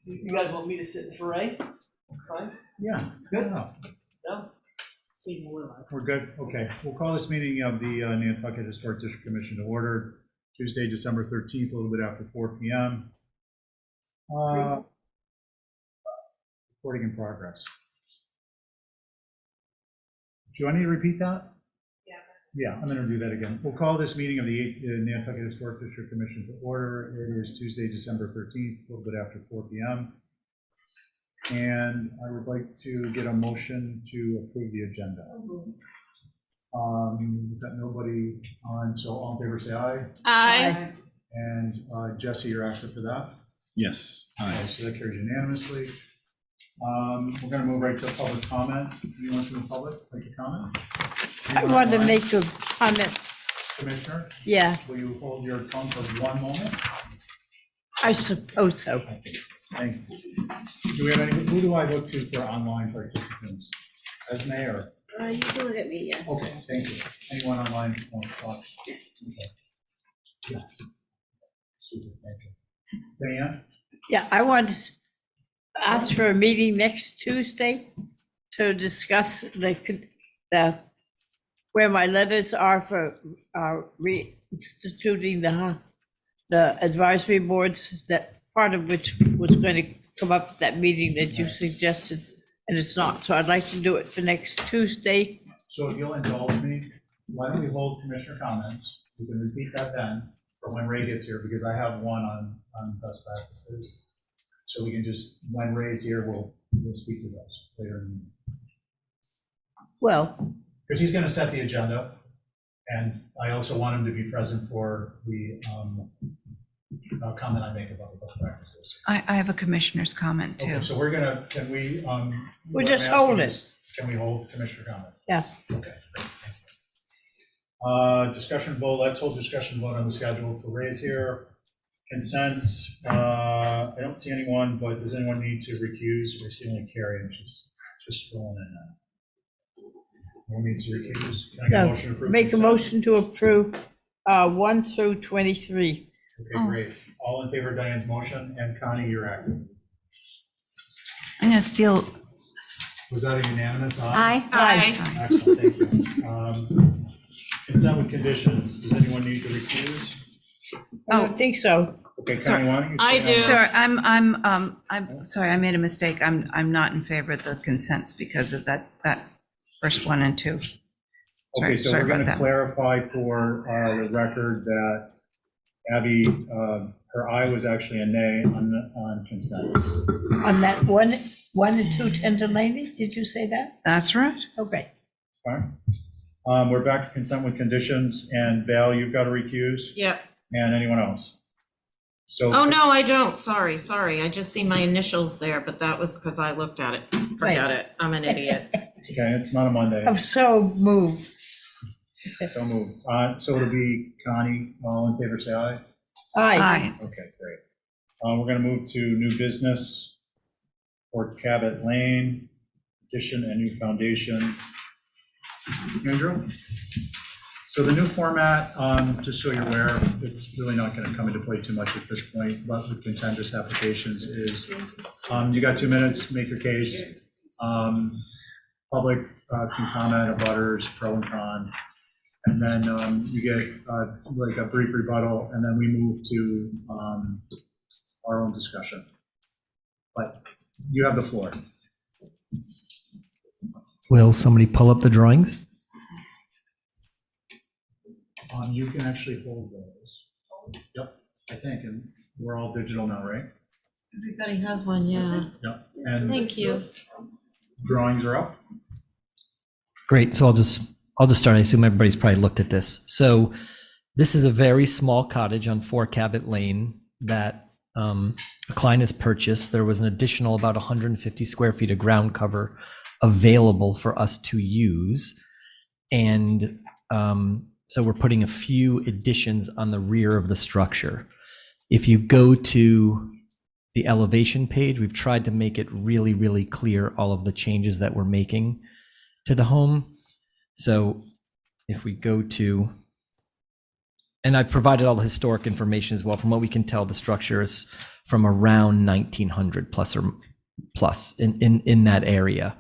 You guys want me to sit in for Ray? Fine. Yeah, Good. no, No? Steve, we're live. we're good. Okay, we'll call this meeting of the Nantucket Historic District Commission to order. Tuesday, December 13th, a little bit after 4 p.m. Recording in progress. Do you want me to repeat that? Yeah, I'm going to do that again. We'll call this meeting of the Nantucket Historic District Commission to order. It is Tuesday, December 13th, a little bit after 4 p.m. And I would like to get a motion to approve the agenda. We've got nobody on, so all in favor say aye. Aye. And Jesse, you're active for that? Yes. Okay, so that carries unanimously. We're going to move right to public comment. Anyone from the public like to comment? I want to make a comment. Commissioner, Yeah, will you hold your tongue for 1 moment? I suppose so. Thank you. Do we have any, who do I look to for online participants? Esme or? You can look at me, yes. Okay, thank you. Anyone online want to talk? Okay. Yes. Super, thank you. Diane? Yeah, I want to ask for a meeting next Tuesday to discuss the where my letters are for reinstituting the advisory boards, that part of which was going to come up at that meeting that you suggested, and it's not. So I'd like to do it for next Tuesday. So if you'll indulge me, why don't we hold commissioner comments? We can repeat that then for when Ray gets here, because I have one on best practices. So we can just, when Ray's here, we'll speak to those later in the meeting. Well, Because he's going to set the agenda, and I also want him to be present for the comment I make about the best practices. I have a commissioner's comment too. Okay, so we're gonna, can we? We'll just hold it. Can we hold commissioner comment? yeah, Okay, great. Thank you. Discussion vote, let's hold discussion vote on the schedule to raise here. Consents, I don't see anyone, but does anyone need to recuse? We see only Carrie, and she's just scrolling in now. No one needs to recuse. Can I get a No, motion to approve? make a consent? motion to approve 1 through 23. Okay, great. All in favor of Diane's motion, and Connie, you're active. I'm gonna steal. Was that a unanimous aye? Aye. Excellent, thank you. Consent with conditions, does anyone need to recuse? I don't think so. Okay, Sorry. Connie, why don't you? I stay on? do. Sorry, I'm sorry, I made a mistake. I'm not in favor of the consents because of that first 1 and 2. Okay, so sorry we're about going to that. clarify for the record that Abby, her aye was actually a nay on consents. On that 1 and 2 tender lady, did you say that? That's right. Okay. Fine. We're back to consent with conditions, and Val, you've got to recuse, Yep. and anyone else? So. Oh, no, I don't. Sorry. I just see my initials there, but that was because I looked at it. Forget it. I'm an idiot. Okay, it's not a Monday. I'm so moved. So moved. So it'll be Connie, all in favor, say aye. Aye. Okay, great. We're going to move to new business, Fort Cabot Lane, addition and new foundation. Andrew? So the new format, just so you're aware, it's really not going to come into play too much at this point, but with contentious applications is, you got 2 minutes, make your case. Public can comment, abutters, pro and con. And then you get like a brief rebuttal, and then we move to our own discussion. But you have the floor. Will somebody pull up the drawings? You can actually hold those. Yep, I think, and we're all digital now, right? Everybody has one, yeah. Yep. And Thank you. drawings are up. Great. So I'll just start. I assume everybody's probably looked at this. So this is a very small cottage on 4 Cabot Lane that a client has purchased. There was an additional about 150 square feet of ground cover available for us to use. And so we're putting a few additions on the rear of the structure. If you go to the elevation page, we've tried to make it really, really clear all of the changes that we're making to the home. So if we go to And I provided all the historic information as well. From what we can tell, the structure is from around 1900 plus in that area.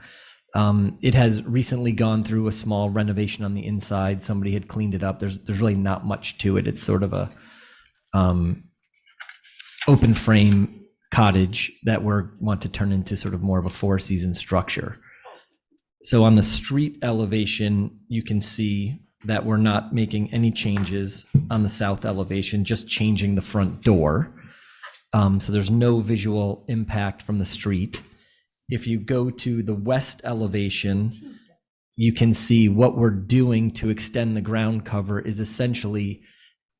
It has recently gone through a small renovation on the inside. Somebody had cleaned it up. There's really not much to it. It's sort of a open frame cottage that we want to turn into sort of more of a Four Seasons structure. So on the street elevation, you can see that we're not making any changes on the south elevation, just changing the front door. So there's no visual impact from the street. If you go to the west elevation, you can see what we're doing to extend the ground cover is essentially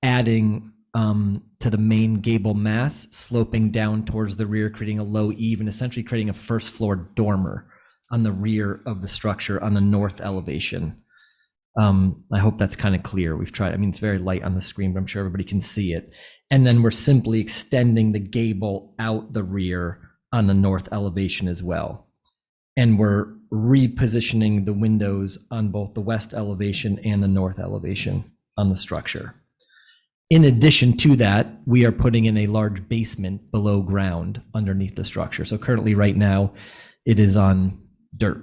adding to the main gable mass, sloping down towards the rear, creating a low eave, and essentially creating a first floor dormer on the rear of the structure on the north elevation. I hope that's kind of clear. We've tried, I mean, it's very light on the screen, but I'm sure everybody can see it. And then we're simply extending the gable out the rear on the north elevation as well. And we're repositioning the windows on both the west elevation and the north elevation on the structure. In addition to that, we are putting in a large basement below ground underneath the structure. So currently right now it is on dirt,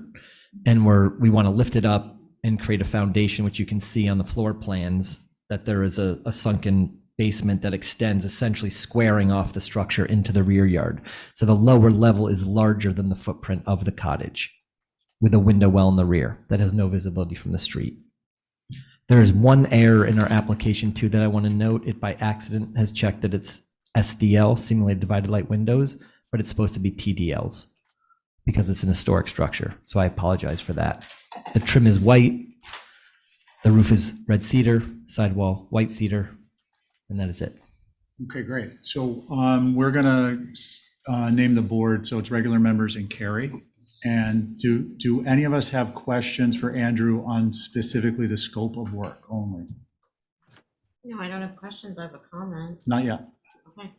and we want to lift it up and create a foundation, which you can see on the floor plans, that there is a sunken basement that extends, essentially squaring off the structure into the rear yard. So the lower level is larger than the footprint of the cottage, with a window well in the rear that has no visibility from the street. There is one error in our application too that I want to note. It by accident has checked that it's SDL, simulated divided light windows, but it's supposed to be TDLs because it's an historic structure. So I apologize for that. The trim is white. The roof is red cedar, sidewall white cedar, and that is it. Okay, great. So we're going to name the board, so it's regular members and Carrie. And do any of us have questions for Andrew on specifically the scope of work only? No, I don't have questions. I have a comment. Not yet. Okay.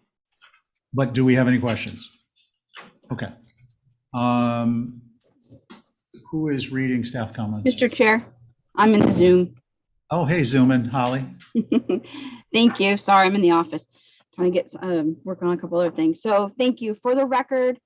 But do we have any questions? Okay. Who is reading staff comments? Mr. Chair, I'm in the Zoom. Oh, hey, zoom in, Holly. Thank you. Sorry, I'm in the office trying to get work on a couple other things. So thank you. For the record,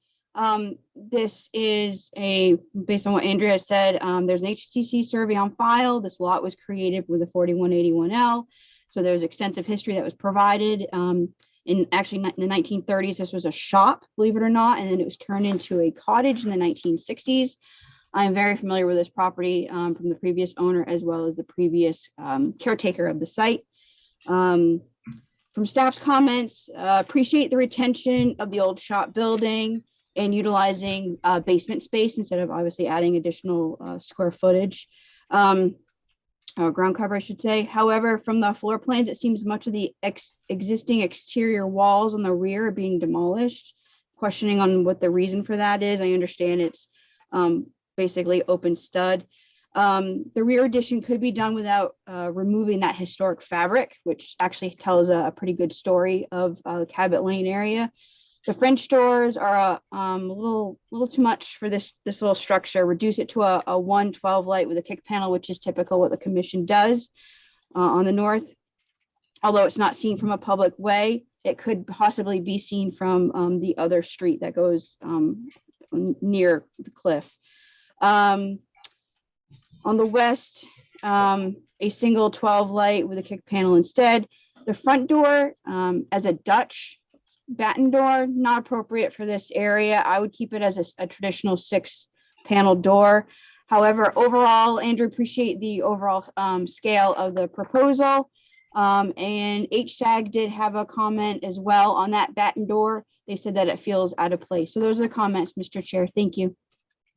this is based on what Andrea said, there's an HTC survey on file. This lot was created with a 4181L. So there's extensive history that was provided. In the 1930s, this was a shop, believe it or not, and then it was turned into a cottage in the 1960s. I'm very familiar with this property from the previous owner as well as the previous caretaker of the site. From staff's comments, appreciate the retention of the old shop building and utilizing basement space instead of obviously adding additional square footage, ground cover, I should say. However, from the floor plans, it seems much of the existing exterior walls on the rear are being demolished. Questioning on what the reason for that is. I understand it's basically open stud. The rear addition could be done without removing that historic fabric, which actually tells a pretty good story of the Cabot Lane area. The French doors are a little too much for this little structure. Reduce it to a 112 light with a kick panel, which is typical what the commission does on the north. Although it's not seen from a public way, it could possibly be seen from the other street that goes near the cliff. On the west, a single 12 light with a kick panel instead. The front door as a Dutch batten door, not appropriate for this area. I would keep it as a traditional 6-panel door. However, overall, Andrew, appreciate the overall scale of the proposal. And HSAG did have a comment as well on that batten door. They said that it feels out of place. So those are the comments, Mr. Chair. Thank you.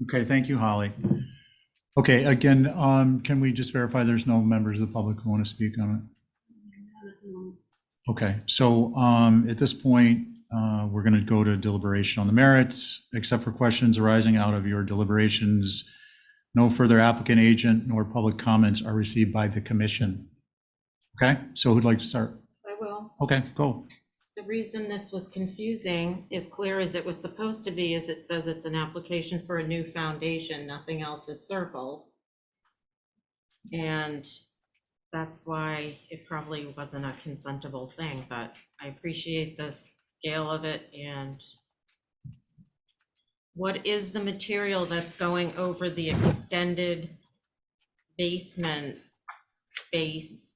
Okay, thank you, Holly. Okay, again, can we just verify there's no members of the public who want to speak on it? Okay, so at this point, we're going to go to deliberation on the merits, except for questions arising out of your deliberations. No further applicant, agent, nor public comments are received by the commission. Okay, so who'd like to start? I will. Okay, go. The reason this was confusing, as clear as it was supposed to be, is it says it's an application for a new foundation, nothing else is circled. And that's why it probably wasn't a consentable thing, but I appreciate the scale of it. And what is the material that's going over the extended basement space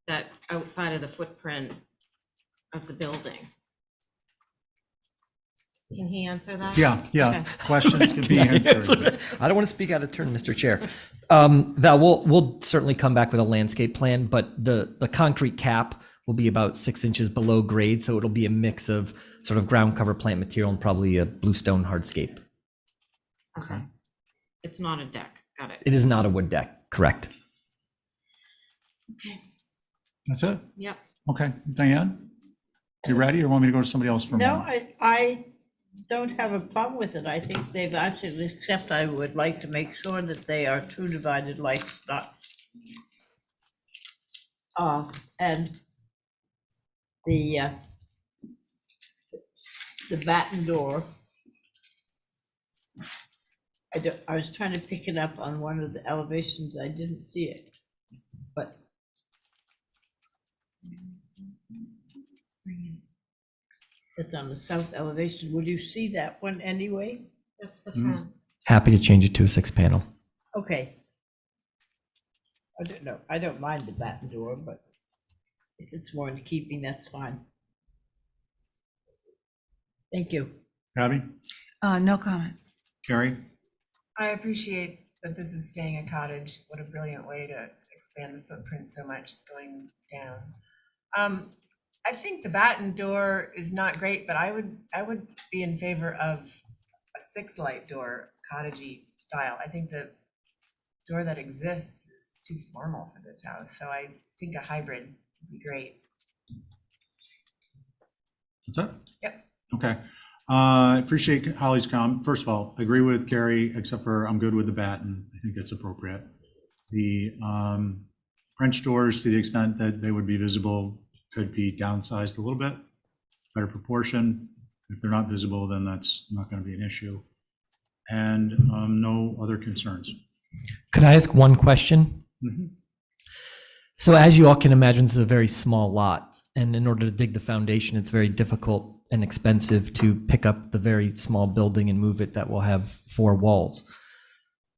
that outside of the footprint of the building? Can he answer that? Yeah, Okay. questions can be answered. I don't want to speak out of turn, Mr. Chair. Val, we'll certainly come back with a landscape plan, but the concrete cap will be about 6 inches below grade, so it'll be a mix of sort of ground cover plant material and probably a bluestone hardscape. Okay. It's not a deck. Got it. It is not a wood deck, correct? Okay. That's it? Yep. Okay, Diane, you ready, or want me to go to somebody else for a No, moment? I don't have a problem with it. I think they've answered, except I would like to make sure that they are true divided lights, not. And the batten door. I was trying to pick it up on one of the elevations. I didn't see it, but. It's on the south elevation. Would you see that one anyway? That's the front. Happy to change it to a 6-panel. Okay. I don't know. I don't mind the batten door, but if it's more in keeping, that's fine. Thank you. Abby, No comment. Carrie? I appreciate that this is staying a cottage. What a brilliant way to expand the footprint so much going down. I think the batten door is not great, but I would be in favor of a 6-light door, cottagey style. I think the door that exists is too formal for this house, so I think a hybrid would be great. That's it? Yep. Okay. I appreciate Holly's comment. First of all, I agree with Carrie, except for I'm good with the batten. I think that's appropriate. The French doors, to the extent that they would be visible, could be downsized a little bit, better proportion. If they're not visible, then that's not going to be an issue. And no other concerns. Could I ask one question? Mhm. So as you all can imagine, this is a very small lot, and in order to dig the foundation, it's very difficult and expensive to pick up the very small building and move it that will have 4 walls.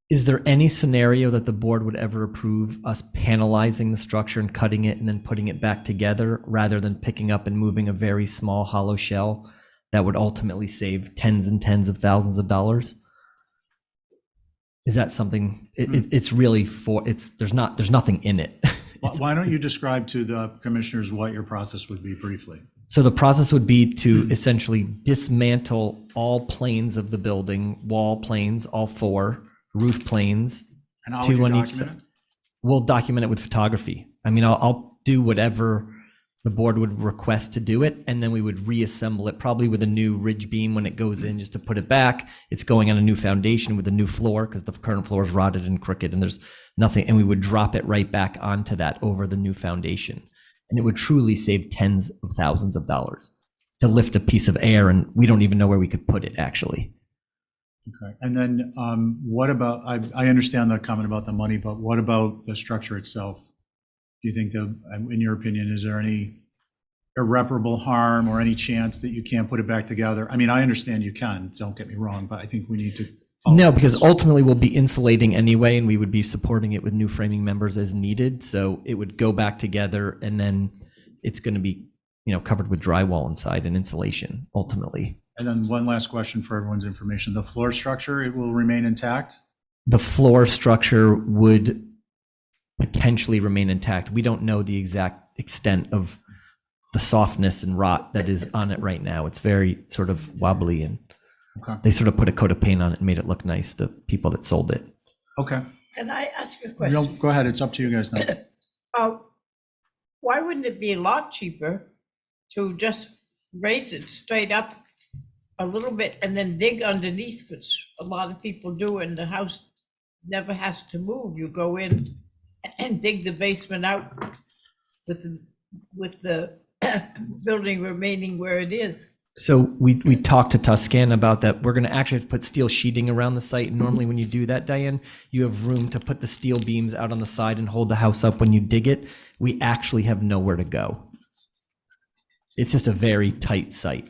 Is there any scenario that the board would ever approve us panelizing the structure and cutting it and then putting it back together rather than picking up and moving a very small hollow shell that would ultimately save tens and tens of thousands of dollars? Is that something, it's really there's nothing in it. Why don't you describe to the commissioners what your process would be briefly? So the process would be to essentially dismantle all planes of the building, wall planes, all 4, roof planes. And how would 2 you on each document side. it? We'll document it with photography. I mean, I'll do whatever the board would request to do it, and then we would reassemble it, probably with a new ridge beam when it goes in, just to put it back. It's going on a new foundation with a new floor because the current floor is rotted and crooked, and there's nothing. And we would drop it right back onto that over the new foundation, and it would truly save tens of thousands of dollars to lift a piece of air, and we don't even know where we could put it actually. Okay. And then what about, I understand the comment about the money, but what about the structure itself? Do you think in your opinion, is there any irreparable harm or any chance that you can't put it back together? I mean, I understand you can, don't get me wrong, but I think we need to. No, because ultimately we'll be insulating anyway, and we would be supporting it with new framing members as needed. So it would go back together, and then it's going to be, covered with drywall inside and insulation ultimately. And then one last question for everyone's information. The floor structure, it will remain intact? The floor structure would potentially remain intact. We don't know the exact extent of the softness and rot that is on it right now. It's very sort of wobbly, and Okay. they sort of put a coat of paint on it and made it look nice, the people that sold it. Okay. Can I ask a No, question? go ahead. It's up to you guys now. Why wouldn't it be a lot cheaper to just raise it straight up a little bit and then dig underneath, which a lot of people do, and the house never has to move? You go in and dig the basement out with the building remaining where it is. So we talked to Tuscan about that. We're going to actually have to put steel sheeting around the site. And normally when you do that, Diane, you have room to put the steel beams out on the side and hold the house up when you dig it. We actually have nowhere to go. It's just a very tight site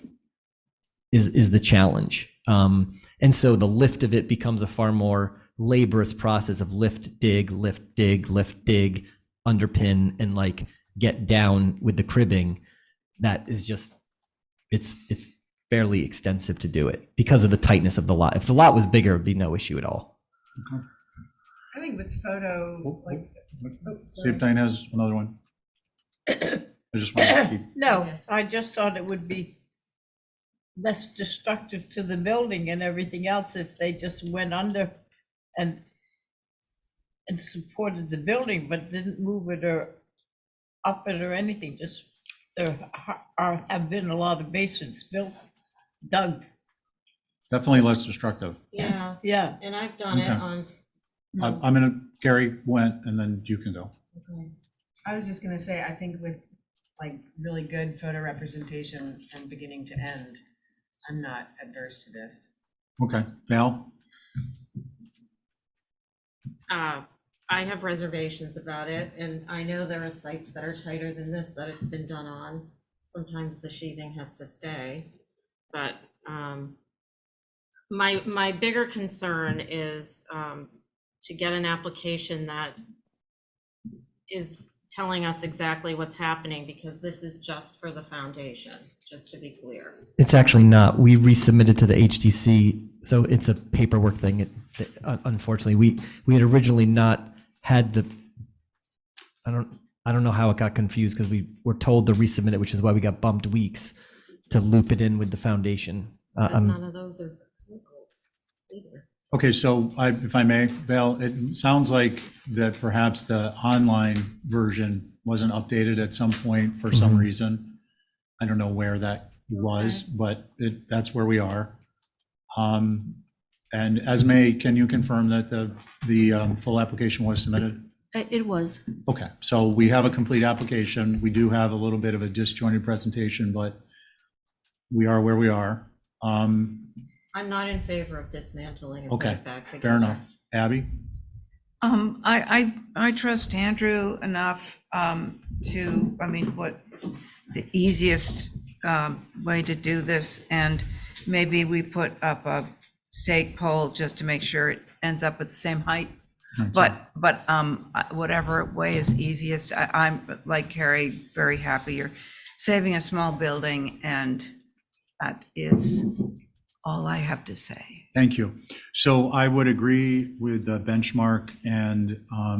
is the challenge. And so the lift of it becomes a far more laborious process of lift, dig, underpin, and like get down with the cribbing. That is just, it's fairly extensive to do it because of the tightness of the lot. If the lot was bigger, it would be no issue at all. I think with photo, like, See if Diane has another one. I just want to keep, No, I just thought it would be less destructive to the building and everything else if they just went under and supported the building, but didn't move it or up it or anything. Just there have been a lot of basements built, dug. definitely less destructive. Yeah, Yeah, and I've done it Okay. on. I'm gonna, Gary went, and then you can go. Okay. I was just gonna say, I think with like really good photo representation from beginning to end, I'm not adverse to this. Okay, Val? I have reservations about it, and I know there are sites that are tighter than this that it's been done on. Sometimes the sheathing has to stay, but my bigger concern is to get an application that is telling us exactly what's happening, because this is just for the foundation, just to be clear. It's actually not. We resubmitted to the HDC, so it's a paperwork thing. Unfortunately, we had originally not had the. I don't know how it got confused because we were told to resubmit it, which is why we got bumped weeks to loop it in with the foundation. But none of those are local either. Okay, so if I may, Val, it sounds like that perhaps the online version wasn't updated at some point for some reason. I don't know where that was, but that's where we are. And Esme, can you confirm that the full application was submitted? It was. Okay, so we have a complete application. We do have a little bit of a disjointed presentation, but we are where we are. I'm not in favor of dismantling and Okay, putting it back together. fair enough. Abby? I trust Andrew enough to, I mean, what the easiest way to do this, and maybe we put up a stake pole just to make sure it ends up at the same height. But whatever way is easiest, I'm like Carrie, very happy. You're saving a small building, and that is all I have to say. Thank you. So I would agree with the benchmark and I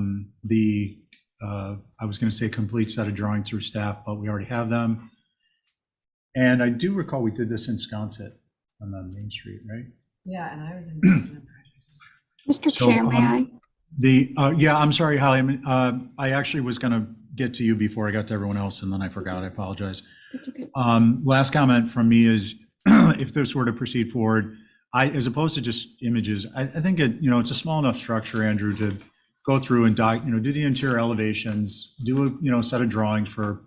was going to say complete set of drawings through staff, but we already have them. And I do recall we did this in Sconset on the Main Street, right? Yeah, and I was in. Mr. So, Chair, may I? Yeah, I'm sorry, Holly. I actually was going to get to you before I got to everyone else, and then I forgot. I apologize. That's okay. Last comment from me is, if this were to proceed forward, as opposed to just images, I think it's a small enough structure, Andrew, to go through and do the interior elevations, do a set of drawings for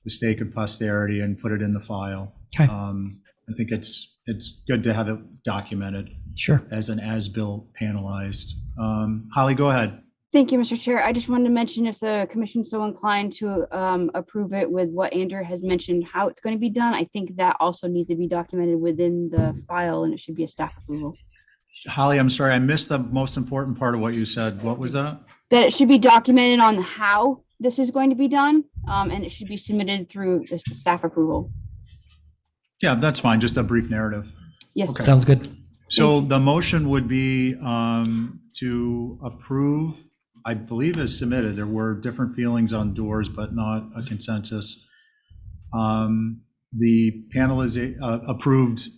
the sake of posterity, and put it in the file. Okay. I think it's good to have it documented Sure. as an as-built panelized. Holly, go ahead. Thank you, Mr. Chair. I just wanted to mention, if the commission's so inclined to approve it with what Andrew has mentioned, how it's going to be done, I think that also needs to be documented within the file, and it should be a staff approval. Holly, I'm sorry, I missed the most important part of what you said. What was that? That it should be documented on how this is going to be done, and it should be submitted through the staff approval. Yeah, that's fine, just a brief narrative. Yes. Okay. Sounds good. So the motion would be to approve, I believe as submitted. There different feelings on doors, but not a consensus. The panel is approved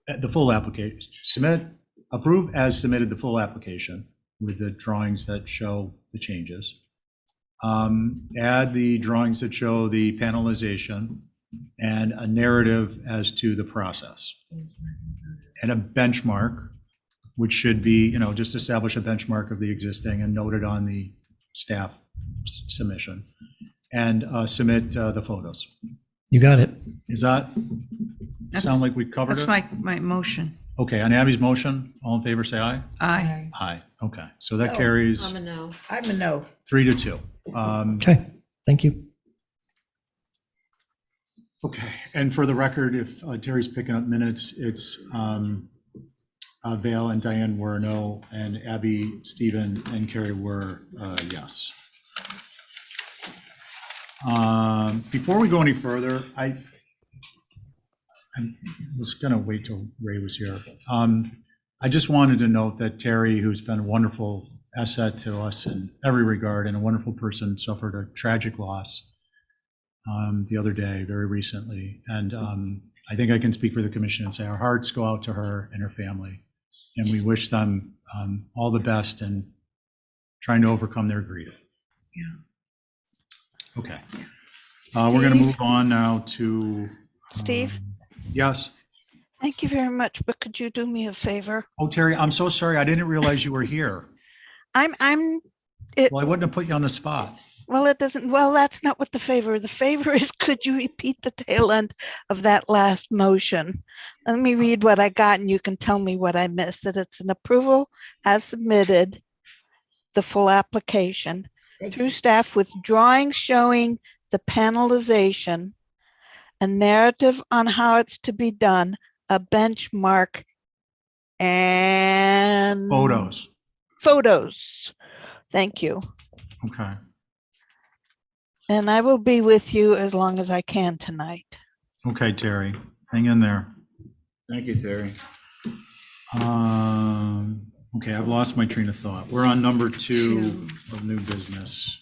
the full application. Approve as submitted the full application with the drawings that show the changes. Add the drawings that show the panelization and a narrative as to the process. And a benchmark, which should be, just establish a benchmark of the existing and note it on the staff submission, and submit the photos. You got it. Is that sound like we've covered That's it? my motion. Okay, on Abby's motion, all in favor, say aye. Aye. Aye, okay. So that No. carries I'm a no. I'm a no. 3-2. Okay, thank you. Okay, and for the record, if Terry's picking up minutes, it's Val and Diane were no, and Abby, Stephen, and Carrie were yes. Before we go any further, I was gonna wait till Ray was here. I just wanted to note that Terry, who's been a wonderful asset to us in every regard and a wonderful person, suffered a tragic loss the other day, very recently. And I think I can speak for the commission and say our hearts go out to her and her family. And we wish them all the best in trying to overcome their grief. Yeah. Okay. We're going to move on now to. Steve, Yes. thank you very much, but could you do me a favor? Oh, Terry, I'm so sorry. I didn't realize you were here. I'm, Well, I wouldn't have put you on the spot. well, it doesn't, well, that's not what the favor is, could you repeat the tail end of that last motion? Let me read what I got and you can tell me what I missed, that it's an approval as submitted, the full application through staff with drawings showing the panelization, a narrative on how it's to be done, a benchmark, and Photos. Photos. Thank you. Okay. And I will be with you as long as I can tonight. Okay, Terry, hang in there. Thank you, Terry. Okay, I've lost my train of thought. We're on number 2 of new business.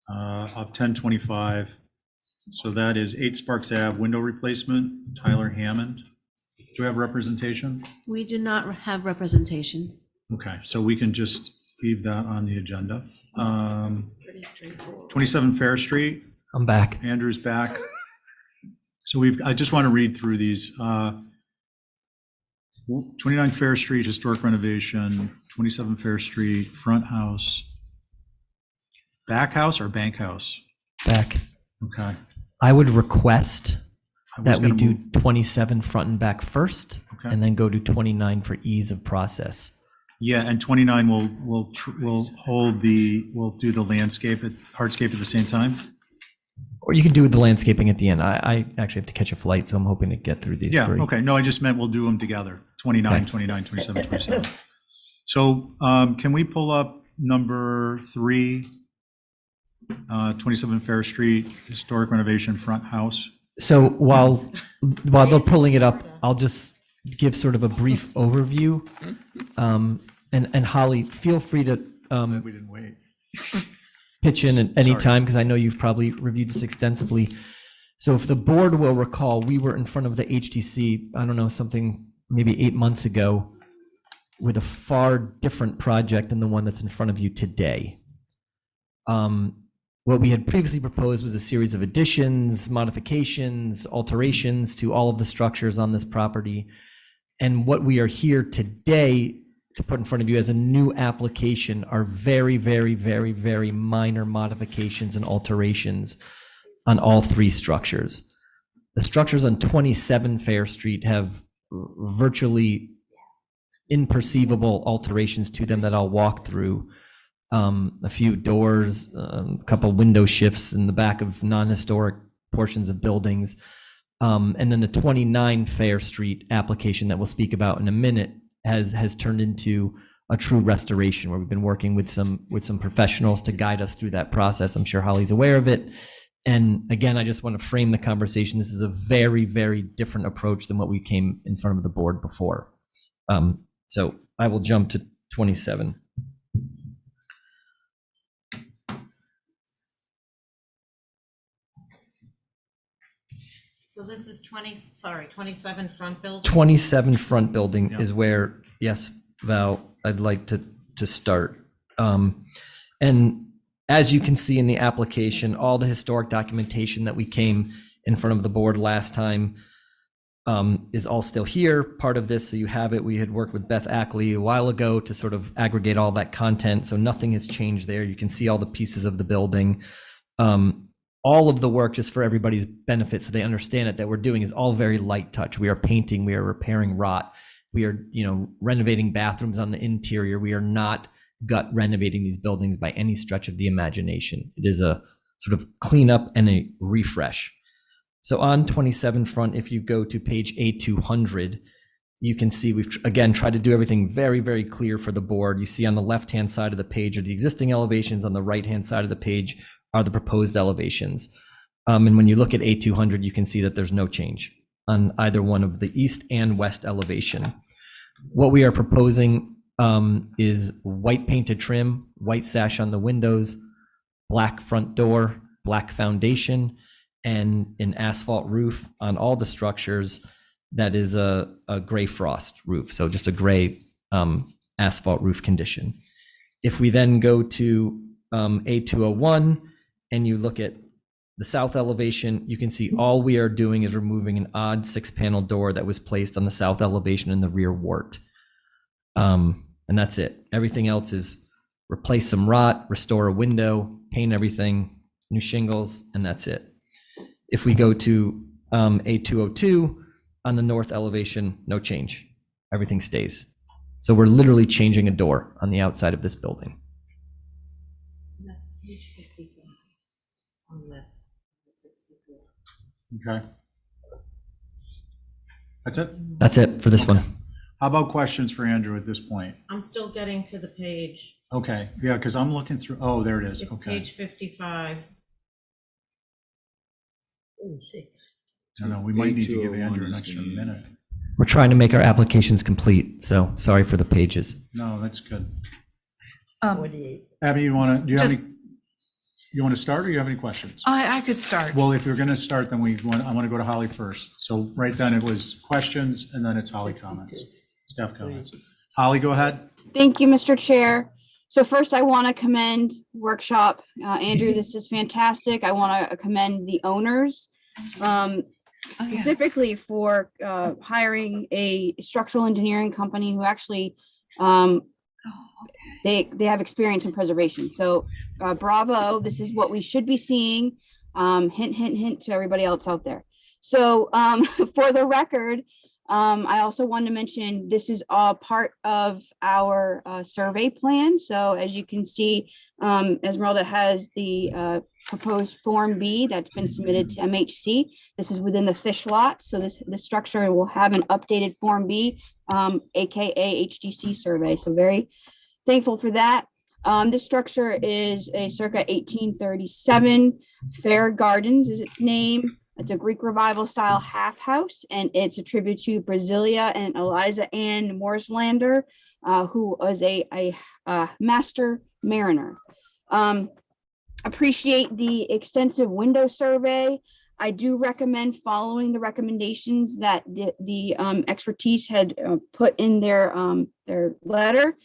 Of 1025. So that is 8 Sparks Ave window replacement, Tyler Hammond. Do we have representation? We do not have representation. Okay, so we can just leave that on the agenda. Pretty straightforward. 27 Fair Street, I'm back. Andrew's back. So I just want to read through these. 29 Fair Street, historic renovation, 27 Fair Street, front house, back house or bank house? Back. Okay. I would request I was that we gonna do move- 27 front and back first, Okay. and then go to 29 for ease of process. Yeah, and 29 will do the landscape, hardscape at the same time? Or you can do the landscaping at the end. I actually have to catch a flight, so I'm hoping to get through these Yeah, three. okay. No, I just meant we'll do them together. 29, Okay. 29, 27, 27. So can we pull up number 3, 27 Fair Street, historic renovation, front house? So while they're pulling it up, I'll just give sort of a brief overview. And Holly, feel free to We didn't wait. pitch in at any Sorry. time, because I know you've probably reviewed this extensively. So if the board will recall, we were in front of the HTC, I don't know, something maybe 8 months ago, with a far different project than the one that's in front of you today. What we had previously proposed was a series of additions, modifications, alterations to all of the structures on this property. And what we are here today to put in front of you as a new application are very, very, very, very minor modifications and alterations on all 3 structures. The structures on 27 Fair Street have virtually imperceivable alterations to them that I'll walk through. A few doors, a couple window shifts in the back of non-historic portions of buildings. And then the 29 Fair Street application that we'll speak about in a minute has turned into a true restoration, where we've been working with some professionals to guide us through that process. I'm sure Holly's aware of it. And again, I just want to frame the conversation. This is a very, very different approach than what we came in front of the board before. So I will jump to 27. So this is 27 front building? 27 front building Yeah. is where, yes, Val, I'd like to start. And as you can see in the application, all the historic documentation that we came in front of the board last time is all still here. Part of this, so you have it, we had worked with Beth Ackley a while ago to sort of aggregate all that content, so nothing has changed there. You can see all the pieces of the building. all of the work, just for everybody's benefit, so they understand it, that we're doing is all very light touch. We are painting, we are repairing rot, we are, renovating bathrooms on the interior. We are not gut renovating these buildings by any stretch of the imagination. It is a sort of cleanup and a refresh. So on 27 front, if you go to page A200, you can see we've, again, tried to do everything very, very clear for the board. You see on the left-hand side of the page are the existing elevations. On the right-hand side of the page are the proposed elevations. And when you look at A200, you can see that there's no change on either one of the east and west elevation. What we are proposing is white painted trim, white sash on the windows, black front door, black foundation, and an asphalt roof on all the structures. That is a gray frost roof, so just a gray asphalt roof condition. If we then go to A201 and you look at the south elevation, you can see all we are doing is removing an odd 6-panel door that was placed on the south elevation in the rear wart. And that's it. Everything else is replace some rot, restore a window, paint everything, new shingles, and that's it. If we go to A202, on the north elevation, no change. Everything stays. So we're literally changing a door on the outside of this building. So that's page 55 on this, 64. Okay. That's it? That's it for this one. How about questions for Andrew at this point? I'm still getting to the page. Okay, yeah, because I'm looking through, oh, there it is, It's okay. page 55. I don't know, we might need to give Andrew an extra minute. We're trying to make our applications complete, so sorry for the pages. No, that's good. Um, 48. Abby, you want to Just- start, or you have any questions? I could start. Well, if you're going to start, then I want to go to Holly first. So right then it was questions, and then it's Holly comments, staff comments. Holly, go ahead. Thank you, Mr. Chair. So first, I want to commend workshop. Andrew, this is fantastic. I want to commend the owners, Oh, yeah. specifically for hiring a structural engineering company who actually they have experience in preservation. So bravo, this is what we should be seeing. Hint, hint, hint to everybody else out there. So for the record, I also wanted to mention this is all part of our survey plan. So as you can see, Esmeralda has the proposed Form B that's been submitted to MHC. This is within the fish lot. So this structure will have an updated Form B, AKA HDC survey. So very thankful for that. This structure is a circa 1837 Fair Gardens is its name. It's a Greek revival style half house, and it's a tribute to Brasilia and Eliza Ann Morrislander, who was a master mariner. Appreciate the extensive window survey. I do recommend following the recommendations that the expertise had put in their letter.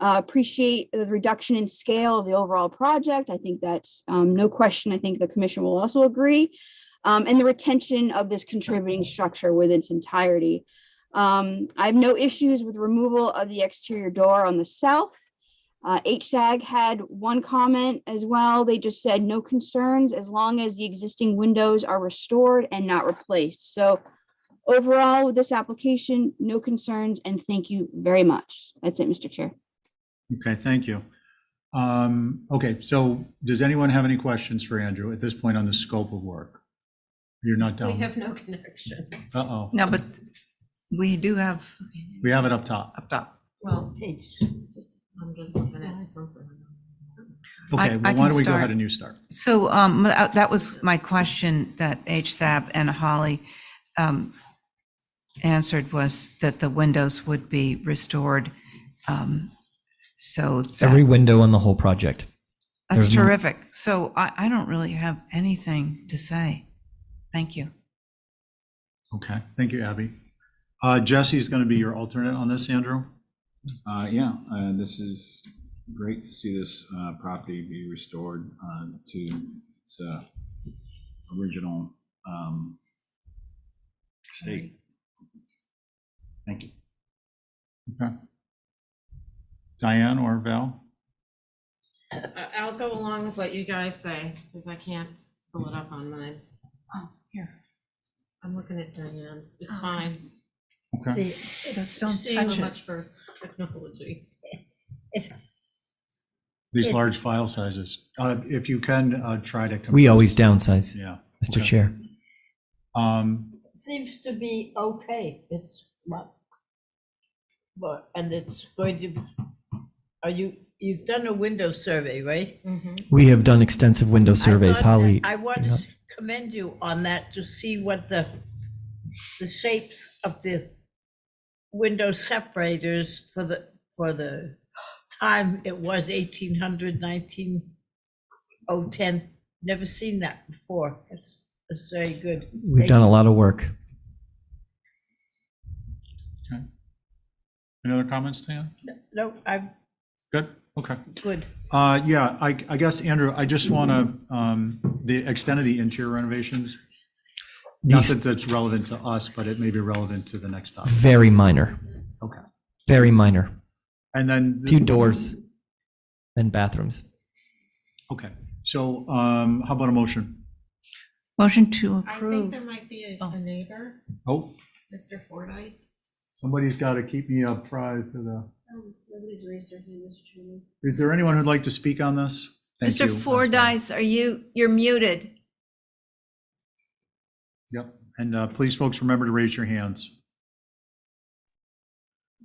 Appreciate the reduction in scale of the overall project. I think that's no question. I think the commission will also agree. And the retention of this contributing structure with its entirety. I have no issues with removal of the exterior door on the south. HSAG had one comment as well. They just said no concerns as long as the existing windows are restored and not replaced. So overall, with this application, no concerns, and thank you very much. That's it, Mr. Chair. Okay, thank you. Okay, so does anyone have any questions for Andrew at this point on the scope of work? You're not We done. have no connection. Uh-oh, No, but we do have we have it up top. up top. Well, Page. I'm just looking at something. Okay, I well, why can don't we go start. ahead and you start? So that was my question that HSAB and Holly answered, was that the windows would be restored. So Every that, window on the whole project. that's there's no- terrific. So I don't really have anything to say. Thank you. Okay, thank you, Abby. Jesse is going to be your alternate on this, Andrew? This is great to see this property be restored to its original state. Thank you. Okay. Diane or Val? I'll go along with what you guys say, because I can't pull it up on mine. Oh, here. I'm looking at Diane's. It's Okay. fine. Okay. Just don't So touch it. much for technology. These It's- large file sizes. If you can, try to. We always compress- downsize, Yeah. Mr. Okay. Chair. It seems to be okay. It's what? But, and it's going to, you've done a window survey, right? We have done extensive window I surveys, thought- Holly. I want yeah. to commend you on that to see what the shapes of the window separators for the time it was 1800, 1910. Never seen that before. It's very good. We've done a lot of work. Any other comments, Dan? No, I'm Good, okay. good. Yeah, I guess, Andrew, I just want to, the extent of the interior renovations, not These that that's relevant to us, but it may be relevant to the next topic. very minor, Okay. very minor. And then. Few doors and bathrooms. Okay, so how about a motion? Motion to I think approve. there might be a neighbor, Oh, Mr. Fordyce. somebody's got to keep me apprised of the, Nobody's raised their hand, Mr. Chairman. is there anyone who'd like to speak on this? Thank Mr. you. Fordyce, you're muted. Yep, and please, folks, remember to raise your hands.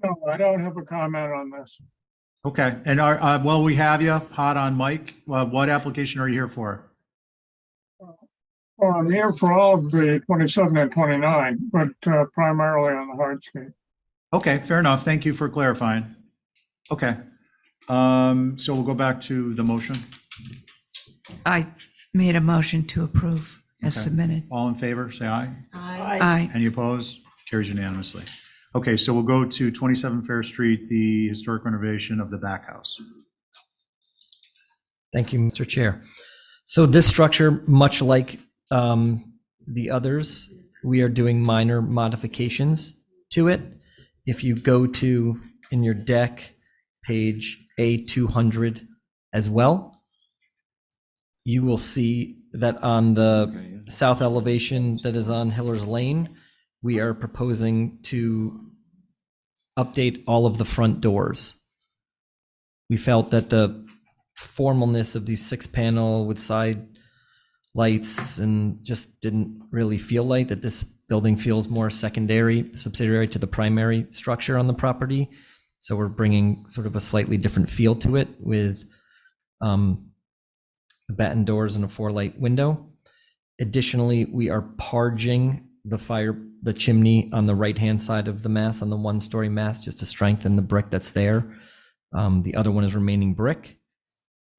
No, I don't have a comment on this. Okay, and well, we have you hot on mic. What application are you here for? Well, I'm here for all of the 27 and 29, but primarily on the hardscape. Okay, fair enough. Thank you for clarifying. Okay, so we'll go back to the motion. I made a motion to approve as Okay. submitted. All in favor, say aye. Aye. Any opposed? Carries unanimously. Okay, so we'll go to 27 Fair Street, the historic renovation of the back house. Thank you, Mr. Chair. So this structure, much like the others, we are doing minor modifications to it. If you go to, in your deck, page A200 as well, you will see that on the south elevation that is on Hiller's Lane, we are proposing to update all of the front doors. We felt that the formalness of these 6-panel with side lights and just didn't really feel like that. This building feels more subsidiary to the primary structure on the property. So we're bringing sort of a slightly different feel to it with the batten doors and a 4-light window. Additionally, we are parging the chimney on the right-hand side of the mass, on the 1-story mass, just to strengthen the brick that's there. The other one is remaining brick.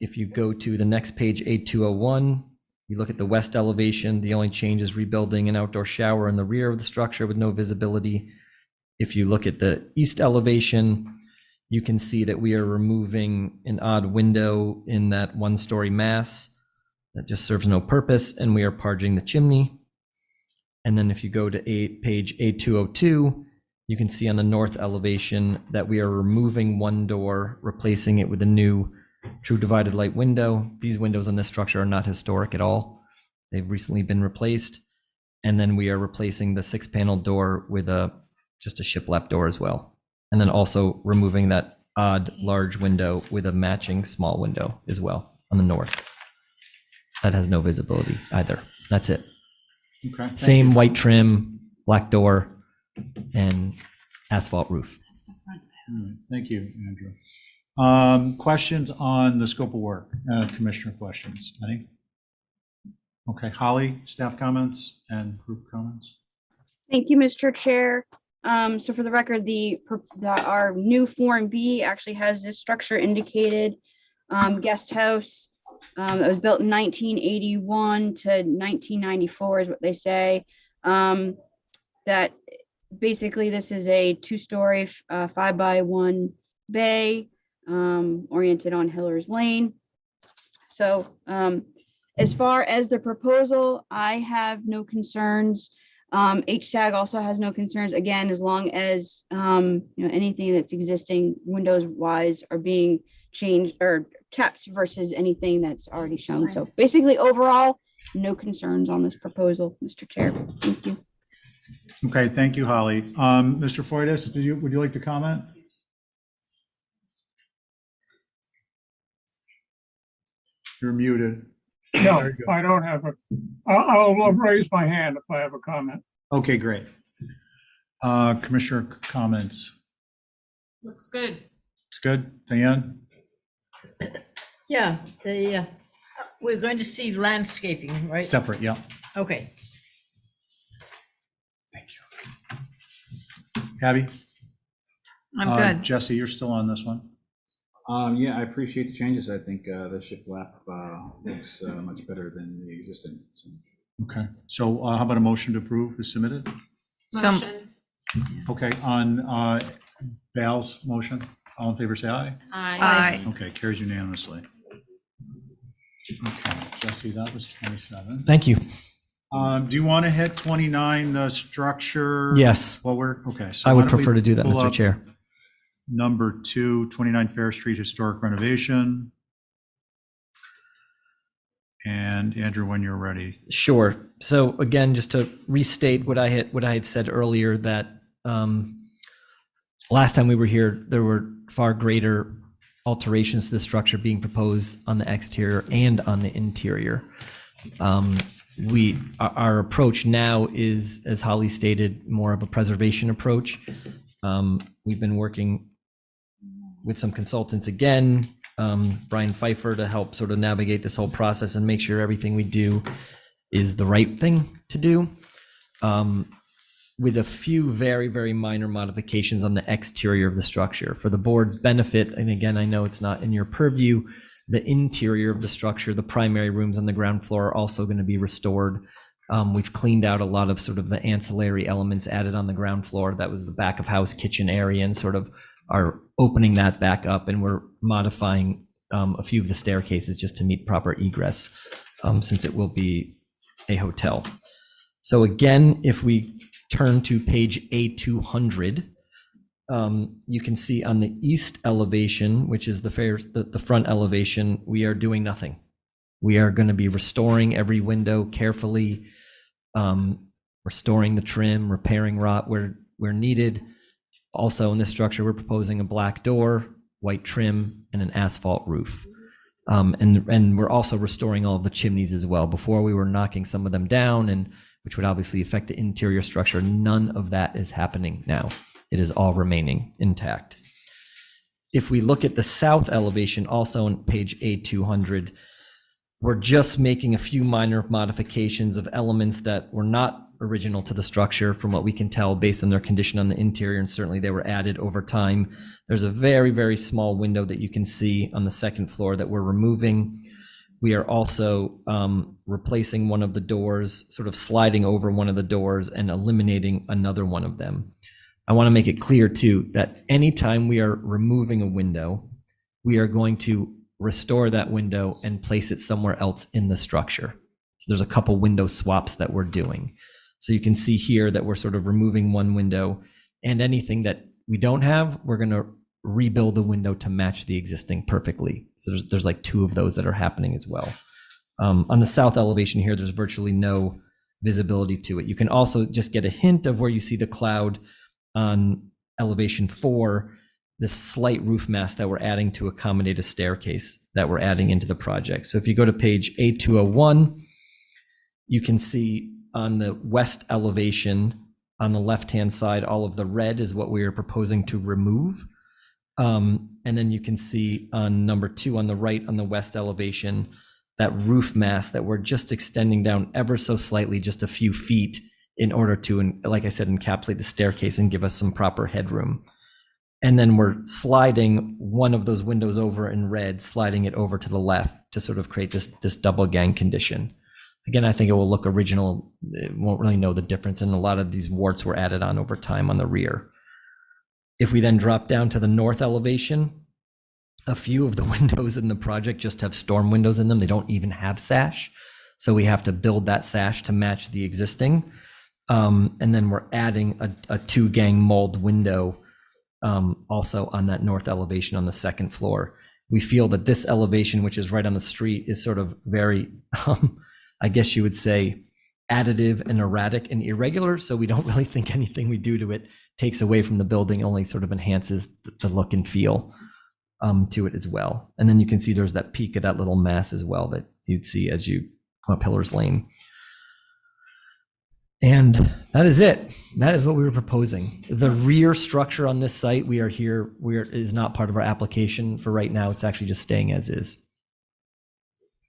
If you go to the next page, A201, you look at the west elevation, the only change is rebuilding an outdoor shower in the rear of the structure with no visibility. If you look at the east elevation, you can see that we are removing an odd window in that 1-story mass that just serves no purpose, and we are parging the chimney. And then if you go to page A202, you can see on the north elevation that we are removing one door, replacing it with a new true divided light window. These windows on this structure are not historic at all. They've recently been replaced. And then we are replacing the 6-panel door with just a shiplap door as well. And then also removing that odd large window with a matching small window as well on the north. That has no visibility either. That's it. Okay. thank Same you. white trim, black door, and asphalt roof. Thank you, Andrew. Questions on the scope of work? Commissioner questions? Any? Okay, Holly, staff comments and group comments? Thank you, Mr. Chair. So for the record, our new Form B actually has this structure indicated, guest house. That was built in 1981 to 1994 is what they say. That basically this is a 2-story, 5x1 bay, oriented on Hiller's Lane. So as far as the proposal, I have no concerns. HSAG also has no concerns, again, as long as anything that's existing windows wise are being changed or kept versus anything that's already shown. So basically overall, no concerns on this proposal, Mr. Chair. Thank you. Okay, thank you, Holly. Mr. Foytis, would you like to comment? You're muted. No, There you go. I don't have I'll raise my hand if I have a comment. Okay, great. Commissioner comments. Looks good. It's good. Diane? Yeah, we're going to see landscaping, right? Separate, yeah. Okay. Abby? I'm good. Jesse, you're still on this one. Yeah, I appreciate the changes. I think the shiplap looks much better than the existing. So. Okay, so how about a motion to approve is submitted? So, Motion. Okay, on Val's motion, all in favor, say aye. aye. Okay, carries unanimously. Okay, Jesse, that was 27. Thank you. Do you want to hit 29, the structure? Yes, Well, okay. So I why would don't we prefer to do that, pull Mr. up Chair. Number 2, 29 Fair Street Historic Renovation. And Andrew, when you're ready. Sure. So again, just to restate what I had said earlier, that last time we were here, there were far greater alterations to the structure being proposed on the exterior and on the interior. Our approach now is, as Holly stated, more of a preservation approach. We've been working with some consultants again, Brian Pfeiffer, to help sort of navigate this whole process and make sure everything we do is the right thing to do, with a few very, very minor modifications on the exterior of the structure. For the board's benefit, and again, I know it's not in your purview, the interior of the structure, the primary rooms on the ground floor are also going to be restored. We've cleaned out a lot of sort of the ancillary elements added on the ground floor. That was the back of house kitchen area, and sort of are opening that back up, and we're modifying a few of the staircases just to meet proper egress, since it will be a hotel. So again, if we turn to page A200, you can see on the east elevation, which is the front elevation, we are doing nothing. We are going to be restoring every window carefully, restoring the trim, repairing rot where needed. Also in this structure, we're proposing a black door, white trim, and an asphalt roof. And we're also restoring all of the chimneys as well. Before, we were knocking some of them down, and which would obviously affect the interior structure. None of that is happening now. It is all remaining intact. If we look at the south elevation, also on page A200, we're just making a few minor modifications of elements that were not original to the structure from what we can tell based on their condition on the interior, and certainly they were added over time. There's a very, very small window that you can see on the second floor that we're removing. We are also replacing one of the doors, sort of sliding over one of the doors and eliminating another one of them. I want to make it clear too that anytime we are removing a window, we are going to restore that window and place it somewhere else in the structure. So there's a couple window swaps that we're doing. So you can see here that we're sort of removing one window, and anything that we don't have, we're going to rebuild the window to match the existing perfectly. So there's like two of those that are happening as well. On the south elevation here, there's virtually no visibility to it. You can also just get a hint of where you see the cloud on elevation 4, this slight roof mass that we're adding to accommodate a staircase that we're adding into the project. So if you go to page A201, you can see on the west elevation on the left-hand side, all of the red is what we are proposing to remove. And then you can see on number 2 on the right on the west elevation, that roof mass that we're just extending down ever so slightly, just a few feet, in order to, like I said, encapsulate the staircase and give us some proper headroom. And then we're sliding one of those windows over in red, sliding it over to the left to sort of create this double gang condition. Again, I think it will look original. It won't really know the difference, and a lot of these warts were added on over time on the rear. If we then drop down to the north elevation, a few of the windows in the project just have storm windows in them. They don't even have sash. So we have to build that sash to match the existing. And then we're adding a 2-gang mold window also on that north elevation on the second floor. We feel that this elevation, which is right on the street, is sort of very I guess you would say, additive and erratic and irregular. So we don't really think anything we do to it takes away from the building, only sort of enhances the look and feel to it as well. And then you can see there's that peak of that little mass as well that you'd see as you come up Pillars Lane. And that is it. That is what we were proposing. The rear structure on this site, is not part of our application for right now. It's actually just staying as is.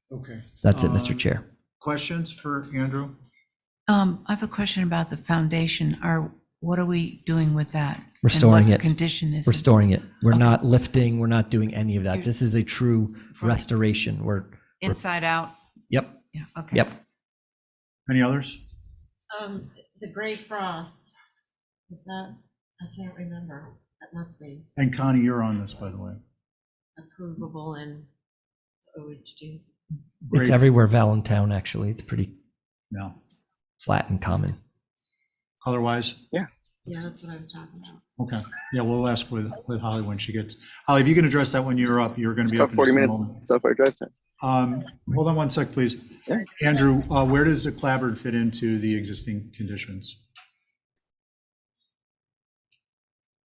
Okay. So that's it, Mr. Chair. Questions for Andrew? I have a question about the foundation. What are we doing with that? Restoring And what it. condition is it? Restoring it. We're Okay. not lifting. We're not doing any of that. You're- This is a true From restoration. Inside out? Yep. Yeah, okay. Yep. Any others? The gray frost, is that, I can't remember, that must be And Connie, you're on this, by the way. approvable in OHD. It's Great. everywhere Valentown, actually. It's pretty No. flat and common. Color-wise? Yeah, that's what I was talking about. Okay. Yeah, we'll ask with Holly when she gets. Holly, if you can address that when you're up, you're going to be up in just a moment. So far drive time. Hold on one sec, please. Yeah. Andrew, where does the clapboard fit into the existing conditions?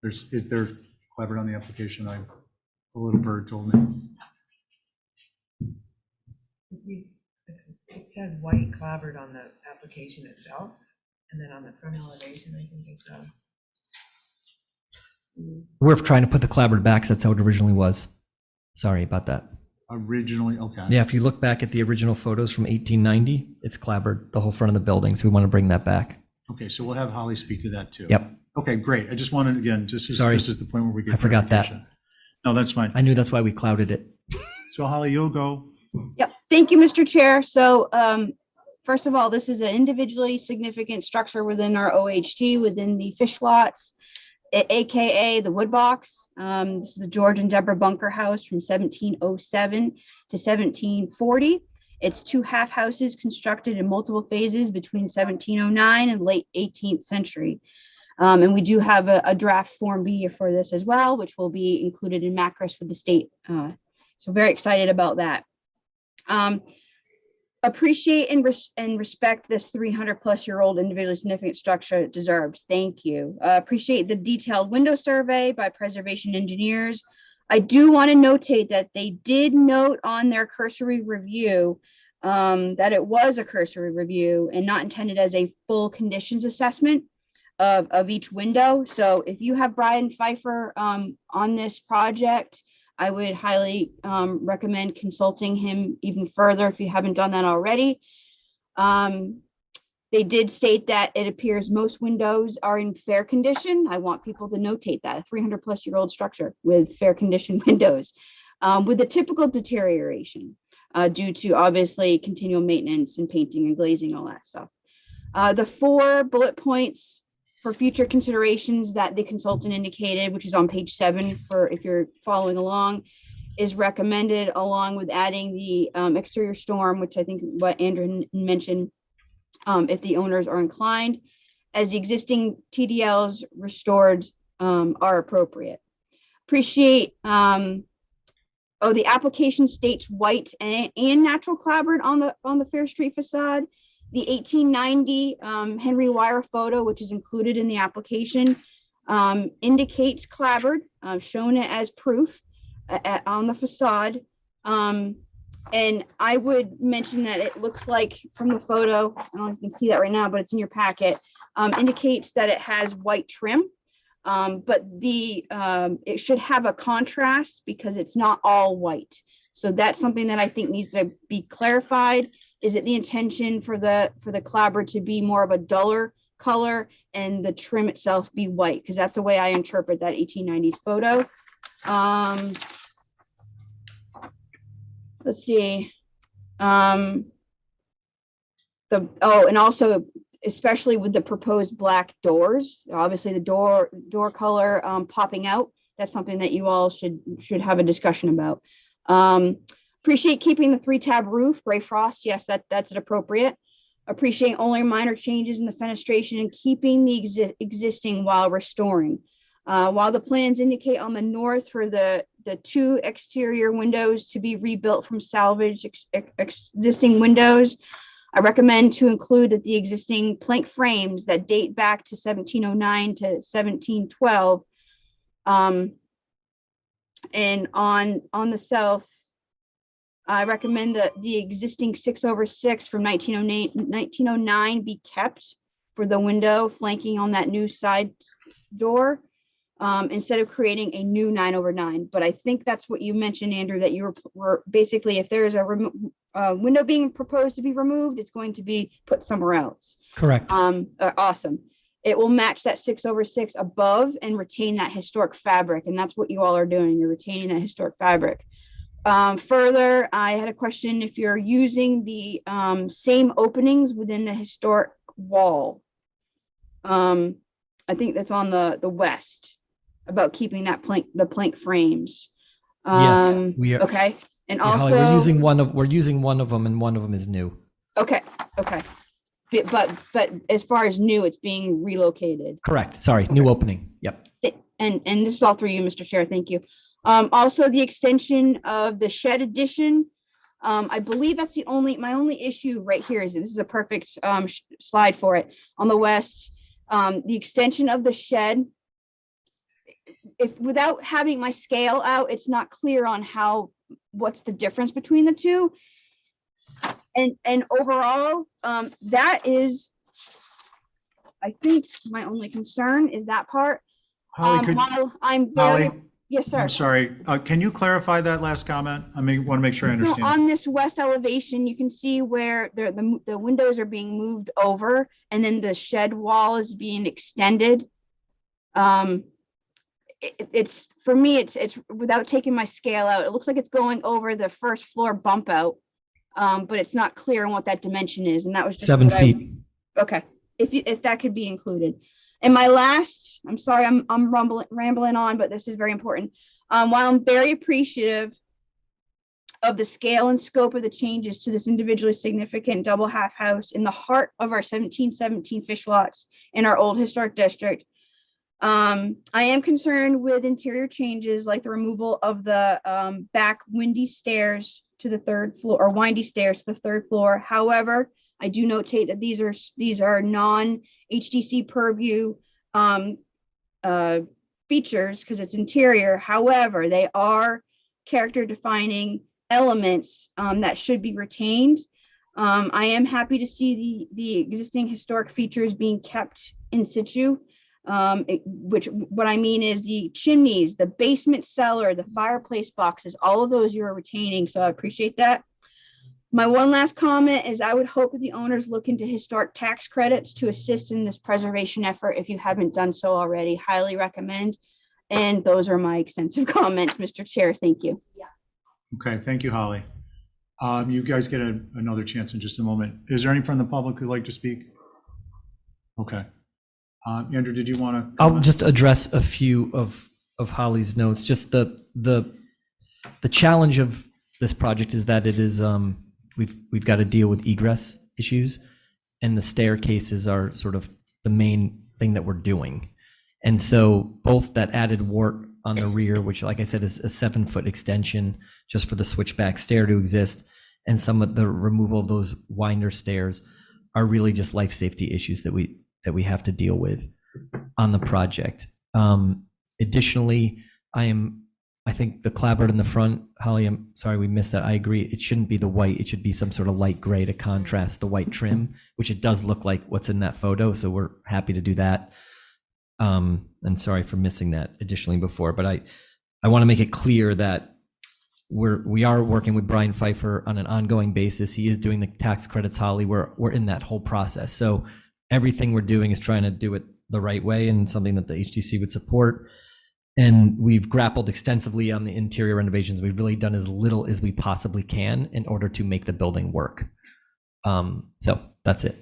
Is there clapboard on the application? A little bird told me. It says white clabbered on the application itself, and then on the front elevation, I think it's We're trying to put the clapboard back, 'cause that's how it originally was. Sorry about that. Originally, okay. Yeah, if you look back at the original photos from 1890, it's clapboard the whole front of the building, so we want to bring that back. Okay, so we'll have Holly speak to that too. Yep. Okay, great. I just wanted, again, Sorry. this is the point where we get. I forgot that. clarification. No, that's fine. I knew that's why we clouded it. So Holly, you'll go. Yep, thank you, Mr. Chair. So, first of all, this is an individually significant structure within our OHT, within the fish lots, AKA the wood box. This is the George and Deborah Bunker House from 1707 to 1740. It's two half houses constructed in multiple phases between 1709 and late 18th century. And we do have a draft Form B for this as well, which will be included in Macris with the state. So very excited about that. Appreciate and respect this 300-plus-year-old individually significant structure it deserves. Thank you. Appreciate the detailed window survey by preservation engineers. I do want to notate that they did note on their cursory review that it was a cursory review and not intended as a full conditions assessment of each window. So if you have Brian Pfeiffer on this project, I would highly recommend consulting him even further if you haven't done that already. They did state that it appears most windows are in fair condition. I want people to notate that, a 300-plus-year-old structure with fair condition windows, with the typical deterioration due to obviously continual maintenance and painting and glazing, all that stuff. The 4 bullet points for future considerations that the consultant indicated, which is on page 7 for if you're following along, is recommended, along with adding the exterior storm, which I think what Andrew mentioned, if the owners are inclined, as the existing TDLs restored are appropriate. Appreciate, the application states white and natural clapboard on the Fair Street facade. The 1890 Henry Wire photo, which is included in the application, indicates clapboard, shown as proof on the facade. And I would mention that it looks like from the photo, I don't know if you can see that right now, but it's in your packet, indicates that it has white trim. But it should have a contrast because it's not all white. So that's something that I think needs to be clarified. Is it the intention for the clapboard to be more of a duller color and the trim itself be white? Because that's the way I interpret that 1890s photo. Let's see. And also, especially with the proposed black doors, obviously the door color popping out. That's something that you all should have a discussion about. Appreciate keeping the 3-tab roof, gray frost. Yes, that's appropriate. Appreciate only minor changes in the fenestration and keeping the existing while restoring. While the plans indicate on the north for the 2 exterior windows to be rebuilt from salvaged existing windows, I recommend to include that the existing plank frames that date back to 1709 to 1712. And on the south, I recommend that the existing 6/6 from 1909 be kept for the window flanking on that new side door, instead of creating a new 9/9. But I think that's what you mentioned, Andrew, that you were basically, if there's a window being proposed to be removed, it's going to be put somewhere else. Correct. Awesome. It will match that 6/6 above and retain that historic fabric. And that's what you all are doing. You're retaining that historic fabric. Further, I had a question if you're using the same openings within the historic wall. I think that's on the west, about keeping that the plank frames. Yes, we are. Okay. And Yeah, Holly, also we're using one of them, and one of them is new. okay. But as far as new, it's being relocated. Correct. Sorry, new opening. Yep. And this is all through you, Mr. Chair. Thank you. Also the extension of the shed addition. I believe that's my only issue right here is this is a perfect slide for it. On the west, the extension of the shed, if without having my scale out, it's not clear on what's the difference between the two. And overall, that is, I think my only concern is that part. Holly, While I'm very, yes, sir. I'm sorry, can you clarify that last comment? I want to make sure I So understand. on this west elevation, you can see where the windows are being moved over, and then the shed wall is being extended. It's for me, it's without taking my scale out, it looks like it's going over the first floor bump out, but it's not clear on what that dimension is, and that was just 7 feet. okay, if that could be included. And my last, I'm sorry, I'm rambling on, but this is very important. While I'm very appreciative of the scale and scope of the changes to this individually significant double half house in the heart of our 1717 fish lots in our old historic district, I am concerned with interior changes like the removal of the back windy stairs to the third floor, or windy stairs to the third floor. However, I do notate that these are non-HDC purview features because it's interior. However, they are character defining elements that should be retained. I am happy to see the existing historic features being kept in situ, which what I mean is the chimneys, the basement cellar, the fireplace boxes, all of those you're retaining. So I appreciate that. My one last comment is I would hope that the owners look into historic tax credits to assist in this preservation effort. If you haven't done so already, highly recommend. And those are my extensive comments, Mr. Chair. Thank you. Okay, thank you, Holly. You guys get another chance in just a moment. Is there any from the public who'd like to speak? Okay. Andrew, did you want to? I'll just address a few of Holly's notes. Just the challenge of this project is that it is we've got to deal with egress issues, and the staircases are sort of the main thing that we're doing. And so both that added wart on the rear, which like I said is a 7-foot extension just for the switchback stair to exist, and some of the removal of those winder stairs are really just life safety issues that we have to deal with on the project. Additionally, I think the clapboard in the front, Holly, I'm sorry we missed that. I agree. It shouldn't be the white. It should be some sort of light gray to contrast the white trim, which it does look like what's in that photo. So we're happy to do that. And sorry for missing that additionally before, but I want to make it clear that we are working with Brian Pfeiffer on an ongoing basis. He is doing the tax credits, Holly. We're in that whole process. So everything we're doing is trying to do it the right way and something that the HDC would support. And we've grappled extensively on the interior renovations. We've really done as little as we possibly can in order to make the building work. So that's it.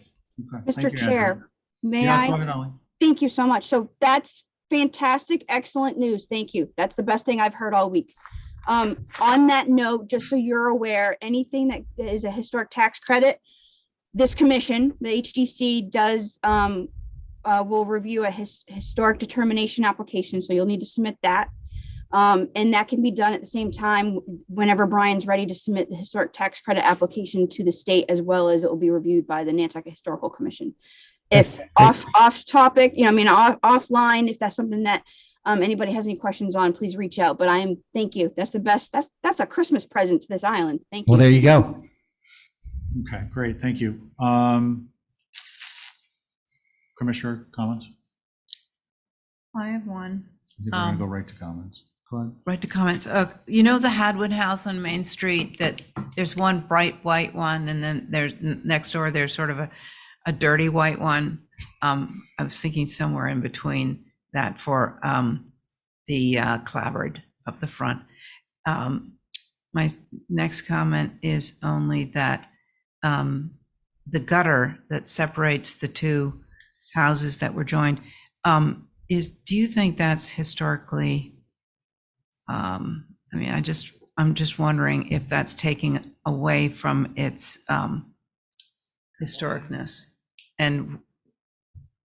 Okay, Mr. thank you, Chair, Andrew. may Yeah, I? go ahead, Holly. Thank you so much. So that's fantastic, excellent news. Thank you. That's the best thing I've heard all week. On that note, just so you're aware, anything that is a historic tax credit, this commission, the HDC, does will review a historic determination application. So you'll need to submit that. And that can be done at the same time whenever Brian's ready to submit the historic tax credit application to the state, as well as it will be reviewed by the Nantucket Historical Commission. If off topic, offline, if that's something that anybody has any questions on, please reach out. But thank you. That's the best. That's a Christmas present to this island. Thank you. Well, there you go. Okay, great, thank you. Commissioner, comments? I have one. I think we're gonna go right to comments. Go ahead. Right to comments. You know the Hadwood House on Main Street, that there's one bright white one, and then there's next door, there's sort of a dirty white one. I was thinking somewhere in between that for the clapboard up the front. My next comment is only that the gutter that separates the two houses that were joined, do you think that's historically, I'm just wondering if that's taking away from its historicness, and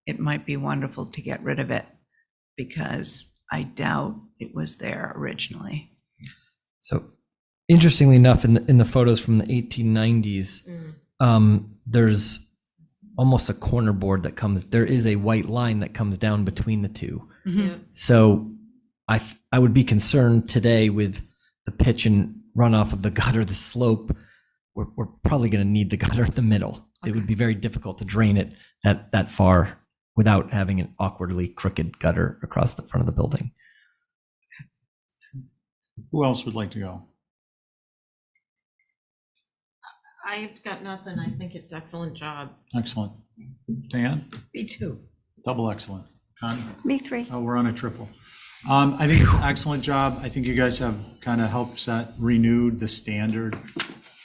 it might be wonderful to get rid of it, because I doubt it was there originally. So interestingly enough, in the photos from the 1890s, there's almost a corner board that there is a white line that comes down between the two. Yeah. So I would be concerned today with the pitch and runoff of the gutter, the slope. We're probably going to need the gutter in the middle. It would be very difficult to drain it that far without having an awkwardly crooked gutter across the front of the building. Who else would like to go? I've got nothing. I think it's excellent job. Excellent. Dan? Me too. Double excellent. Connie? Me three. Oh, we're on a triple. I think it's an excellent job. I think you guys have kind of helped renewed the standard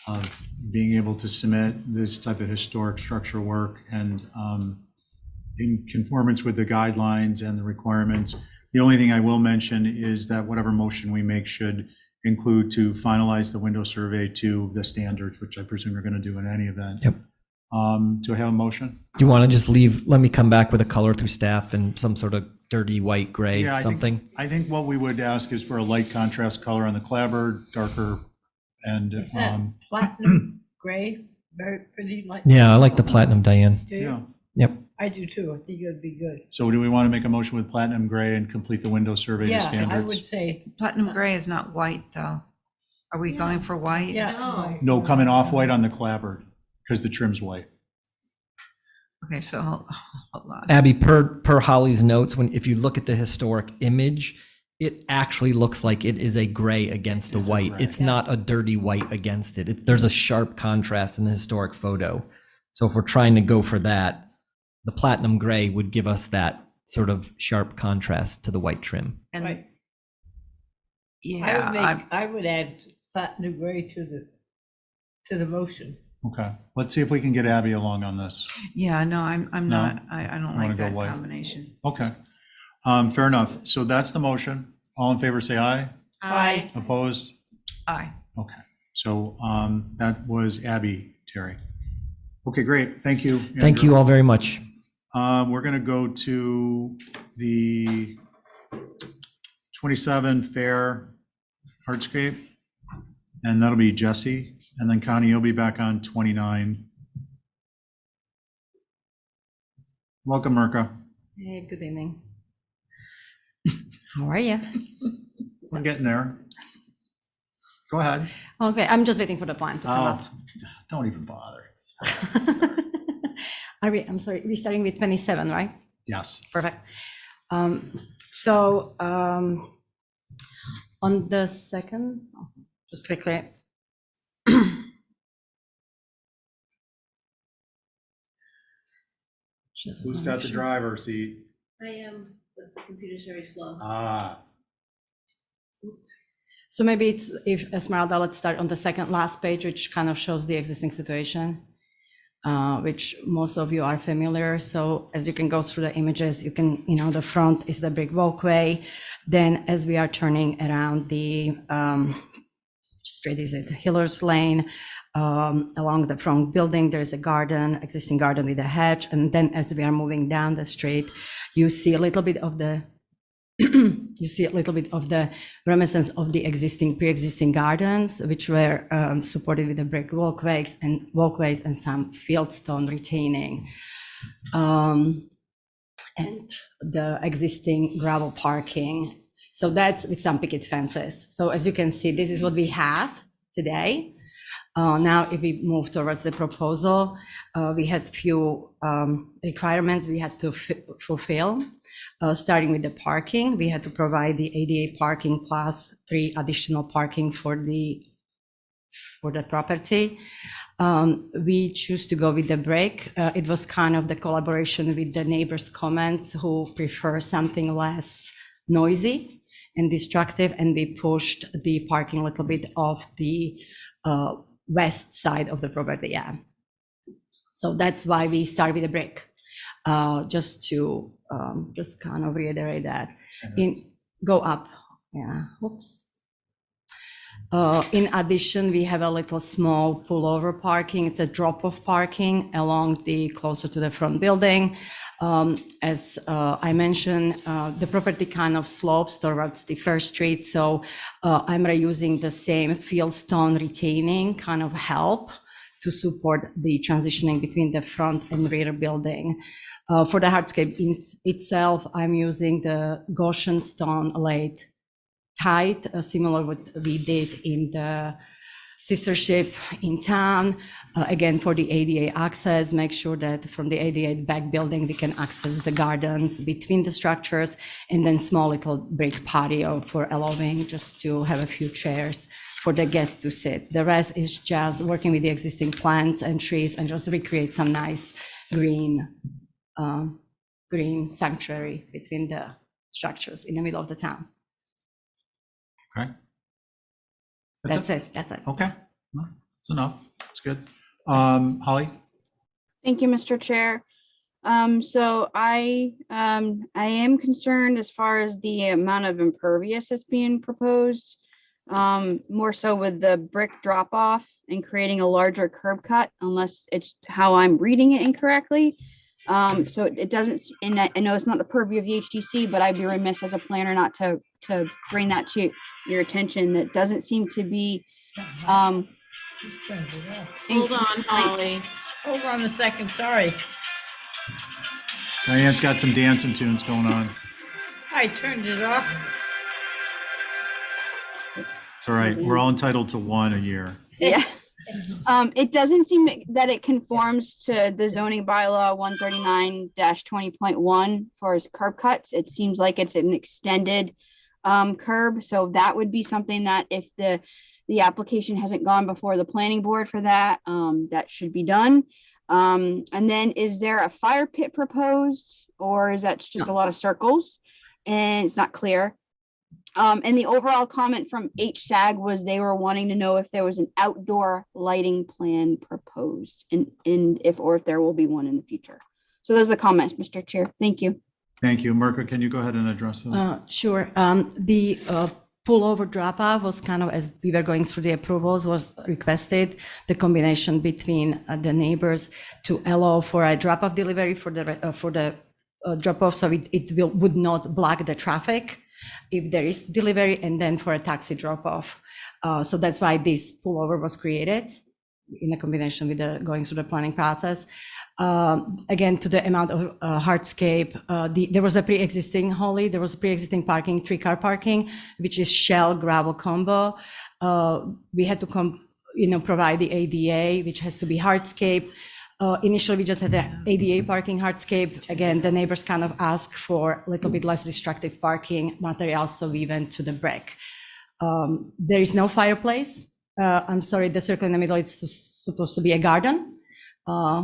of being able to submit this type of historic structural work, and in conformance with the guidelines and the requirements. The only thing I will mention is that whatever motion we make should include to finalize the window survey to the standards, which I presume you're going to do in any event. Yep. Do I have a motion? Do you want to just let me come back with a color through staff and some sort of dirty white, gray, Yeah, something? I think what we would ask is for a light contrast color on the clapboard, darker, and Is that platinum gray, very pretty like. Yeah, I like the platinum, Diane. Do you? yeah. Yep. I do too. I think it would be good. So do we want to make a motion with platinum gray and complete the window survey to Yeah, standards? I would say, Platinum gray is not white, though. Are we going for white? yeah. No. No, coming off white on the clapboard because the trim's white. Okay, so hold on. Abby, per Holly's notes, if you look at the historic image, it actually looks like it is a gray against a It's a white. gray. It's not a dirty white against it. There's a sharp contrast in the historic photo. So if we're trying to go for that, the platinum gray would give us that sort of sharp contrast to the white trim. And Right. yeah, I would add platinum gray to the motion. Okay, let's see if we can get Abby along on this. yeah, no, I'm No? not, I don't wanna like go that white? combination. Okay, fair enough. So that's the motion. All in favor, say aye. Aye. Opposed? Aye. Okay, so that was Abby, Terry. Okay, great, thank you. Thank Andrew. you all very much. We're gonna go to the 27 Fair Hardscape, and that'll be Jesse, and then Connie, you'll be back on 29. Welcome, Mirka. Hey, good evening. How are you? We're getting there. Go ahead. Okay, I'm just waiting for the plan to come Oh, don't even bother. up. I'm sorry, we're starting with 27, right? Yes. Perfect. So on the second, just quickly. Who's got the driver's seat? I am, but the computer's very slow. Ah, So maybe it's, if Esmeralda, let's start on the second last page, which kind of shows the existing situation, which most of you are familiar. So as you can go through the images, you can, the front is the big walkway. Then as we are turning around the street, is it Hiller's Lane, along the front building, there's a garden, existing garden with a hedge. And then as we are moving down the street, you see a little bit of the You see a little bit of the reminiscence of the pre-existing gardens, which were supported with the brick walkways and some fieldstone retaining. And the existing gravel parking. So that's with some picket fences. So as you can see, this is what we have today. Now, if we move towards the proposal, we had few requirements we had to fulfill. Starting with the parking, we had to provide the ADA parking plus 3 additional parking for the property. We choose to go with the brick. It was kind of the collaboration with the neighbors' comments who prefer something less noisy and destructive, and we pushed the parking a little bit off the west side of the property. Yeah. So that's why we start with the brick. Just to just kind of reiterate that. Go up. Yeah. Oops. In addition, we have a little small pullover parking. It's a drop-off parking along closer to the front building. As I mentioned, the property kind of slopes towards the First Street, so I'm reusing the same fieldstone retaining kind of help to support the transitioning between the front and rear building. For the hardscape itself, I'm using the Goshen stone laid tight, similar what we did in the sister ship in town. Again, for the ADA access, make sure that from the ADA back building, we can access the gardens between the structures, and then small little brick patio for allowing just to have a few chairs for the guests to sit. The rest is just working with the existing plants and trees and just recreate some nice green sanctuary between the structures in the middle of the town. Okay. That's it. Okay, well, that's enough. That's good. Holly? Thank you, Mr. Chair. So I am concerned as far as the amount of impervious that's being proposed, more so with the brick drop off and creating a larger curb cut, unless it's how I'm reading it incorrectly. So it doesn't, and I know it's not the purview of the HDC, but I'd be remiss as a planner not to bring that to your attention. That doesn't seem to be. Hold on, Holly. Hold on a second, sorry. Diane's got some dancing tunes going on. I turned it off. It's all right. We're all entitled to one a year. Yeah. It doesn't seem that it conforms to the zoning bylaw 139-20.1 for his curb cuts. It seems like it's an extended curb. So that would be something that if the application hasn't gone before the planning board for that, that should be done. And then is there a fire pit proposed, or is that just a lot of circles and it's not clear? And the overall comment from HSAG was they were wanting to know if there was an outdoor lighting plan proposed and if there will be one in the future. So those are the comments, Mr. Chair. Thank you. Thank you. Mirka, can you go ahead and address those? Sure. The pullover drop off was kind of, as we were going through the approvals, was requested the combination between the neighbors to allow for a drop off delivery for the drop off, so it would not block the traffic if there is delivery, and then for a taxi drop off. So that's why this pullover was created in a combination with going through the planning process. Again, to the amount of hardscape, there was a pre-existing parking, 3-car parking, which is shell gravel combo. We had to provide the ADA, which has to be hardscape. Initially, we just had the ADA parking hardscape. Again, the neighbors kind of asked for a little bit less destructive parking materials, so we went to the brick. There is no fireplace. I'm sorry, the circle in the middle, it's supposed to be a garden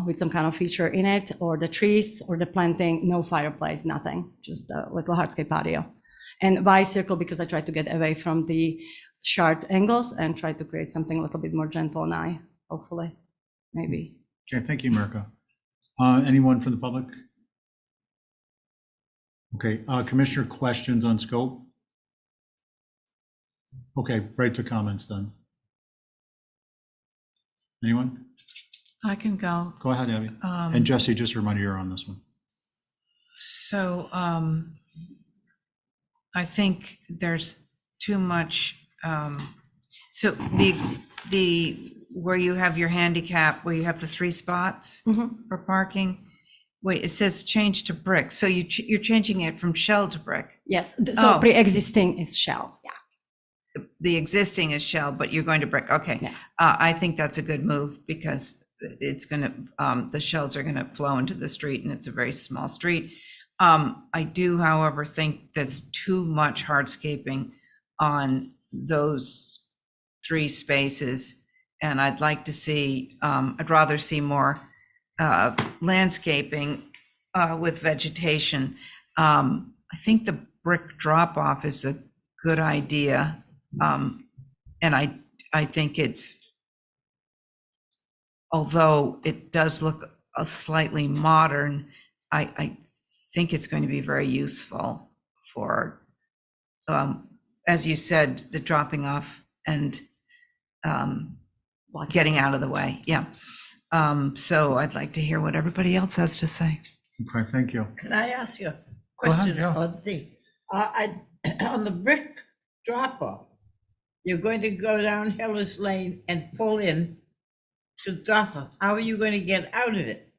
with some kind of feature in it, or the trees or the planting. No fireplace, nothing, just a little hardscape patio. And why circle? Because I tried to get away from the sharp angles and try to create something a little bit more gentle and hopefully, maybe. Okay, thank you, Mirka. Anyone from the public? Okay, Commissioner, questions on scope? Okay, right to comments then. Anyone? I can go. Go ahead, Abby. And Jesse, just a reminder, you're on this one. So I think there's too much, so where you have your handicap, where you have the 3 spots Mhm. for parking, wait, it says change to brick, so you're changing it from shell to brick. Yes, so Oh. pre-existing is shell, yeah. The existing is shell, but you're going to brick, okay. Yeah. I think that's a good move because it's gonna, the shells are gonna flow into the street and it's a very small street. I do, however, think that's too much hardscaping on those 3 spaces. And I'd like to see, I'd rather see more landscaping with vegetation. I think the brick drop-off is a good idea. And I think it's, although it does look slightly modern, I think it's going to be very useful for, as you said, the dropping off and getting out of the way. Yeah. So I'd like to hear what everybody else has to say. Okay, thank you. Can I ask you a ahead, question yeah. on the brick drop-off? You're going to go down Hillis Lane and pull in to drop off. How are you going to get out of it?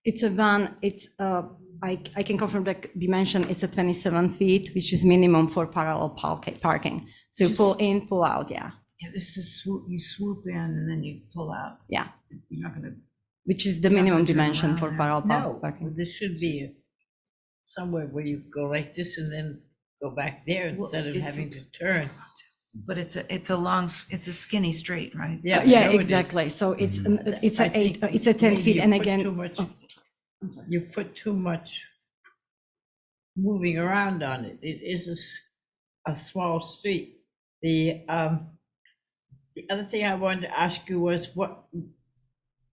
It's a van, it's, I can confirm the dimension, it's a 27 feet, which is minimum for parallel parking. So you pull in, pull out, yeah, Yeah, this is you swoop in and then you pull out. yeah, You're not gonna, which is the You're not minimum gonna turn dimension around for there. parallel No, parking. this should be somewhere where you go like this and then go back there Well, instead of it's- having to turn. but it's a skinny street, right? Yeah, I Yeah, know it is. exactly, so it's, it's I a think eight, it's a 10 maybe feet, you and put again. too much- oh, You put too much moving around on it. It is a small street. The other thing I wanted to ask you was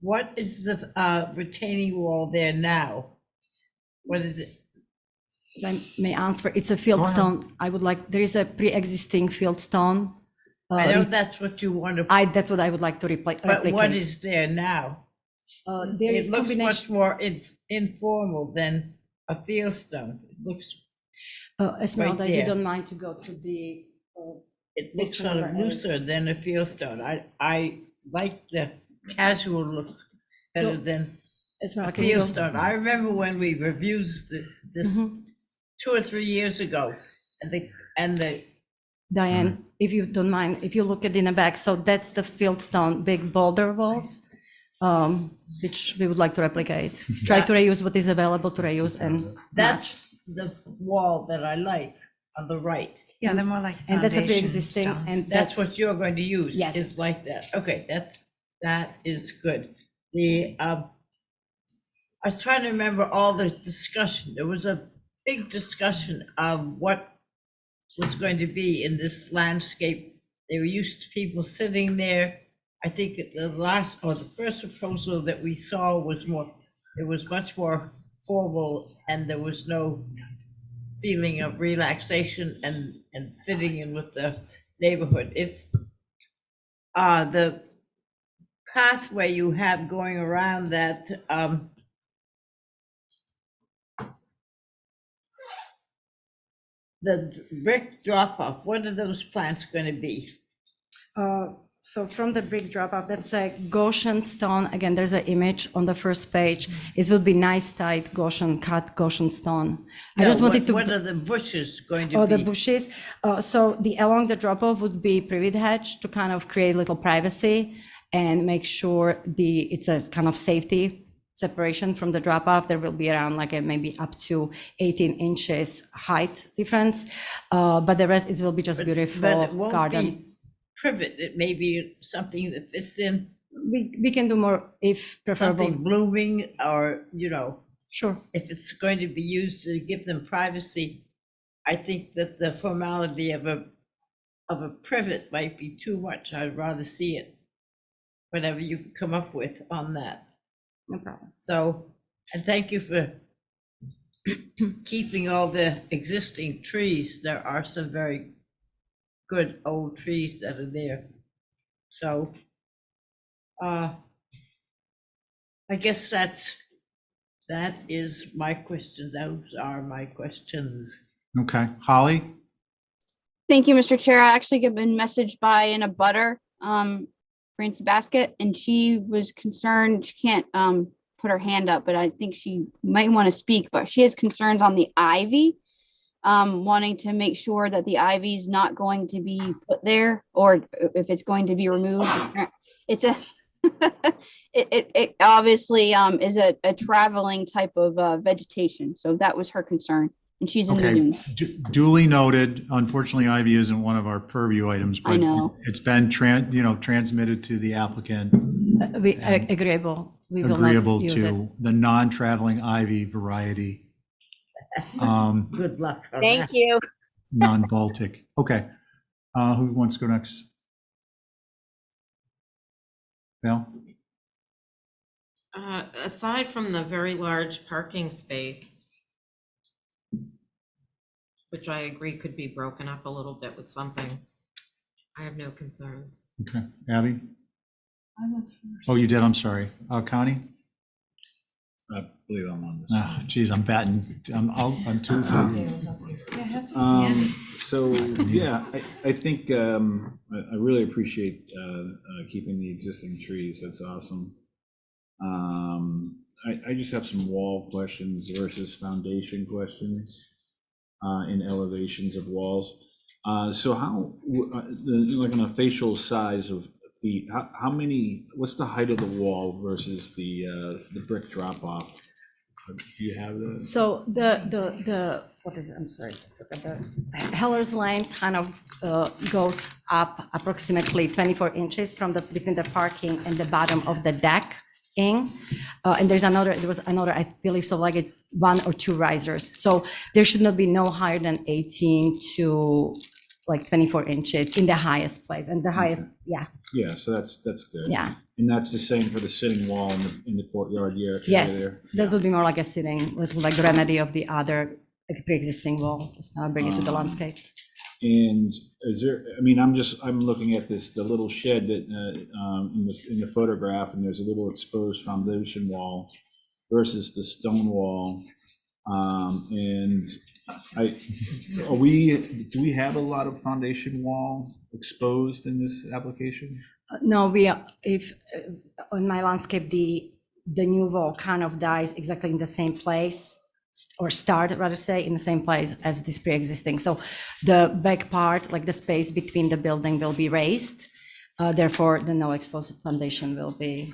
what is the retaining wall there now? What is it? if I may answer, it's a field stone, I would like, there is a pre-existing field stone. I know that's what you want to, That's what I would like to but what replicate. is there now? There It is looks combination. much more informal than a fieldstone. It looks Esmeralda, if you there. don't mind to go to the, It looks Picture sort of number eight. looser than a fieldstone. I like the casual look better than a Esmeralda, can you go? fieldstone. I remember when we reviewed this Mhm. 2 or 3 years ago, and the Diane, if you don't mind, if you look at in the back, so that's the fieldstone big boulder walls, which we would like to replicate. Try to reuse what is available to reuse and match. that's the wall that I like on the right. Yeah, they're more like And that's a foundation pre-existing, stones. and That's what you're going to use. Yes. Is like that. Okay, that is good. I was trying to remember all the discussion. There was a big discussion of what was going to be in this landscape. They were used to people sitting there. I think at the first proposal that we saw was it was much more formal, and there was no feeling of relaxation and fitting in with the neighborhood. If the pathway you have going around that, the brick drop-off, what are those plants going to be? So from the brick drop off, that's a Goshen stone. Again, there's an image on the first page. It would be nice tight Goshen, cut Goshen stone. I just No, wanted to. What are the bushes going to Oh, be? the bushes. So along the drop off would be privet hedge to kind of create little privacy and make sure it's a kind of safety separation from the drop off. There will be around like maybe up to 18 inches height difference. But the rest, it will be just But beautiful it won't garden. be privet. It may be something that fits in, We can do more if preferable. something blooming, or, Sure. if it's going to be used to give them privacy. I think that the formality of a privet might be too much. I'd rather see it, whatever you can come up with on that. No problem. So, and thank you for keeping all the existing trees. There are some very good old trees that are there. So, I guess that is my question. Those are my questions. Okay, Holly? Thank you, Mr. Chair. I actually have been messaged by an abutter, Francie Basket, and she was concerned, she can't put her hand up, but I think she might want to speak, but she has concerns on the ivy, wanting to make sure that the ivy is not going to be put there, or if it's going to be removed. It's a, it obviously is a traveling type of vegetation, so that was her concern, and she's in the Okay, Zoom. duly noted. Unfortunately, ivy isn't one of our purview items, I but know. it's been transmitted to the applicant, We agreeable. We will agreeable not use it. to the non-traveling ivy variety. Good luck. Thank you. Non-Baltic. Okay. Who wants to go next? Val? Aside from the very large parking space, which I agree could be broken up a little bit with something, I have no concerns. Okay. Abby? I went first. Oh, you did? I'm sorry. Connie? I believe I'm on this. Oh, geez, I'm batting. I'm two for you. So, yeah, I think, I really appreciate, keeping the existing trees. That's awesome. I just have some wall questions versus foundation questions, in elevations of walls. So how, like on a facial size of feet, how many, what's the height of the wall versus the brick drop off? Do you have that? So the what is it? I'm sorry. The Heller's Lane kind of goes up approximately 24 inches from between the parking and the bottom of the deck. And there was another, I believe, so like one or two risers. So there should not be no higher than 18 to like 24 inches in the highest place, and the highest, yeah. Yeah, so that's good. Yeah. And that's the same for the sitting wall in the courtyard area Yes, there? this would be more like a sitting with like the remedy of the other pre-existing wall, just kind of bring it to the landscape. And is there, I mean, I'm looking at this, the little shed that, in the photograph, and there's a little exposed foundation wall versus the stone wall. And do we have a lot of foundation wall exposed in this application? No, if on my landscape, the new wall kind of dies exactly in the same place, or start, rather say, in the same place as this pre-existing. So the back part, like the space between the building, will be raised. Therefore, the no exposed foundation will be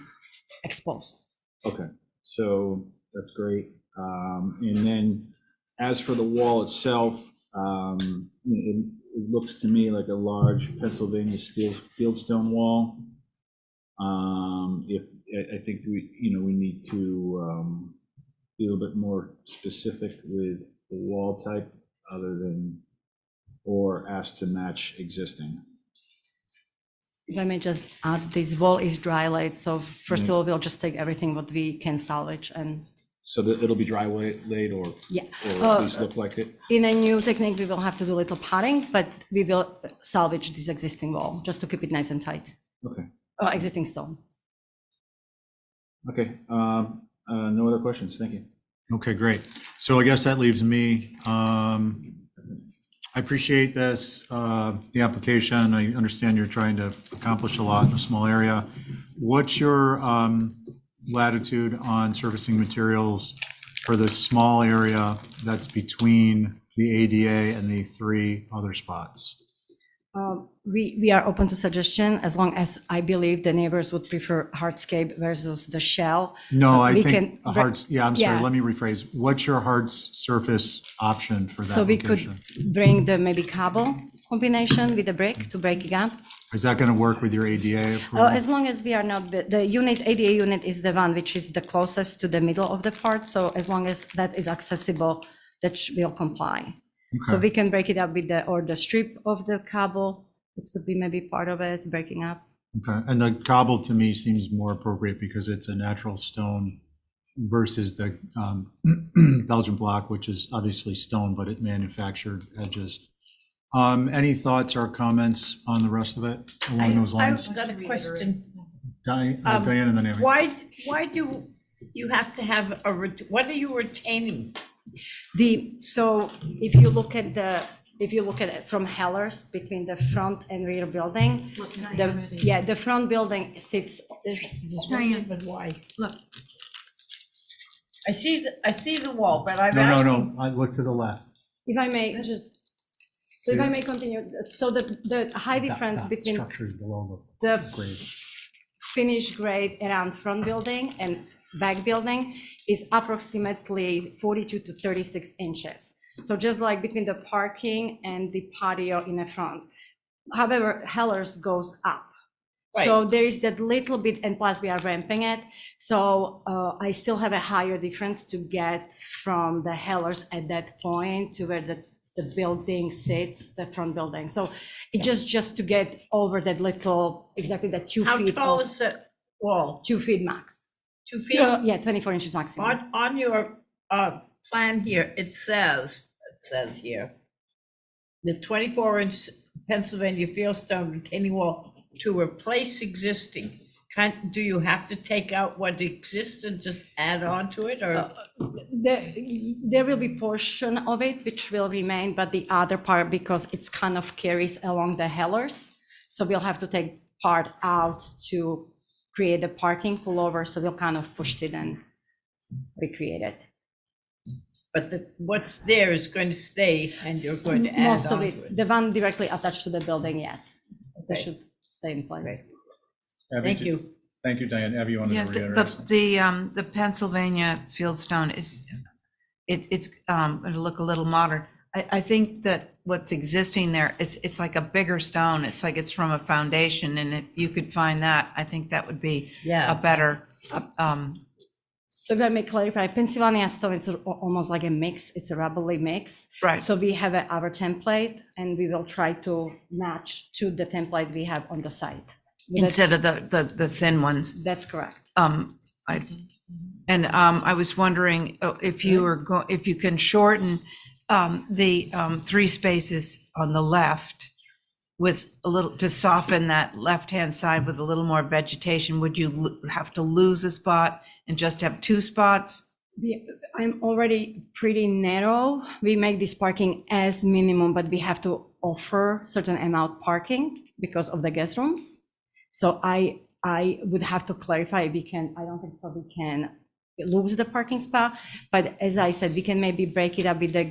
exposed. Okay, so that's great. And then as for the wall itself, it looks to me like a large Pennsylvania fieldstone wall. I think we need to be a little bit more specific with the wall type, other than, or asked to match existing. If I may just add, this wall is dry laid, so first of all, we'll just take everything what we can salvage and. So that it'll be dry laid, or Yeah. or at least look like it? In a new technique, we will have to do a little padding, but we will salvage this existing wall just to keep it nice and tight. Okay. Existing stone. Okay, no other questions, thank you. Okay, great. So I guess that leaves me. I appreciate this, the application. I understand you're trying to accomplish a lot in a small area. What's your latitude on surfacing materials for this small area that's between the ADA and the 3 other spots? We are open to suggestion, as long as I believe the neighbors would prefer hardscape versus the shell. No, I we think can- a hard, yeah, I'm sorry, yeah. let me rephrase. What's your hard surface option for that So we location? could bring the maybe cobble combination with the brick to break it up. Is that going to work with your ADA approval? As long as we are not, the unit, ADA unit is the one which is the closest to the middle of the part. So as long as that is accessible, that will comply. So Okay. we can break it up with or the strip of the cobble. This could be maybe part of it, breaking up. Okay, and the cobble to me seems more appropriate because it's a natural stone versus the Belgian block, which is obviously stone, but it manufactured edges. Any thoughts or comments on the rest of it along those lines? I've got a question. Diane and then Amy. Why do you have to have what are you retaining? So if you look at if you look at it from Hellers between the front and rear building, the front building sits, There's Diane. but why? Look. I see the wall, but I've No, asked. no, I look to the left. if I may just, so if I may continue, so the high difference between Structure is below the the grade. finished grade around front building and back building is approximately 42 to 36 inches. So just like between the parking and the patio in the front. However, Hellers goes up. So there is that little bit, and plus we are ramping it. So I still have a higher difference to get from the Hellers at that point to where the building sits, the front building. So it just to get over that little, exactly that 2 How feet. tall of- is the wall? 2 feet max. 2 feet? Yeah, 24 inches maximum. On your plan here, it says here, the 24-inch Pennsylvania fieldstone retaining wall to replace existing. Do you have to take out what exists and just add on to it, or? There will be portion of it which will remain, but the other part, because it's kind of carries along the Hellers, so we'll have to take part out to create the parking pullover, so we'll kind of push it and recreate it. But what's there is going to stay, and you're going to add Most of on to it, the one directly attached to the building, yes. They Okay. should stay in place. Abby, Thank you. Thank you, Diane. Abby, you wanted Yeah, to reiterate? the Pennsylvania fieldstone is, it's going to look a little modern. I think that what's existing there, it's like a bigger stone. It's like it's from a foundation, and if you could find that, I think that would be a Yeah. better, So if I may clarify, Pennsylvania stone is almost like a mix, it's a rubbly mix. right. So we have our template, and we will try to match to the template we have on the site. Instead of the thin ones. That's correct. I was wondering if if you can shorten the 3 spaces on the left with a little, to soften that left-hand side with a little more vegetation, would you have to lose a spot and just have 2 spots? I'm already pretty narrow. We make this parking as minimum, but we have to offer certain amount parking because of the guest rooms. So I would have to clarify, I don't think so we can lose the parking spot, but as I said, we can maybe break it up with the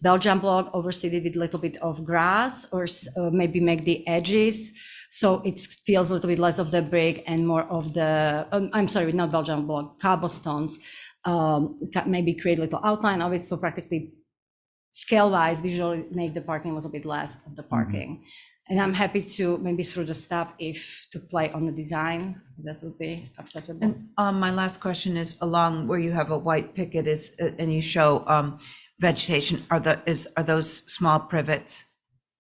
Belgian block, overseed it with a little bit of grass, or maybe make the edges so it feels a little bit less of the brick and more of the, I'm sorry, not Belgian block, cobblestones. Maybe create a little outline of it, so practically scale-wise, visually make the parking a little bit less of the parking. And I'm happy to, maybe through the staff, if to play on the design, that would be acceptable. And my last question is, along where you have a white picket is, and you show vegetation, are those small privets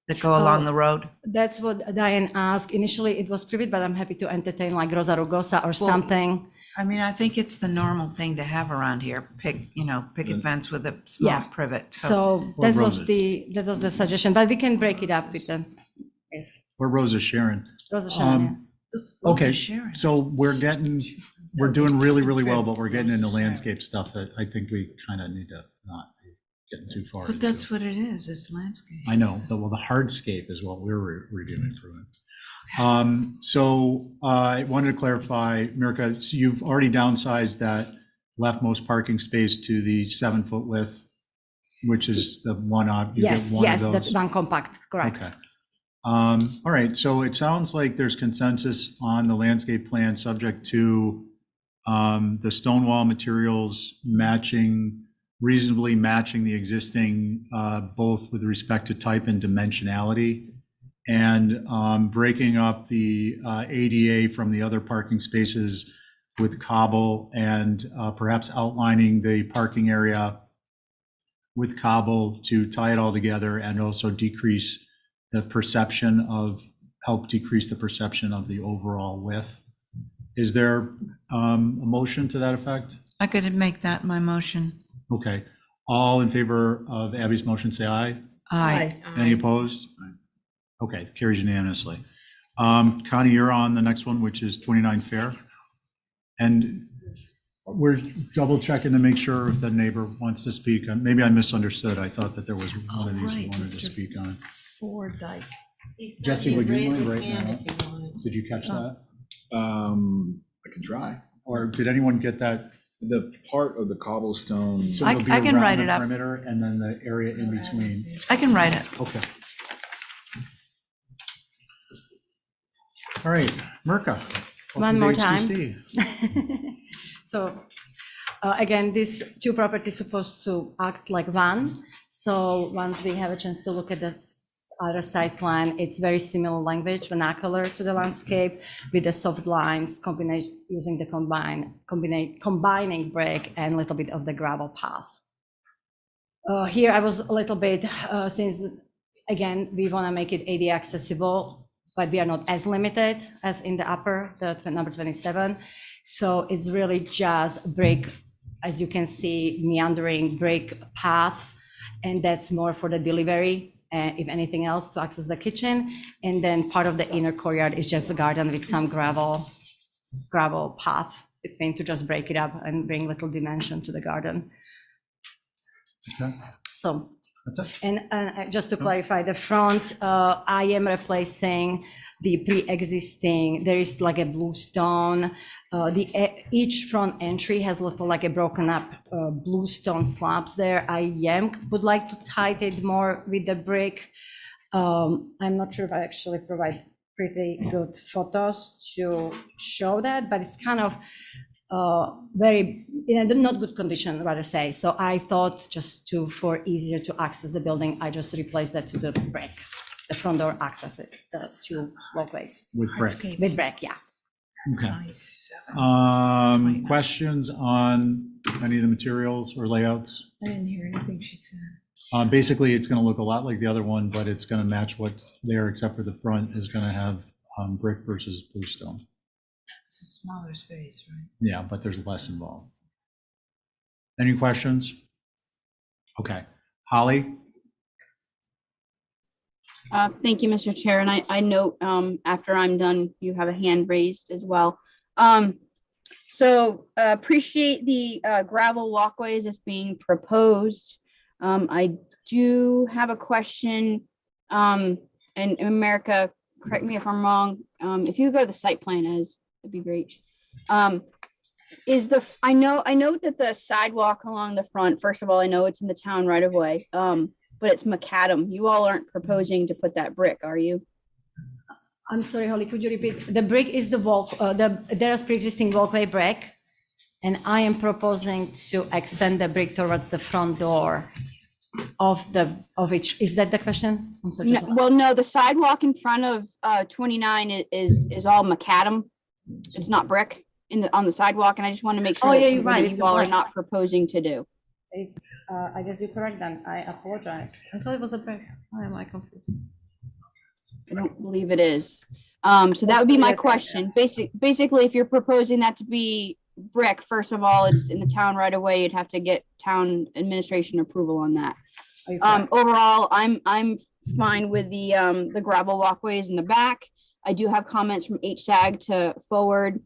that go along the road? That's what Diane asked. Initially, it was privet, but I'm happy to entertain like Rosa Rugosa or something. I mean, I think it's the normal thing to have around here, picket fence with a small Yeah. privet. So Or that was roses. that was the suggestion, but we can break it up with the Or Rosa Sharon. Rosa Sharon. yeah. Okay, Sharon. so we're doing really, really well, but we're getting into landscape stuff that I think we kind of need to not be getting too far But into. that's what it is, it's landscape. I know, the hardscape is what we're reviewing for it. So I wanted to clarify, Mirka, so you've already downsized that leftmost parking space to the 7-foot width, which is the one you get Yes, one of yes, those. that's one compact, correct. Okay. All right, so it sounds like there's consensus on the landscape plan, subject to the stone wall materials reasonably matching the existing, both with respect to type and dimensionality, and breaking up the ADA from the other parking spaces with cobble, and perhaps outlining the parking area with cobble to tie it all together and also help decrease the perception of the overall width. Is there a motion to that effect? I could make that my motion. Okay. All in favor of Abby's motion, say aye. Aye. Any opposed? Okay, carries unanimously. Connie, you're on the next one, which is 29 Fair. And We're double checking to make sure if the neighbor wants to speak. Maybe I misunderstood. I thought that there was one of these who right, wanted to Mr. speak on. Fordyke. He said Jesse, he'd would you raise mind his right hand now? if he wanted. Did you catch that? I can try. Or did anyone get that? The part of the cobblestone, So I- it'll be I can around write the it up. perimeter and then the area in between. I can write it. Okay. All right, Mirka. One welcome more to time. HTC. So again, these two properties supposed to act like one. So once we have a chance to look at the other site plan, it's very similar language, vernacular to the landscape with the soft lines combination using the combining brick and a little bit of the gravel path. Here I was a little bit, since again, we want to make it ADA accessible, but we are not as limited as in the upper, the number 27. So it's really just brick, as you can see, meandering brick path. And that's more for the delivery, if anything else, to access the kitchen. And then part of the inner courtyard is just a garden with some gravel path between to just break it up and bring little dimension to the garden. Okay, So, that's it. and just to clarify, the front, I am replacing the pre-existing, there is like a blue stone. Each front entry has little like a broken up blue stone slabs there. I would like to tighten it more with the brick. I'm not sure if I actually provide pretty good photos to show that, but it's kind of very, not good condition, rather say. So I thought just for easier to access the building, I just replaced that to the brick. The front door accesses, that's two walkways With brick. Hardscape. with brick, yeah. Okay. 27. Questions on any of the materials or layouts? I didn't hear anything she said. Basically, it's going to look a lot like the other one, but it's going to match what's there, except for the front is going to have brick versus bluestone. It's a smaller space, right? Yeah, but there's less involved. Any questions? Okay. Holly? Thank you, Mr. Chair. And I note, after I'm done, you have a hand raised as well. So appreciate the gravel walkways as being proposed. I do have a question, and America, correct me if I'm wrong. If you go to the site plan that'd be great. I know that the sidewalk along the front, first of all, I know it's in the town right of way. But it's macadam. You all aren't proposing to put that brick, are you? I'm sorry, Holly, could you repeat? The brick is there's pre-existing walkway brick, and I am proposing to extend the brick towards the front door of each. Is that the question? I'm sorry. No, well, no, the sidewalk in front of 29 is all macadam. It's not brick on the sidewalk, and I just want to make sure Oh, yeah, that's you're something right. that It's you a all are black- not proposing to do. It's, I guess you're correct then. I apologize. I thought it was a brick. Why am I confused? I don't believe it is. So that would be my Okay, question. Basically, if you're proposing that to be brick, first of all, it's in the town right away. You'd have to get town administration approval on that. Are you correct? Overall, I'm fine with the gravel walkways in the back. I do have comments from HSAG to forward.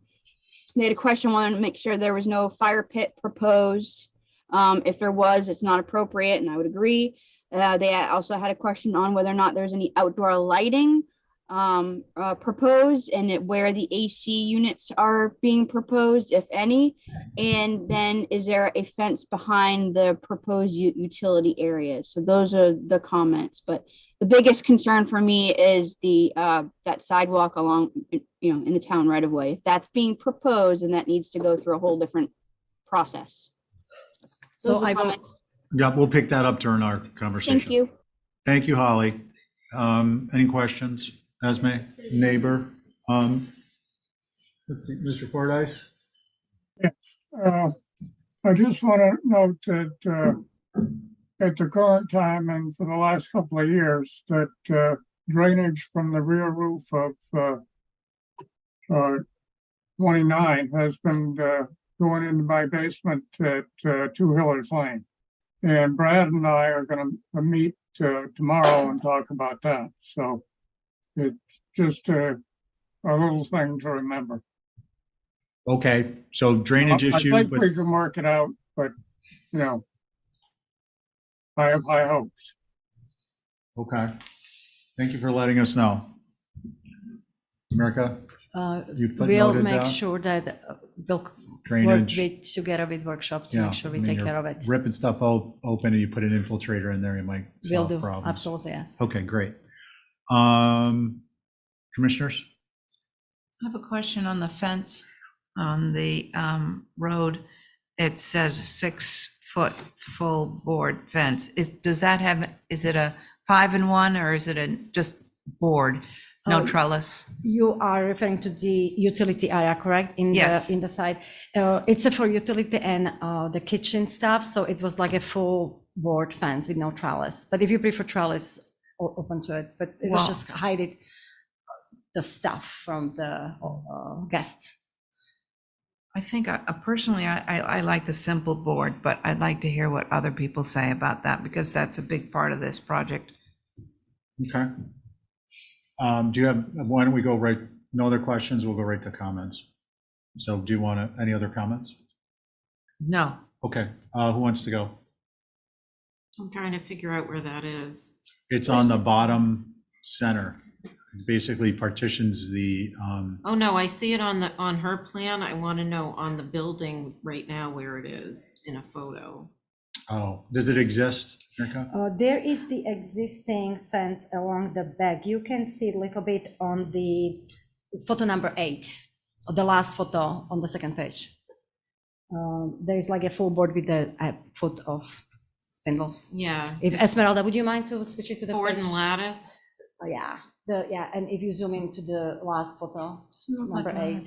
They had a question, wanted to make sure there was no fire pit proposed. If there was, it's not appropriate, and I would agree. They also had a question on whether or not there's any outdoor lighting proposed, and where the AC units are being proposed, if any. And then is there a fence behind the proposed utility areas? So those are the comments, but the biggest concern for me is that sidewalk along, in the town right of way. If that's being proposed, and that needs to go through a whole different process. So Those are I will, comments. Yeah, we'll pick that up during our conversation. Thank you. Thank you, Holly. Any questions? Esme, neighbor? Let's see, Mr. Fordyce? I just want to note that at the current time and for the last couple of years, that drainage from the rear roof of 29 has been going into my basement at 2 Hillers Lane. And Brad and I are going to meet tomorrow and talk about that. So it's just a little thing to remember. Okay, so drainage I issue, think but we can work it out, but, you know, I have high hopes. okay. Thank you for letting us know. America, you We'll footnoted make that? sure that we'll work Drainage. together with workshop to Yeah, make sure we I mean, take you're care of it. Ripping stuff open and you put an infiltrator in there, you might Will solve do, problems. absolutely, yes. Okay, great. Commissioners? I have a question on the fence on the road. It says 6-foot full board fence. Does that have, is it a 5-in-1 or is it a just board? No Oh, trellis? You are referring to the utility area, correct? Yes. In the side. It's for utility and the kitchen stuff, so it was like a full board fence with no trellis. But if you prefer trellis, open to it, but it was Well- just hiding the stuff from the guests. I think personally, I like the simple board, but I'd like to hear what other people say about that because that's a big part of this project. Okay. Do you have, why don't we go right, no other questions, we'll go right to comments. So do you want any other comments? No. Okay, who wants to go? I'm trying to figure out where that is. It's on the bottom center. It basically partitions the, Oh, no, I see it on her plan. I want to know on the building right now where it is in a photo. oh, does it exist, Erica? There is the existing fence along the back. You can see a little bit on the photo number 8, or the last photo on the second page. There is like a full board with a foot of spindles. Yeah. If Esmeralda, would you mind to switch it to the Board page? and lattice. Oh, yeah, and if you zoom into the last photo, number 8,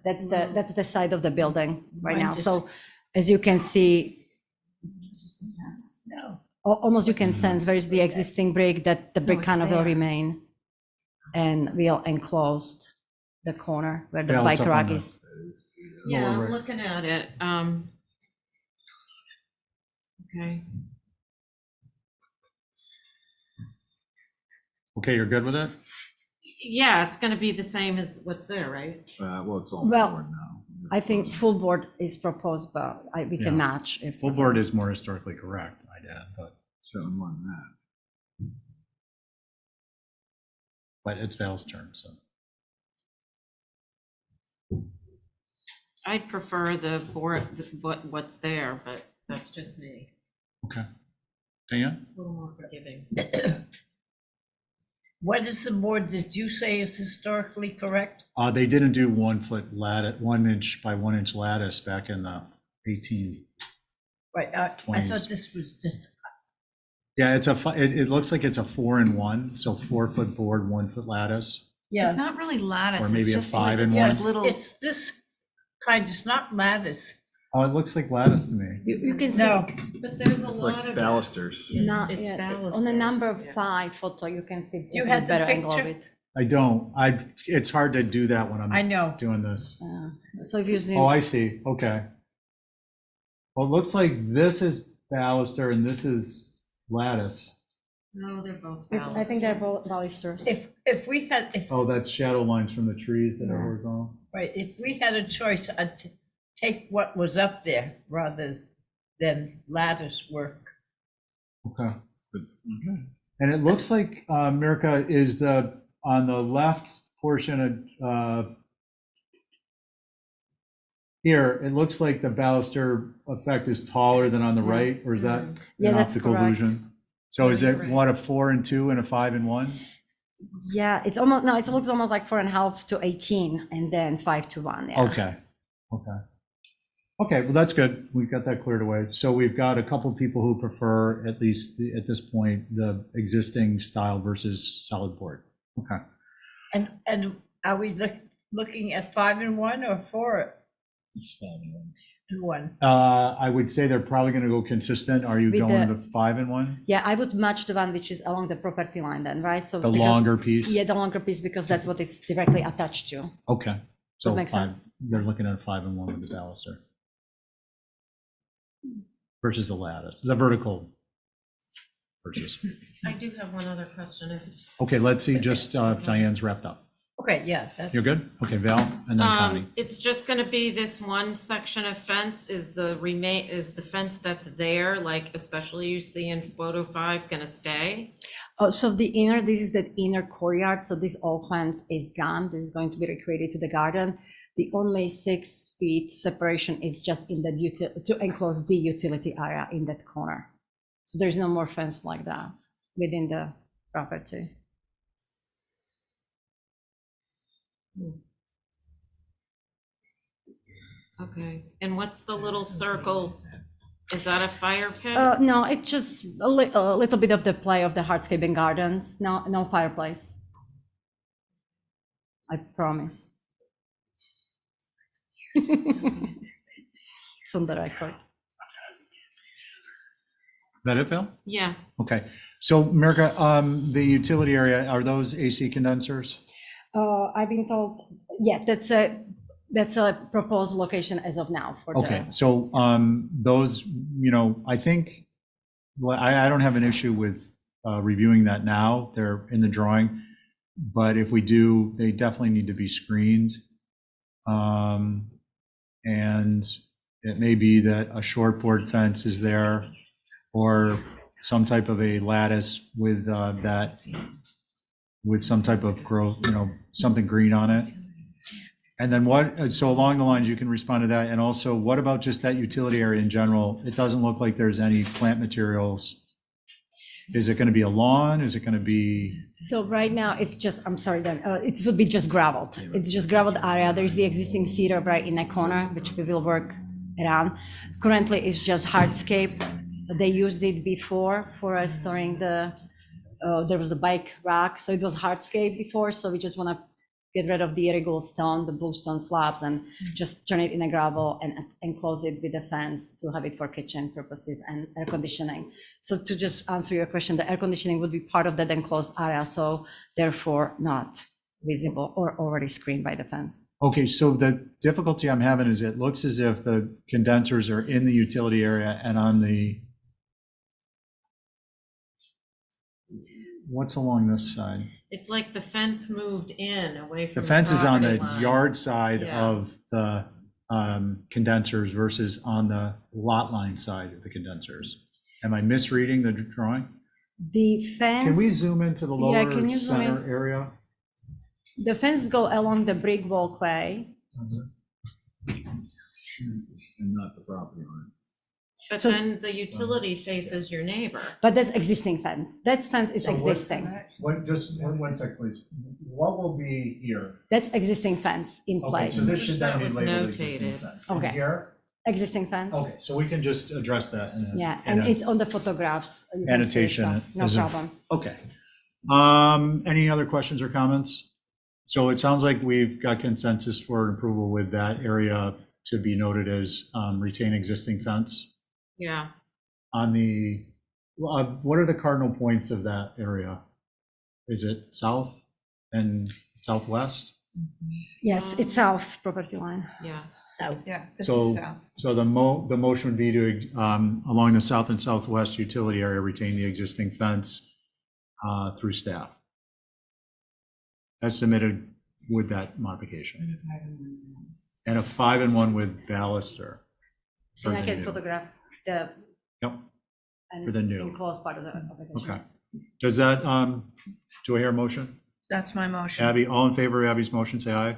that's the side of the building right now. So as you can see, This is the fence. No. almost you can sense there is the existing brick that the brick it's kind of will there. remain. And we'll enclose the corner where the Yeah, it's bike up on rack the- is. Yeah, Lower I'm right. looking at it. Okay. Okay, you're good with it? Yeah, it's going to be the same as what's there, right? Well, it's all Well, board now. I think full board is proposed, but we Yeah. can match if. Full board is more historically correct, I'd add, Certainly more than that. but it's Val's turn, so. I'd prefer the board, what's there, but that's just me. Okay. Diane? It's a little more forgiving. What is the board that you say is historically correct? They didn't do 1-foot lattice, 1-inch by 1-inch lattice back in the 18. Right, I 20s. thought this was just, Yeah, it looks like it's a 4-in-1, so 4-foot board, 1-foot lattice. It's not really lattice. Or it's maybe a just like 5-in-1. yes, Little, it's this kind, it's not lattice. Oh, it looks like lattice to me. You can see. No, But there's a It's lot like of. balusters. It's On the balusters. number 5 photo, you can see. You a had the better angle of picture? it. I don't, it's hard to do that when I I'm know. doing this. So if you zoom. Oh, I see, okay. Well, it looks like this is baluster and this is lattice. No, they're both I think they're balusters. both balusters. if we had, Oh, that's shadow lines from the trees that are horizontal. right, if we had a choice, I'd take what was up there rather than lattice work. Okay. And it looks like, Mirka, is on the left portion of, here, it looks like the baluster effect is taller than on the right, or is that Yeah, an that's optical correct. illusion? So is Yeah, it you're right. what, a 4-in-2 and a 5-in-1? Yeah, it's almost, no, it looks almost like 4.5 to 18 and then 5 to 1. Yeah. Okay, okay. Okay, well, that's good. We've got that cleared away. So we've got a couple people who prefer, at least at this point, the existing style versus solid board. Okay. And are we looking at 5-in-1 or 4-in-1? I would say they're probably going to go consistent. Are you With going the- to 5-in-1? Yeah, I would match the one which is along the property line then, right? So The because- longer piece? Yeah, the longer piece because that's what it's directly attached to. Okay. So That makes five, sense. they're looking at a 5-in-1 with the baluster. Versus the lattice, the vertical versus. I do have one other question. Okay, let's see, just if Diane's wrapped up. Okay, yeah. that's- You're good? Okay, Val, and then Connie. It's just gonna be this one section of fence is the fence that's there, like especially you see in photo 5, gonna stay? Oh, so this is the inner courtyard, so this all fence is gone. This is going to be recreated to the garden. The only 6 feet separation is just in the to enclose the utility area in that corner. So there's no more fence like that within the property. Okay, and what's the little circle? Is that a fire pit? No, it's just a little bit of the play of the hardscaping gardens. No fireplace. I promise. It's on the record. Is that it, Val? Yeah, Okay, so Mirka, the utility area, are those AC condensers? I've been told, yeah, that's a proposed location as of now for Okay, the, so those, I think, well, I don't have an issue with reviewing that now. They're in the drawing. But if we do, they definitely need to be screened. And it may be that a short board fence is there or some type of a lattice with with some type of growth, something green on it. And then so along the lines, you can respond to that. And also, what about just that utility area in general? It doesn't look like there's any plant materials. Is it going to be a lawn? Is it going to be? so right now it's just, I'm sorry, Dan, it would be just gravelled. It's just gravelled area. There's the existing cedar right in the corner, which we will work around. Currently, it's just hardscape. They used it before for storing there was the bike rack, so it was hardscape before, so we just want to get rid of the irregular stone, the bluestone slabs, and just turn it in a gravel and enclose it with a fence to have it for kitchen purposes and air conditioning. So to just answer your question, the air conditioning would be part of that enclosed area, so therefore not visible or already screened by the fence. Okay, so the difficulty I'm having is it looks as if the condensers are in the utility area and on the, what's along this side? it's like the fence moved in away from The fence is on the property line. yard side Yeah. of the condensers versus on the lot line side of the condensers. Am I misreading the drawing? The fence. Can we zoom into the Yeah, lower can you zoom in? center area? The fence go along the brick walkway. And not the property line. But So- then the utility faces your neighbor. But that's existing fence. That fence is So what- existing. Just one sec, please. What will be here? That's existing fence in Okay, place. so this should That then be was labeled existing notated. fence. And Okay. Here? Existing fence. Okay, so we can just address that. Yeah, and it's on the photographs. You can see it, Annotation so No isn't- problem. Okay. Any other questions or comments? So it sounds like we've got consensus for approval with that area to be noted as retain existing fence. Yeah, On the, what are the cardinal points of that area? Is it south and southwest? Yes, it's south property line. yeah. So, Yeah, this So- is south. So the motion would be to, along the south and southwest utility area, retain the existing fence through staff. As submitted with that modification. And a 5-in-1 with baluster. for And I the can new. photograph the. Yep. And For the new. enclosed part of the application. Okay. Does that, do I hear a motion? That's my motion. Abby, all in favor of Abby's motion, say aye.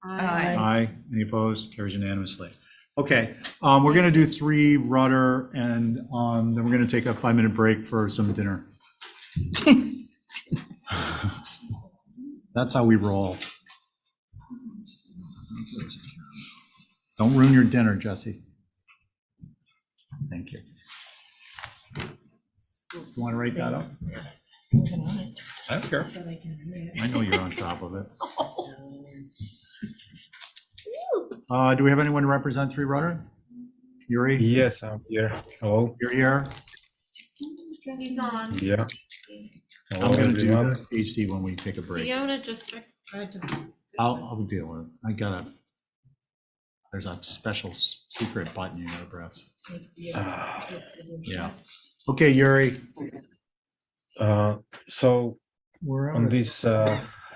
Aye. Aye. Any opposed? Carries unanimously. Okay, we're gonna do 3 rudder and then we're gonna take a 5-minute break for some dinner. That's how we roll. Don't ruin your dinner, Jesse. Thank you. You want to write that up? I don't care. I know you're on top of it. Do we have anyone to represent 3 Rudder? Yuri, Yes, I'm here. Hello. you're here? He's on. Yeah. I'm Hello, gonna do everyone. the AC when we take a break. Fiona just tried to. I'll deal with it. There's a special secret button you gotta press. Yeah. Okay, Yuri. So We're on this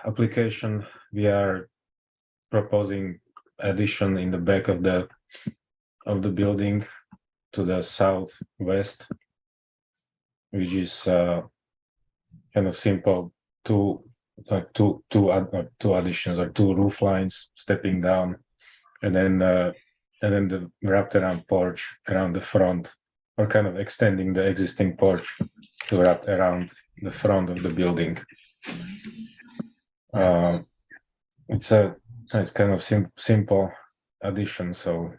application, we are proposing addition in the back of the building to the southwest, which is kind of simple, two additions or two roof lines stepping down, and then the wrapped around porch around the front, or kind of extending the existing porch to wrap around the front of the building. It's kind of simple addition, so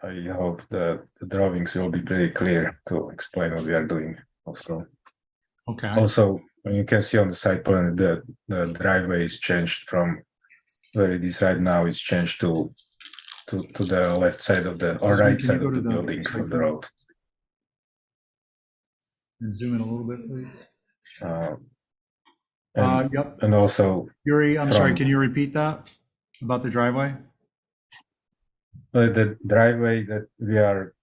I hope the drawings will be pretty clear to explain what we are doing also. Okay. Also, you can see on the side plan, the driveway is changed from where it is right now. It's changed to the left side of the, or Austin, right can you side go of to the the building side of the plan? road. And zoom in a little bit, please. And, Yep. and also Yuri, I'm sorry, from- can you repeat that about the driveway? the driveway that we are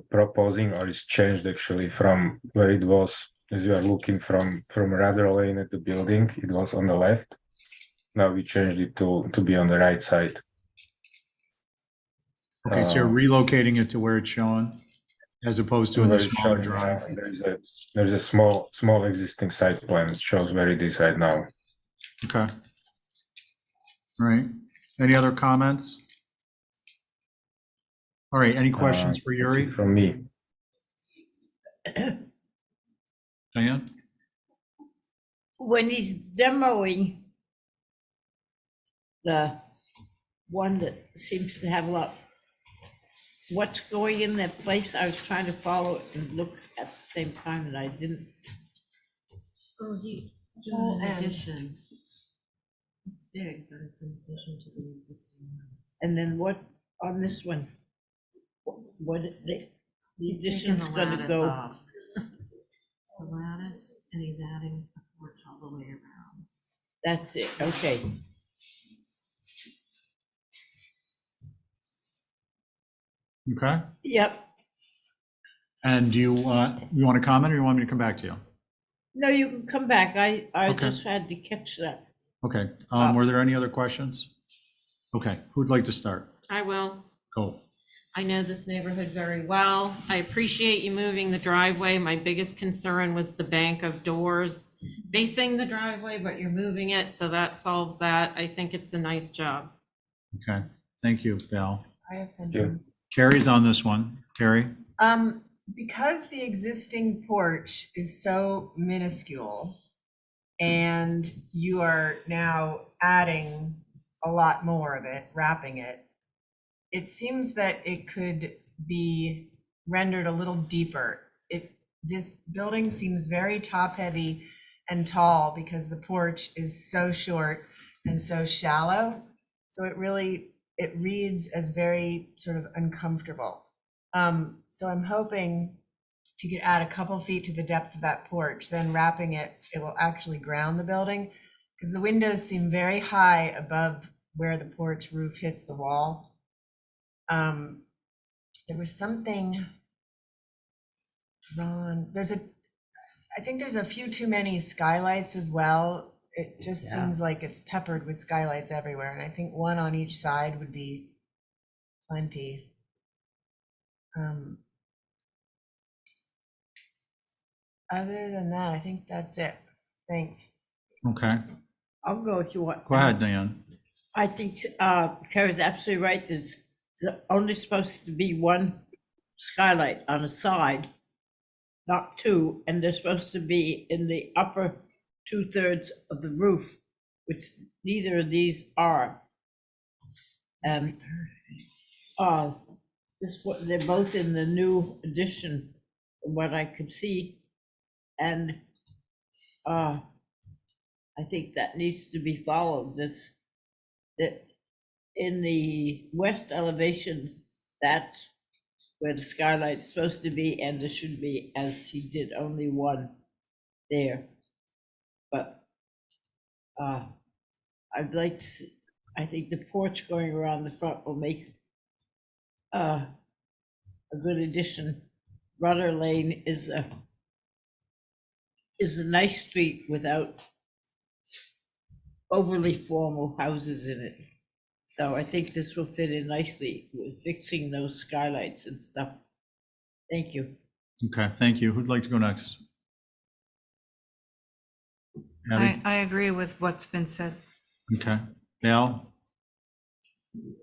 proposing, or is changed actually from where it was, as you are looking from Radar Lane at the building, it was on the left. Now we changed it to be on the right side. Okay, so you're relocating it to where it's shown, as opposed to in the Where it's smaller showing drawing. now, there's a small existing site plan. It shows where it is right now. Okay. All right. Any other comments? All right, any questions for That's Yuri? it from me. Diane? When he's demoing the one that seems to have a lot, what's going in that place? I was trying to follow it and look at the same time and I didn't. Oh, he's Oh, doing an and- addition. It's big, but it's in addition to the existing one. And then what on this one? What is the He's taking addition's the gonna lattice go? off. The lattice, and he's adding a porch all the way around. That's it, okay. Okay. Yep, And do you want to comment, or you want me to come back to you? no, you can come back. I Okay. just had to catch that. Okay. Were there any other questions? Okay, who'd like to start? I will. Go. I know this neighborhood very well. I appreciate you moving the driveway. My biggest concern was the bank of doors facing the driveway, but you're moving it, so that solves that. I think it's a nice job. Okay, thank you, Val. I have something. Carrie's on this one. Carrie? Because the existing porch is so minuscule and you are now adding a lot more of it, wrapping it, it seems that it could be rendered a little deeper. This building seems very top heavy and tall because the porch is so short and so shallow. So it reads as very sort of uncomfortable. So I'm hoping if you could add a couple feet to the depth of that porch, then wrapping it, it will actually ground the building, because the windows seem very high above where the porch roof hits the wall. There was something drawn, I think there's a few too many skylights as well. It just seems like it's peppered with skylights everywhere, and I think one on each side would be plenty. Other than that, I think that's it. Thanks. Okay, I'll go if you want. go ahead, Diane. I think Kara's absolutely right. There's only supposed to be one skylight on a side, not two, and they're supposed to be in the upper 2/3 of the roof, which neither of these are. And they're both in the new addition, from what I could see, and I think that needs to be followed. That in the west elevation, that's where the skylight's supposed to be, and there should be, as he did only one there. But I'd like to see, I think the porch going around the front will make a good addition. Rudder Lane is a nice street without overly formal houses in it. So I think this will fit in nicely with fixing those skylights and stuff. Thank you. Okay, thank you. Who'd like to go next? Patty? I agree with what's been said. Okay. Al?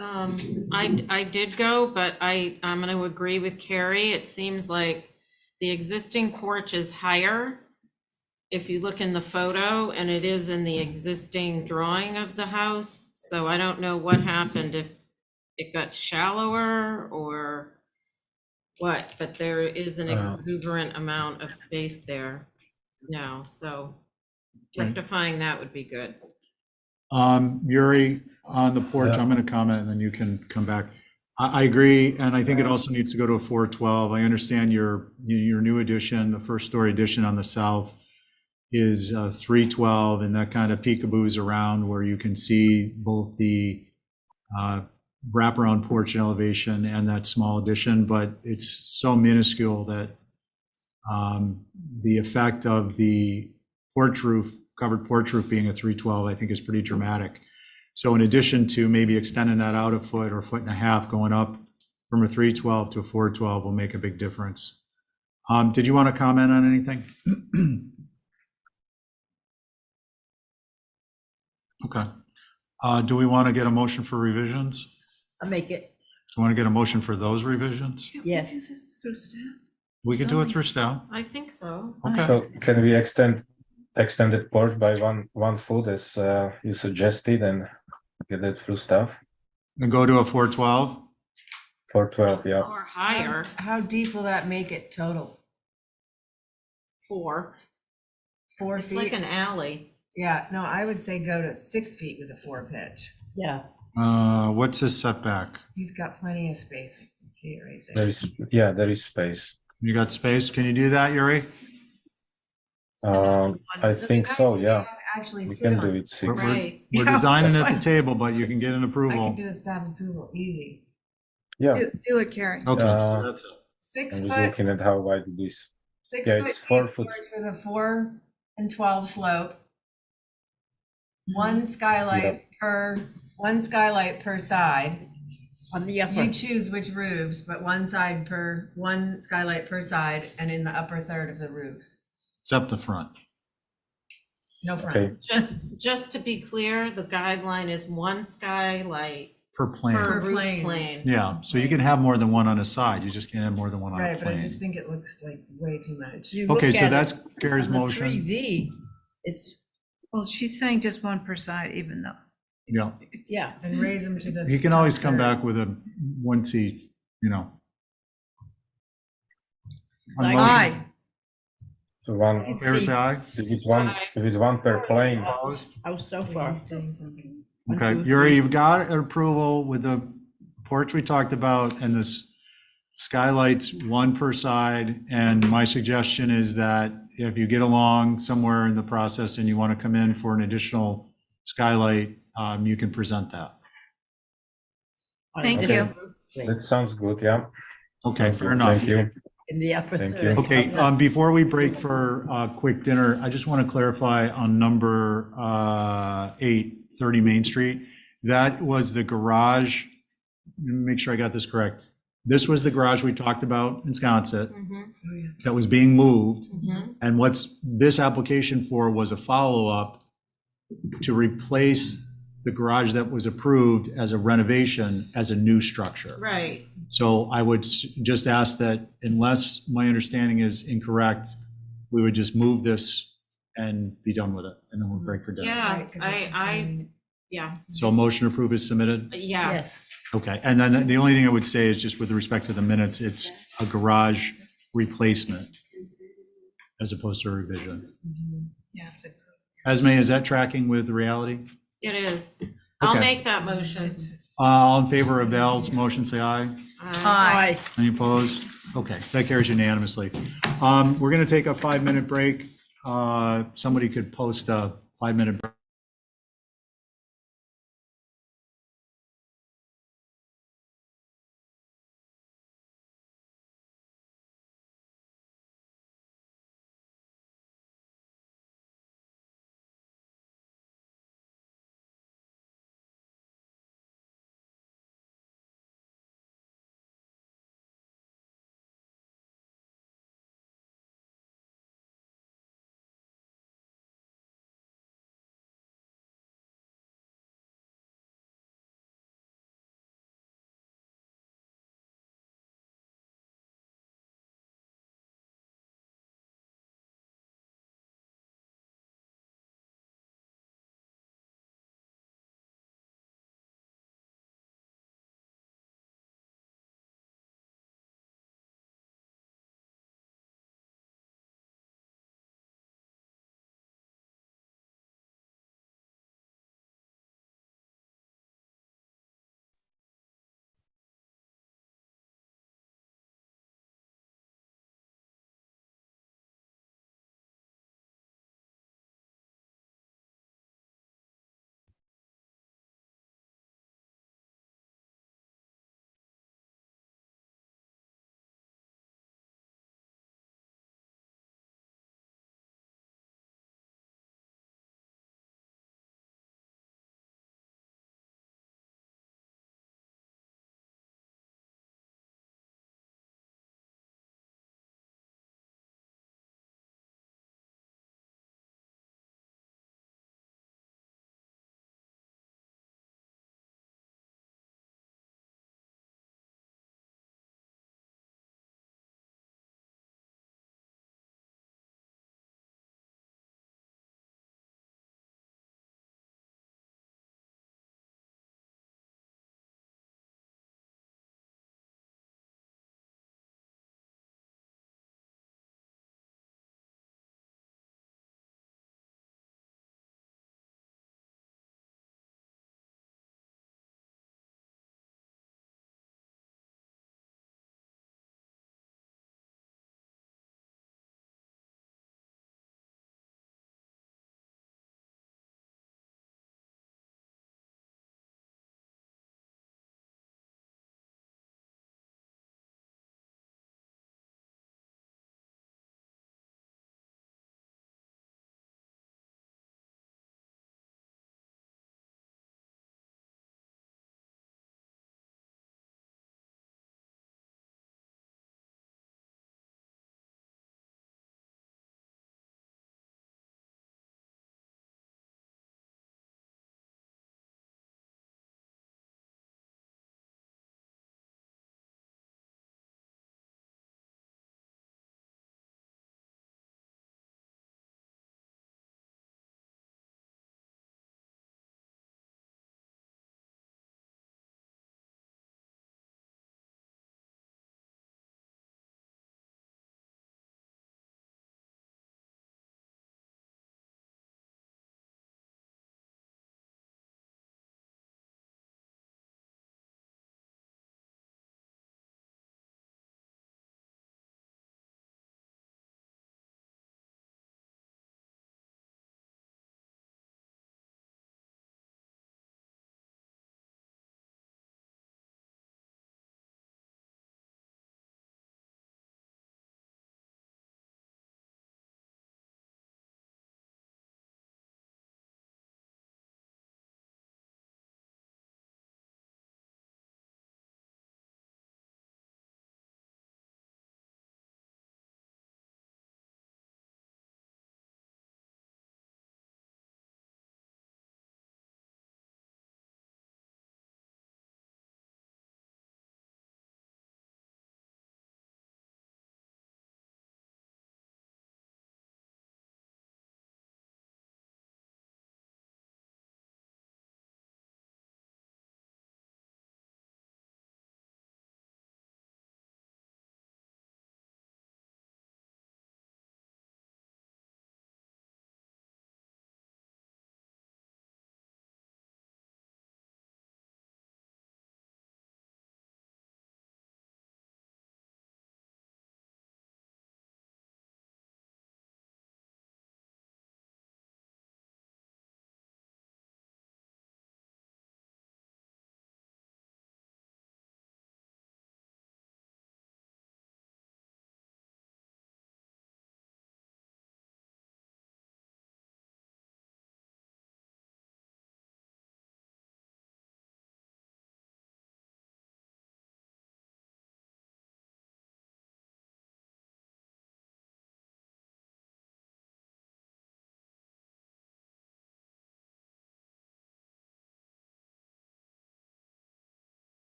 I did go, but I'm gonna agree with Carrie. It seems like the existing porch is higher. If you look in the photo, and it is in the existing drawing of the house, so I don't know what happened, if it got shallower or what, but there is an exuberant amount of space there now, so rectifying that would be good. Yuri, on the porch, Yeah. I'm going to comment and then you can come back. I agree, and I think it also needs to go to a 412. I understand your new addition, the first story addition on the south is 312, and that kind of peekaboos around where you can see both the wraparound porch elevation and that small addition, but it's so minuscule that the effect of the porch roof, covered porch roof being a 312, I think is pretty dramatic. So in addition to maybe extending that out a foot or foot and a half, going up from a 312 to a 412 will make a big difference. Did you want to comment on anything? Okay. Do we want to get a motion for revisions? I'll make it. Do you want to get a motion for those revisions? Yes. Do this through staff? We could do it through staff. I think so. Okay. So can we extend the porch by 1 foot as you suggested and get it through staff? And go to a 412? 412, yeah. Or higher, How deep will that make it total? 4. 4 It's like feet? an alley. Yeah, no, I would say go to 6 feet with a 4 pitch. Yeah. What's his setback? He's got plenty of space. I can see it right There there. there is space. You got space? Can you do that, Yuri? I think so, yeah. Actually, We sit can on do it. it 6. Right. We're designing at the table, but you can get an I approval. could do a staff approval, easy. Yeah, Do it, Carrie. Okay. Uh, 6 I'm just foot, looking at how wide it is. 6 yeah, foot it's 4 deep foot. porch with a 4 and 12 slope. One skylight per side. On the upper. You choose which roofs, but one skylight per side and in the upper third of the roofs. Except the front. No Okay. front. Just to be clear, the guideline is 1 skylight Per plane. per Per roof plane. plane. Yeah, so you can have more than one on a side. You just can't have more than one on a Right, but I just plane. think it looks like way too much. You look Okay, so at that's it Gary's on the motion. 3D, it's, Well, she's saying just one per side, even though. Yeah, yeah. And raise them to the. he can always top come third. back with a, once he, on Like- motion. Aye. So one, Favor say aye. if it's one per plane, House so far. He's saying something. One, Okay, two, Yuri, three. you've got an approval with the porch we talked about and this skylights, one per side. And my suggestion is that if you get along somewhere in the process and you want to come in for an additional skylight, you can present that. Thank Okay. you. that sounds good, yeah. Okay, fair enough. Thank you. In the upper Thank third. you. Okay, before we break for a quick dinner, I just want to clarify on number 8, 30 Main Street. That was the garage. Let me make sure I got this correct. This was the garage we talked about in Sconset Mhm, that was being moved. mhm. And what's this application for was a follow-up to replace the garage that was approved as a renovation as a new structure. Right. So I would just ask that unless my understanding is incorrect, we would just move this and be done with it, and then we'll break for dinner. Yeah, Right, 'cause it's the same. yeah, So a motion to approve is submitted? yeah. Yes. Okay, and then the only thing I would say is just with respect to the minutes, it's a garage replacement as opposed to a revision. Yeah, it's a. Esme, is that tracking with reality? It is. I'll Okay. make that motion. All in favor of Val's motion, say aye. Aye. Any opposed? Okay, that carries unanimously. We're going to take a 5-minute break. Somebody could post a 5-minute break.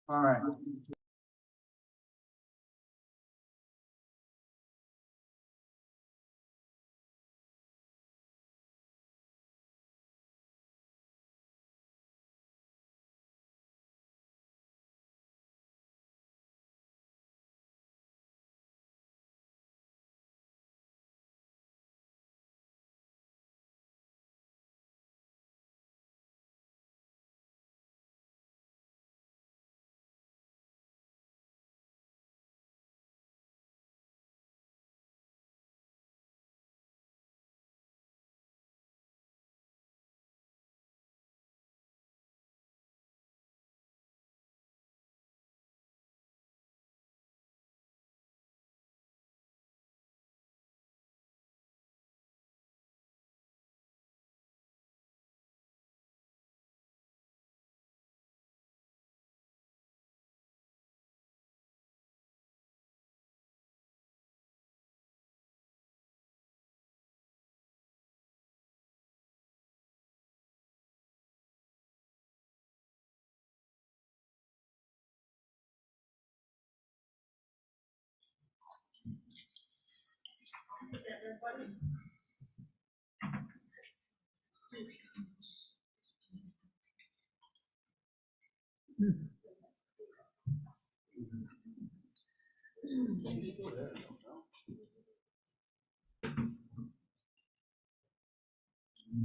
All right.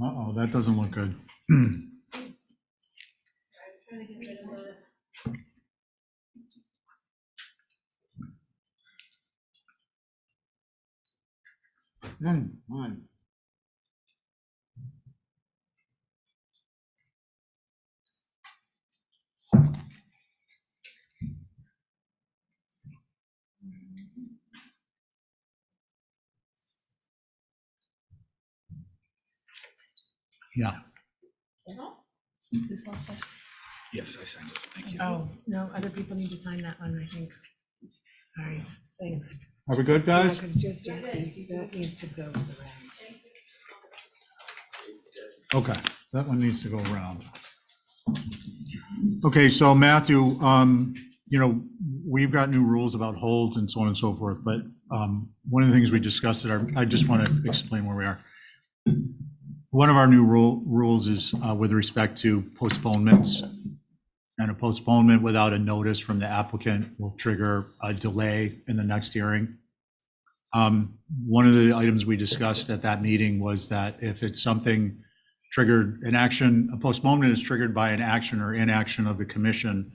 Uh-oh, that doesn't look good. Mine. Yeah. This also? Yes, I signed it. Thank you. Oh, no, other people need to sign that one, I think. All right, thanks. Are we good, Yeah, guys? because just Jesse, that needs to go to the rounds. Okay, that one needs to go around. Okay, so Matthew, we've got new rules about holds and so on and so forth, but one of the things we discussed I just want to explain where we are. One of our new rules is with respect to postponements. And a postponement without a notice from the applicant will trigger a delay in the next hearing. One of the items we discussed at that meeting was that if it's something triggered an action, a postponement is triggered by an action or inaction of the commission,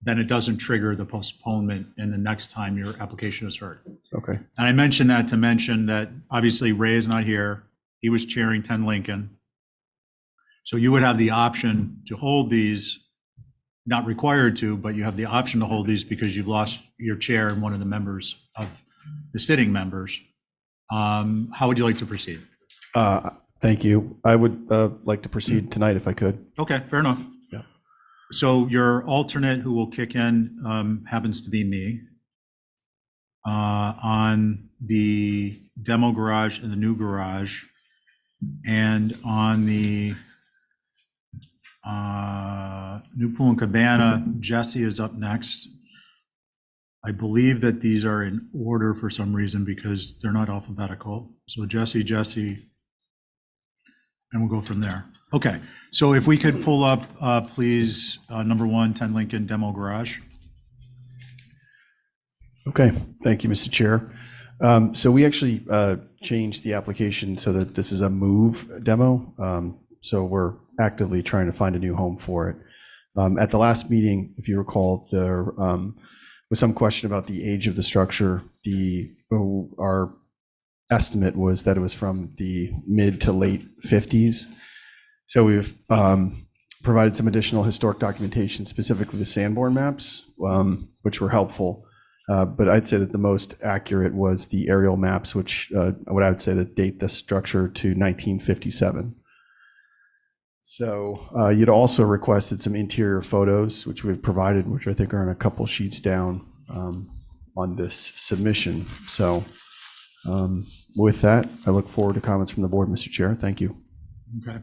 then it doesn't trigger the postponement in the next time your application is heard. Okay. And I mentioned that to mention that obviously Ray is not here. He was chairing 10 Lincoln. So you would have the option to hold these, not required to, but you have the option to hold these because you've lost your chair and one of the members of the sitting members. How would you like to proceed? Thank you. I would like to proceed tonight if I could. Okay, fair enough. Yeah. So your alternate who will kick in happens to be me. On the demo garage and the new garage, and on the new pool and cabana, Jesse is up next. I believe that these are in order for some reason because they're not alphabetical. So Jesse, and we'll go from there. Okay, so if we could pull up, please, number 1, 10 Lincoln demo garage. Okay, thank you, Mr. Chair. So we actually changed the application so that this is a move demo. So we're actively trying to find a new home for it. At the last meeting, if you recall, there was some question about the age of the structure. Our estimate was that it was from the mid to late 50s. So we've provided some additional historic documentation, specifically the Sanborn maps, which were helpful. But I'd say that the most accurate was the aerial maps, which what I would say that date the structure to 1957. So you'd also requested some interior photos, which we've provided, which I think are in a couple sheets down on this submission. So with that, I look forward to comments from the board, Mr. Chair. Thank you. Okay,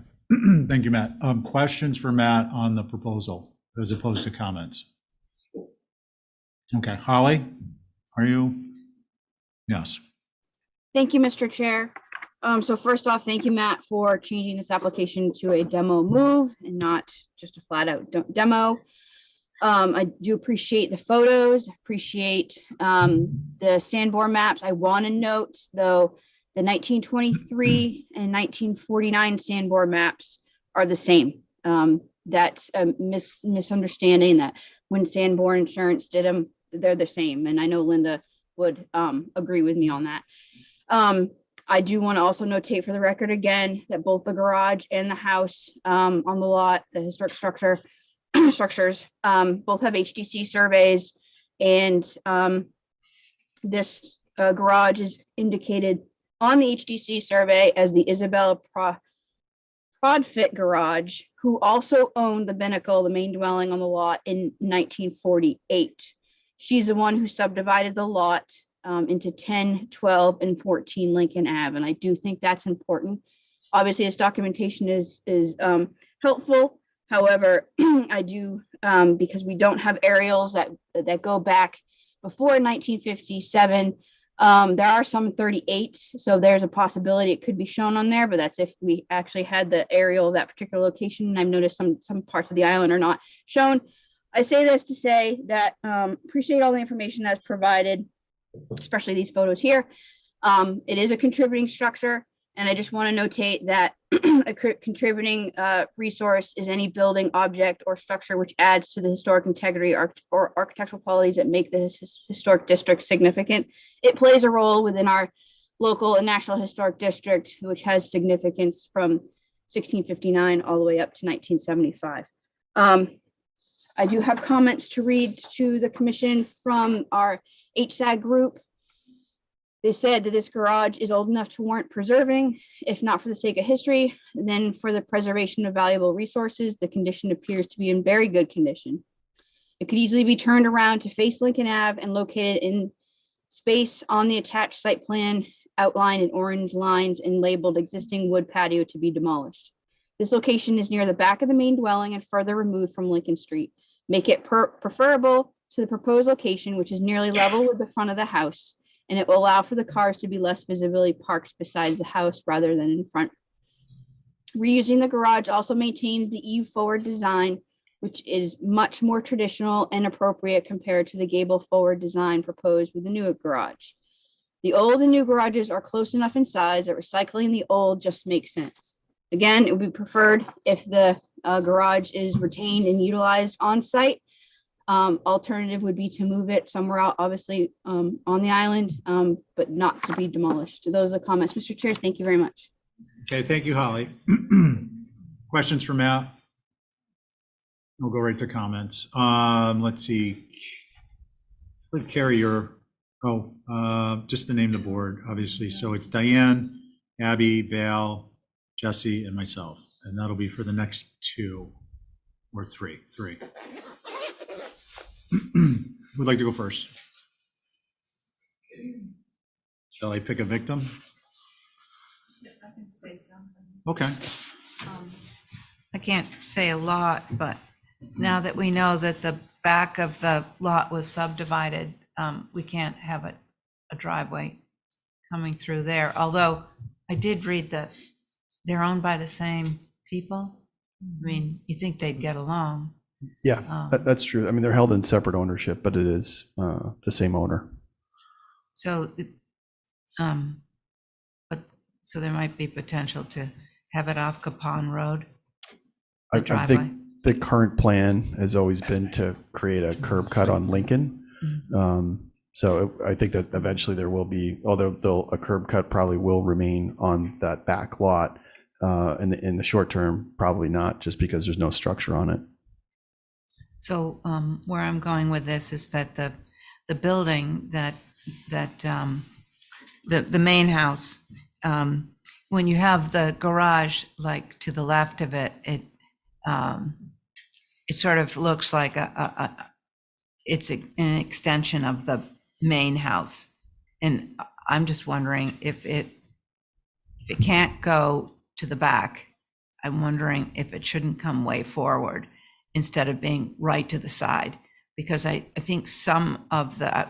thank you, Matt. Questions for Matt on the proposal as opposed to comments? Okay, Holly, are you? Yes. Thank you, Mr. Chair. So first off, thank you, Matt, for changing this application to a demo move and not just a flat out demo. I do appreciate the photos, appreciate the Sanborn maps. I want to note, though, the 1923 and 1949 Sanborn maps are the same. That's a misunderstanding that when Sanborn Insurance did them, they're the same. And I know Linda would agree with me on that. I do want to also notate for the record again that both the garage and the house on the lot, the historic structures, both have HDC surveys, and this garage is indicated on the HDC survey as the Isabella Prodfit garage, who also owned the Binnacle, the main dwelling on the lot, in 1948. She's the one who subdivided the lot into 10, 12, and 14 Lincoln Ave. And I do think that's important. Obviously, this documentation is helpful. However, I do, because we don't have aerials that go back before 1957, there are some 38s, so there's a possibility it could be shown on there, but that's if we actually had the aerial of that particular location. And I've noticed some parts of the island are not shown. I say this to say that appreciate all the information that's provided, especially these photos here. It is a contributing structure, and I just want to notate that a contributing resource is any building, object, or structure which adds to the historic integrity or architectural qualities that make the historic district significant. It plays a role within our local and national historic district, which has significance from 1659 all the way up to 1975. I do have comments to read to the commission from our HSAG group. They said that this garage is old enough to warrant preserving, if not for the sake of history, then for the preservation of valuable resources. The condition appears to be in very good condition. It could easily be turned around to face Lincoln Ave and located in space on the attached site plan outlined in orange lines and labeled existing wood patio to be demolished. This location is near the back of the main dwelling and further removed from Lincoln Street. Make it preferable to the proposed location, which is nearly level with the front of the house, and it will allow for the cars to be less visibly parked besides the house rather than in front. Reusing the garage also maintains the eave forward design, which is much more traditional and appropriate compared to the gable forward design proposed with the new garage. The old and new garages are close enough in size that recycling the old just makes sense. Again, it would be preferred if the garage is retained and utilized on site. Alternative would be to move it somewhere out, obviously on the island, but not to be demolished. Those are the comments. Mr. Chair, thank you very much. Okay, thank you, Holly. Questions for Matt? We'll go right to comments. Let's see. Carrie, just to name the board, obviously. So it's Diane, Abby, Val, Jesse, and myself. And that'll be for the next two or three. Who'd like to go first? Shall I pick a victim? I can say something. Okay. I can't say a lot, but now that we know that the back of the lot was subdivided, we can't have a driveway coming through there. Although I did read that they're owned by the same people. I mean, you think they'd get along. Yeah, that's true. I mean, they're held in separate ownership, but it is the same owner. So, so there might be potential to have it off Capon Road. I think the current plan has always been to create a curb cut on Lincoln. So I think that eventually there will be, although a curb cut probably will remain on that back lot. In the short term, probably not, just because there's no structure on it. So where I'm going with this is that the building that the main house, when you have the garage like to the left of it, it sort of looks like it's an extension of the main house, and I'm just wondering if it can't go to the back. I'm wondering if it shouldn't come way forward instead of being right to the side, because I think some of the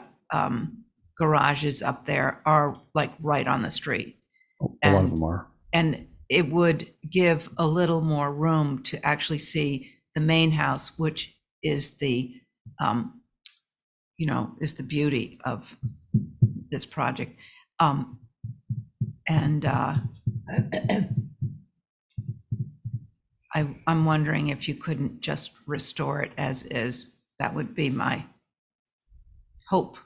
garages up there are like right on the street. A lot of And- them are. And it would give a little more room to actually see the main house, which is the, is the beauty of this project. And I'm wondering if you couldn't just restore it as is. That would be my hope.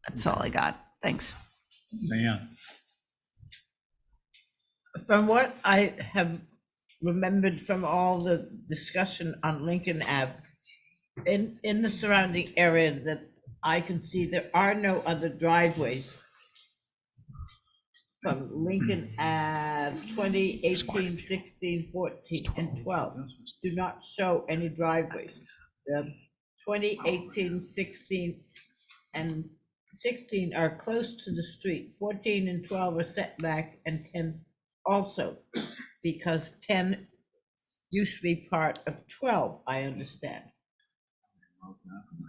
That's all I got. Thanks. Diane? From what I have remembered from all the discussion on Lincoln Ave, in the surrounding area that I can see, there are no other driveways from Lincoln Ave 2018, 16, 14, and 12 do not show any driveways. The 2018, 16, and 16 are close to the street. 14 and 12 are set back, and 10 also, because 10 used to be part of 12, I understand.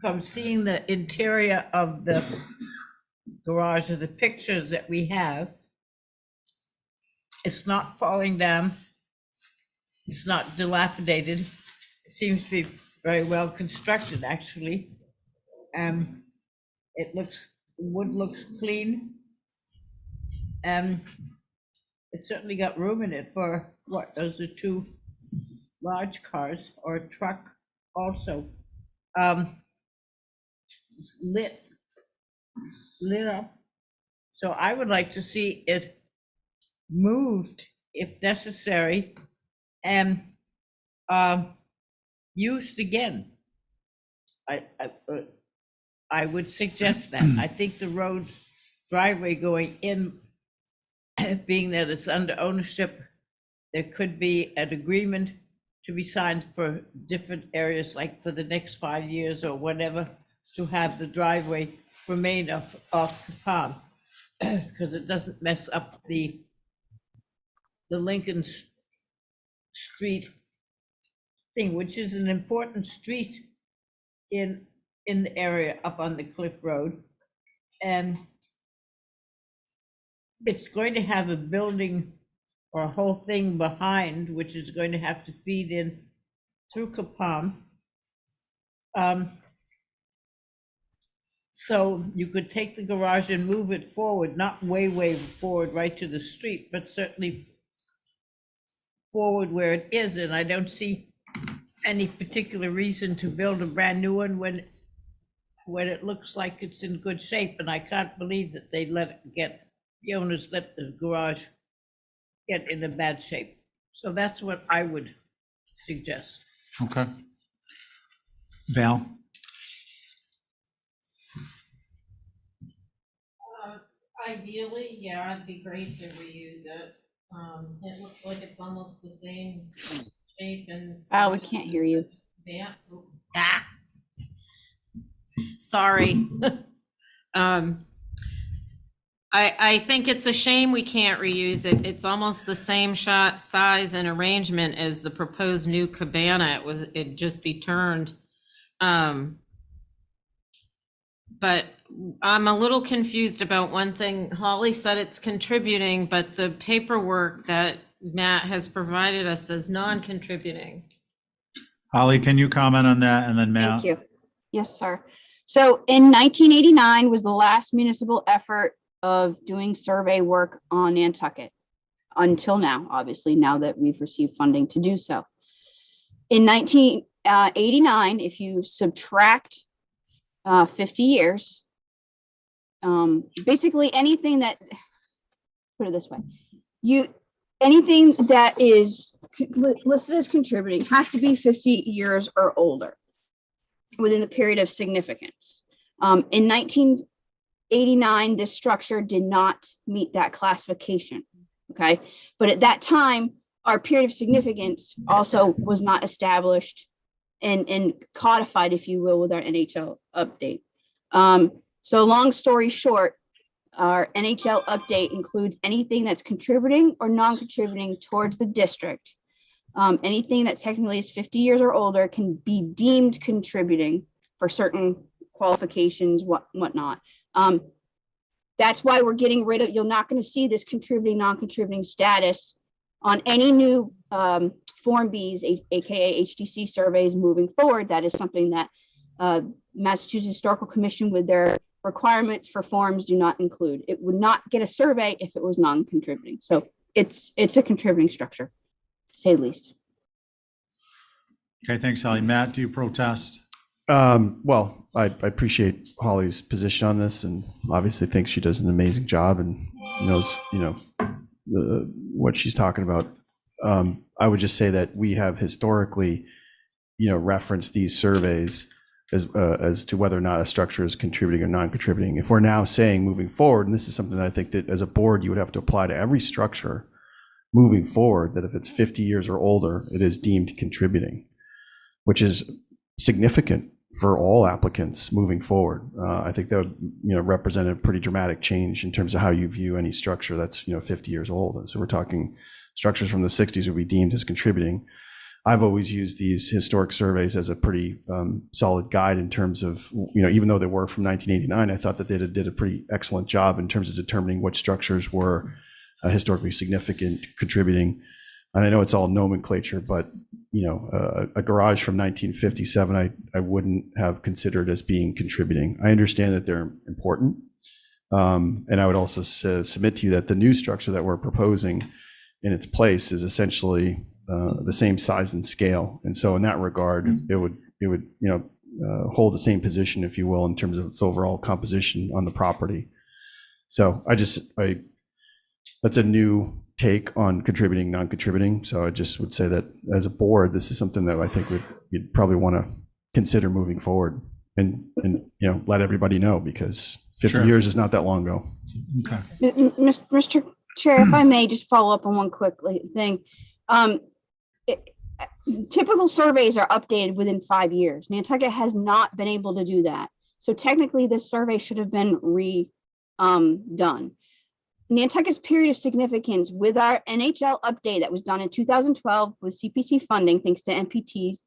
From seeing the interior of the garage or the pictures that we have, it's not falling down. It's not dilapidated. It seems to be very well constructed, actually. It looks, wood looks clean. It certainly got room in it for what, those are two large cars or a truck also. It's lit up. So I would like to see it moved if necessary and used again. I would suggest that. I think the road driveway going in, being that it's under ownership, there could be an agreement to be signed for different areas, like for the next 5 years or whatever, to have the driveway remain off the pond, because it doesn't mess up the Lincoln Street thing, which is an important street in the area up on the Cliff Road. And it's going to have a building or a whole thing behind, which is going to have to feed in through Capon. So you could take the garage and move it forward, not way forward right to the street, but certainly forward where it is. And I don't see any particular reason to build a brand new one when it looks like it's in good shape. And I can't believe that they the owners let the garage get in a bad shape. So that's what I would suggest. Okay. Val? Ideally, yeah, it'd be great to reuse it. It looks like it's almost the same shape and. Wow, we can't hear you. Yeah. Sorry. I think it's a shame we can't reuse it. It's almost the same size and arrangement as the proposed new cabana. It'd just be turned. But I'm a little confused about one thing. Holly said it's contributing, but the paperwork that Matt has provided us says non-contributing. Holly, can you comment on that? And then Matt? Thank you. Yes, sir. So in 1989 was the last municipal effort of doing survey work on Nantucket until now, obviously, now that we've received funding to do so. In 1989, if you subtract 50 years, basically anything that, put it this way, anything that is listed as contributing has to be 50 years or older within the period of significance. In 1989, this structure did not meet that classification, okay? But at that time, our period of significance also was not established and codified, if you will, with our NHL update. So long story short, our NHL update includes anything that's contributing or non-contributing towards the district Anything that technically is 50 years or older can be deemed contributing for certain qualifications, whatnot. That's why we're getting rid of, you're not going to see this contributing, non-contributing status on any new Form Bs, aka HDC surveys moving forward. That is something that Massachusetts Historical Commission with their requirements for forms do not include. It would not get a survey if it was non-contributing. So it's a contributing structure, to say the least. Okay, thanks, Holly. Matt, do you protest? Well, I appreciate Holly's position on this, and obviously think she does an amazing job and knows, what she's talking about. I would just say that we have historically, referenced these surveys as to whether or not a structure is contributing or non-contributing. If we're now saying moving forward, and this is something that I think that as a board you would have to apply to every structure moving forward, that if it's 50 years or older, it is deemed contributing, which is significant for all applicants moving forward. I think that would, represent a pretty dramatic change in terms of how you view any structure that's, 50 years old. And so we're talking structures from the 60s would be deemed as contributing. I've always used these historic surveys as a pretty solid guide in terms of, even though they were from 1989, I thought that they did a pretty excellent job in terms of determining which structures were historically significant, contributing. And I know it's all nomenclature, but a garage from 1957, I wouldn't have considered as being contributing. I understand that they're important. And I would also submit to you that the new structure that we're proposing in its place is essentially the same size and scale. And so in that regard, it would hold the same position, if you will, in terms of its overall composition on the property. So that's a new take on contributing, non-contributing. So I just would say that as a board, this is something that I think you'd probably want to consider moving forward and let everybody know, because 50 years is not that long ago. Okay. Mr. Chair, if I may just follow up on one quick thing. Typical surveys are updated within 5 years. Nantucket has not been able to do that. So technically this survey should have been redone. Nantucket's period of significance with our NHL update that was done in 2012 with CPC funding, thanks to MPT's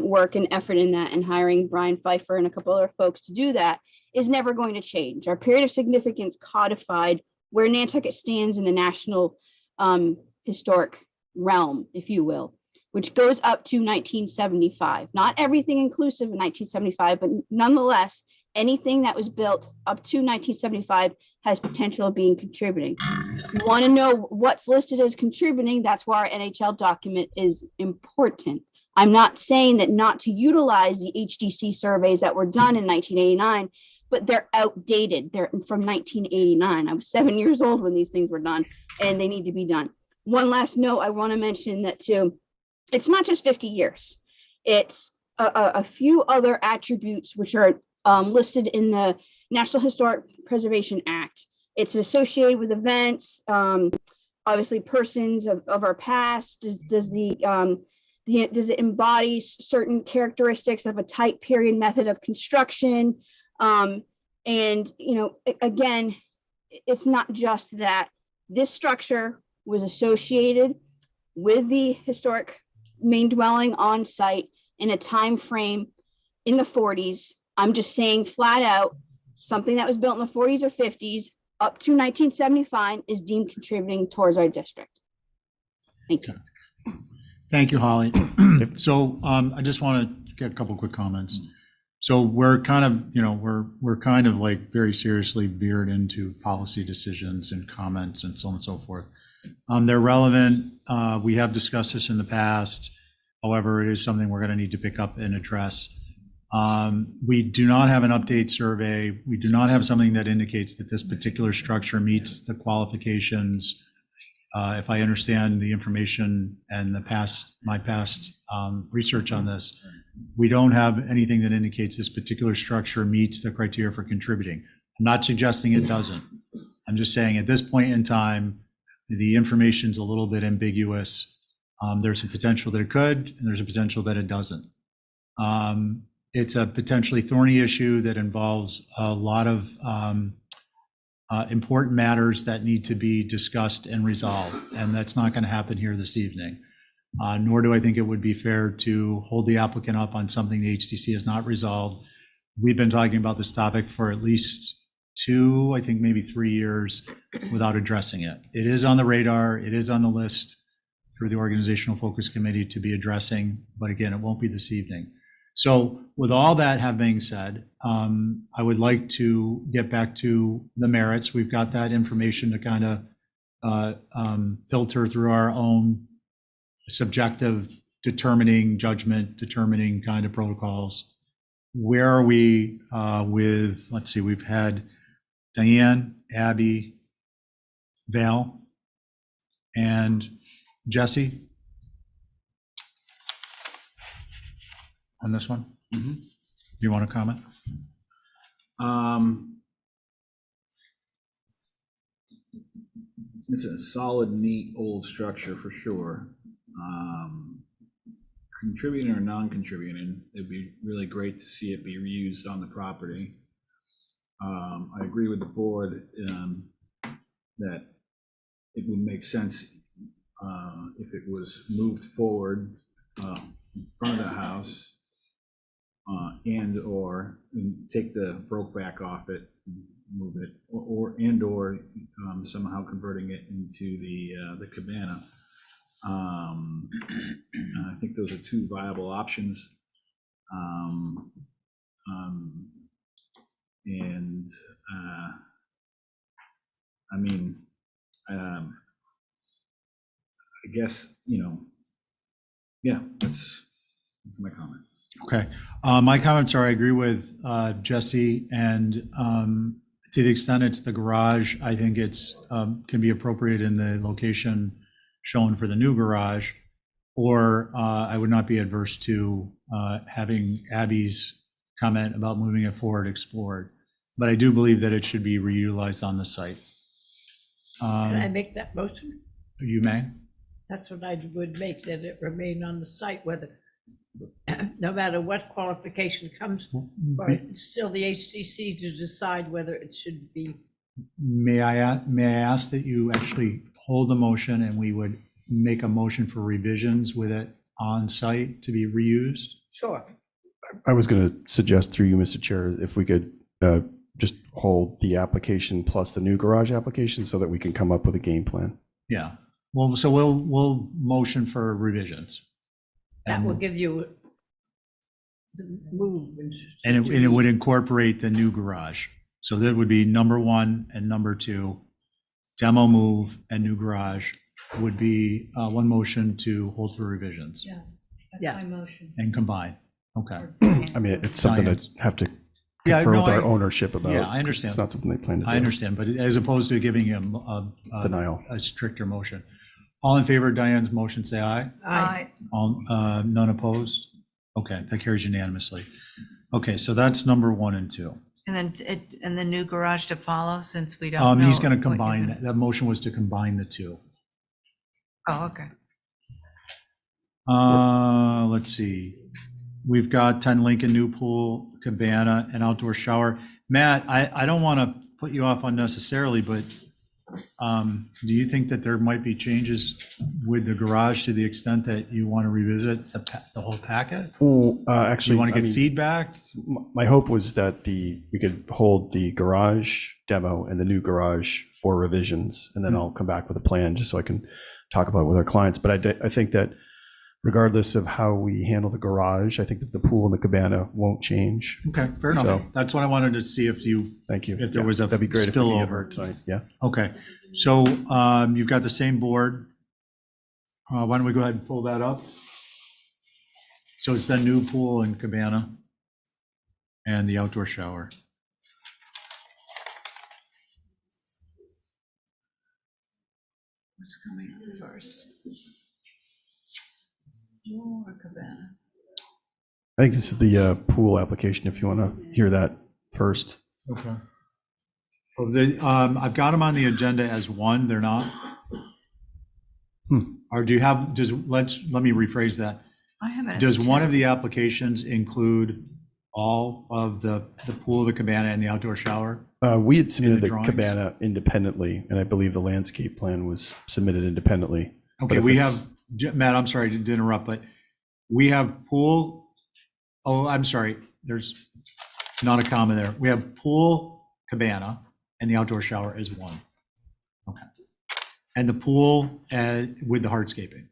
work and effort in that, and hiring Brian Pfeiffer and a couple other folks to do that, is never going to change. Our period of significance codified where Nantucket stands in the national historic realm, if you will, which goes up to 1975. Not everything inclusive of 1975, but nonetheless, anything that was built up to 1975 has potential of being contributing. You want to know what's listed as contributing, that's why our NHL document is important. I'm not saying that not to utilize the HDC surveys that were done in 1989, but they're outdated. They're from 1989. I was 7 years old when these things were done, and they need to be done. One last note, I want to mention that too, it's not just 50 years. It's a few other attributes which are listed in the National Historic Preservation Act. It's associated with events, obviously persons of our past. Does it embody certain characteristics of a type, period, method of construction? And again, it's not just that. This structure was associated with the historic main dwelling on site in a time frame in the 40s. I'm just saying flat out, something that was built in the 40s or 50s up to 1975 is deemed contributing towards our district. Thank you. Thank you, Holly. So I just want to get a couple quick comments. So we're kind of, we're kind of like very seriously veered into policy decisions and comments and so on and so forth. They're relevant. We have discussed this in the past. However, it is something we're going to need to pick up and address. We do not have an update survey. We do not have something that indicates that this particular structure meets the qualifications. If I understand the information and my past research on this, we don't have anything that indicates this particular structure meets the criteria for contributing. I'm not suggesting it doesn't. I'm just saying at this point in time, the information's a little bit ambiguous. There's a potential that it could, and there's a potential that it doesn't. It's a potentially thorny issue that involves a lot of important matters that need to be discussed and resolved, and that's not going to happen here this evening. nor do I think it would be fair to hold the applicant up on something the HTC has not resolved. We've been talking about this topic for at least 2, I think maybe 3 years without addressing it. It is on the radar, it is on the list through the Organizational Focus Committee to be addressing, but again, it won't be this evening. So with all that having said, I would like to get back to the merits. We've got that information to kind of filter through our own subjective judgment, determining kind of protocols. Where are we with, let's see, we've had Diane, Abby, Val, and Jesse on this one? Mhm. You want to comment? It's a solid, neat, old structure for sure. Contributing or non-contributing, it'd be really great to see it be reused on the property. I agree with the board that it would make sense if it was moved forward in front of the house and/or take the broke back off it, and move it, or somehow converting it into the cabana. I think those are 2 viable options. I mean, I guess, yeah, that's my comment. Okay. My comments are, I agree with Jesse, and to the extent it's the garage, I think it's can be appropriate in the location shown for the new garage, or I would not be adverse to having Abby's comment about moving it forward explored. But I do believe that it should be reutilized on the site. Can I make that motion? You may. That's what I would make, that it remain on the site, whether, no matter what qualification comes, but it's still the HTC to decide whether it should be. May I ask that you actually hold the motion and we would make a motion for revisions with it on site to be reused? Sure. I was going to suggest through you, Mr. Chair, if we could just hold the application plus the new garage application so that we can come up with a game plan. Yeah. Well, so we'll motion for revisions. That will give you the move. And it would incorporate the new garage. So that would be number 1 and number 2. Demo move and new garage would be one motion to hold for revisions. Yeah, Yeah. that's my motion. And combine. Okay. I mean, it's something Diane's. I'd have to Yeah, confer no, with our I- ownership about. yeah, I understand. It's not something they plan to do. I understand, but as opposed to giving him Denial. a stricter motion. All in favor of Diane's motion, say aye. Aye. All, none opposed? Okay, that carries unanimously. Okay, so that's number 1 and 2. And then, and the new garage to follow, since we don't know. He's going to what you're combine, gonna- that motion was to combine the 2. Oh, okay. Let's see. We've got 10 Lincoln new pool, cabana, and outdoor shower. Matt, I don't want to put you off unnecessarily, but do you think that there might be changes with the garage to the extent that you want to revisit the whole packet? Well, Do actually, you want to I get mean, feedback? my hope was that we could hold the garage demo and the new garage for revisions, and then I'll come back with a plan just so I can talk about it with our clients. But I think that regardless of how we handle the garage, I think that the pool and the cabana won't change. Okay, fair enough. So- That's what I wanted to see if you, Thank you. if there Yeah, was a that'd be great if we could get spillover. heard tonight. Yeah. Okay, so you've got the same board. Why don't we go ahead and pull that up? So it's the new pool and cabana and the outdoor shower. What's coming up first? More cabana. I think this is the pool application, if you want to hear that first. Okay. I've got them on the agenda as one, they're not? Or do you have, let me rephrase that. I have it as Does one 10. of the applications include all of the pool, the cabana, and the outdoor shower? We had submitted the drawings? cabana independently, and I believe the landscape plan was submitted independently. But Okay, if we it's- have Matt, I'm sorry to interrupt, but we have pool, oh, I'm sorry, there's not a comma there. We have pool cabana and the outdoor shower is one. Okay. And the pool with the hardscaping.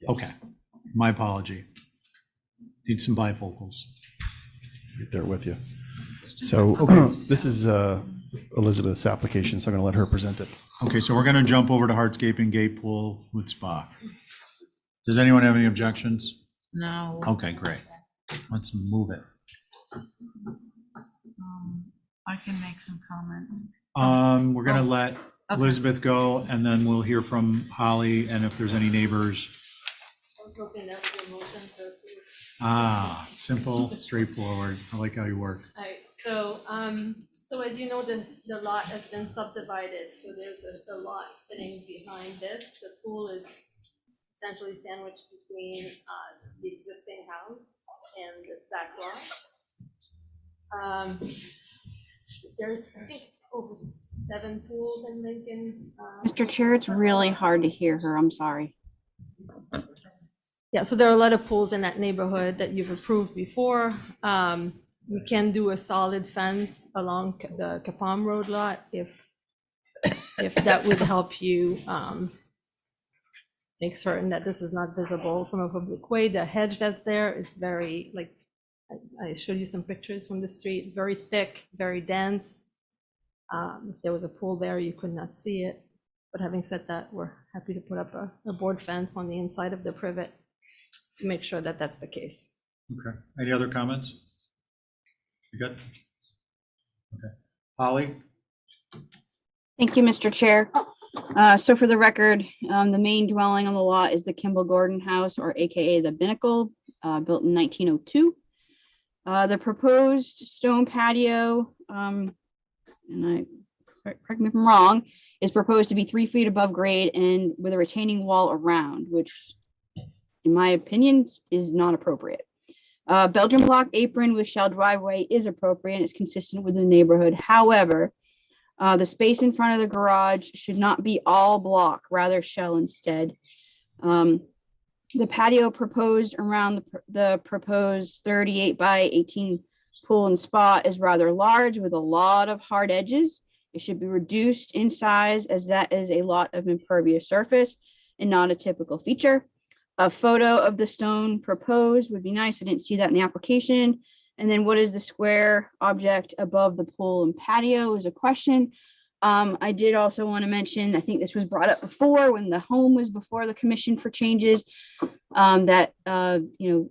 Okay, my apology. Need some bifocals. Right there with you. So this is Elizabeth's application, so I'm going to let her present it. Okay, so we're going to jump over to hardscaping, gate pool with spa. Does anyone have any objections? No. Okay, great. Let's move it. I can make some comments. We're going to let Elizabeth go, and then we'll hear from Holly, and if there's any neighbors. I was hoping that would be a motion to approve. Ah, simple, straightforward. I like how you work. All right, so as you know, the lot has been subdivided, so there's a lot sitting behind this. The pool is essentially sandwiched between the existing house and this back lot. There's, I think, over 7 pools in Lincoln. Mr. Chair, it's really hard to hear her. I'm sorry. Yeah, so there are a lot of pools in that neighborhood that you've approved before. We can do a solid fence along the Capam Road lot if that would help you make certain that this is not visible from a public way. The hedge that's there is very, like, I showed you some pictures from the street, very thick, very dense. If there was a pool there, you could not see it. But having said that, we're happy to put up a board fence on the inside of the privet to make sure that that's the case. Okay. Any other comments? You good? Okay. Holly? Thank you, Mr. Chair. So for the record, the main dwelling on the lot is the Kimball Gordon House, or AKA the Binnacle, built in 1902. The proposed stone patio, and correct me if I'm wrong, is proposed to be 3 feet above grade and with a retaining wall around, which in my opinion is not appropriate. Belgian block apron with shell driveway is appropriate and is consistent with the neighborhood. However, the space in front of the garage should not be all block, rather shell instead. The patio proposed around the proposed 38 by 18 pool and spa is rather large with a lot of hard edges. It should be reduced in size as that is a lot of impervious surface and not a typical feature. A photo of the stone proposed would be nice. I didn't see that in the application. And then what is the square object above the pool and patio is a question. I did also want to mention, I think this was brought up before when the home was before the commission for changes, that,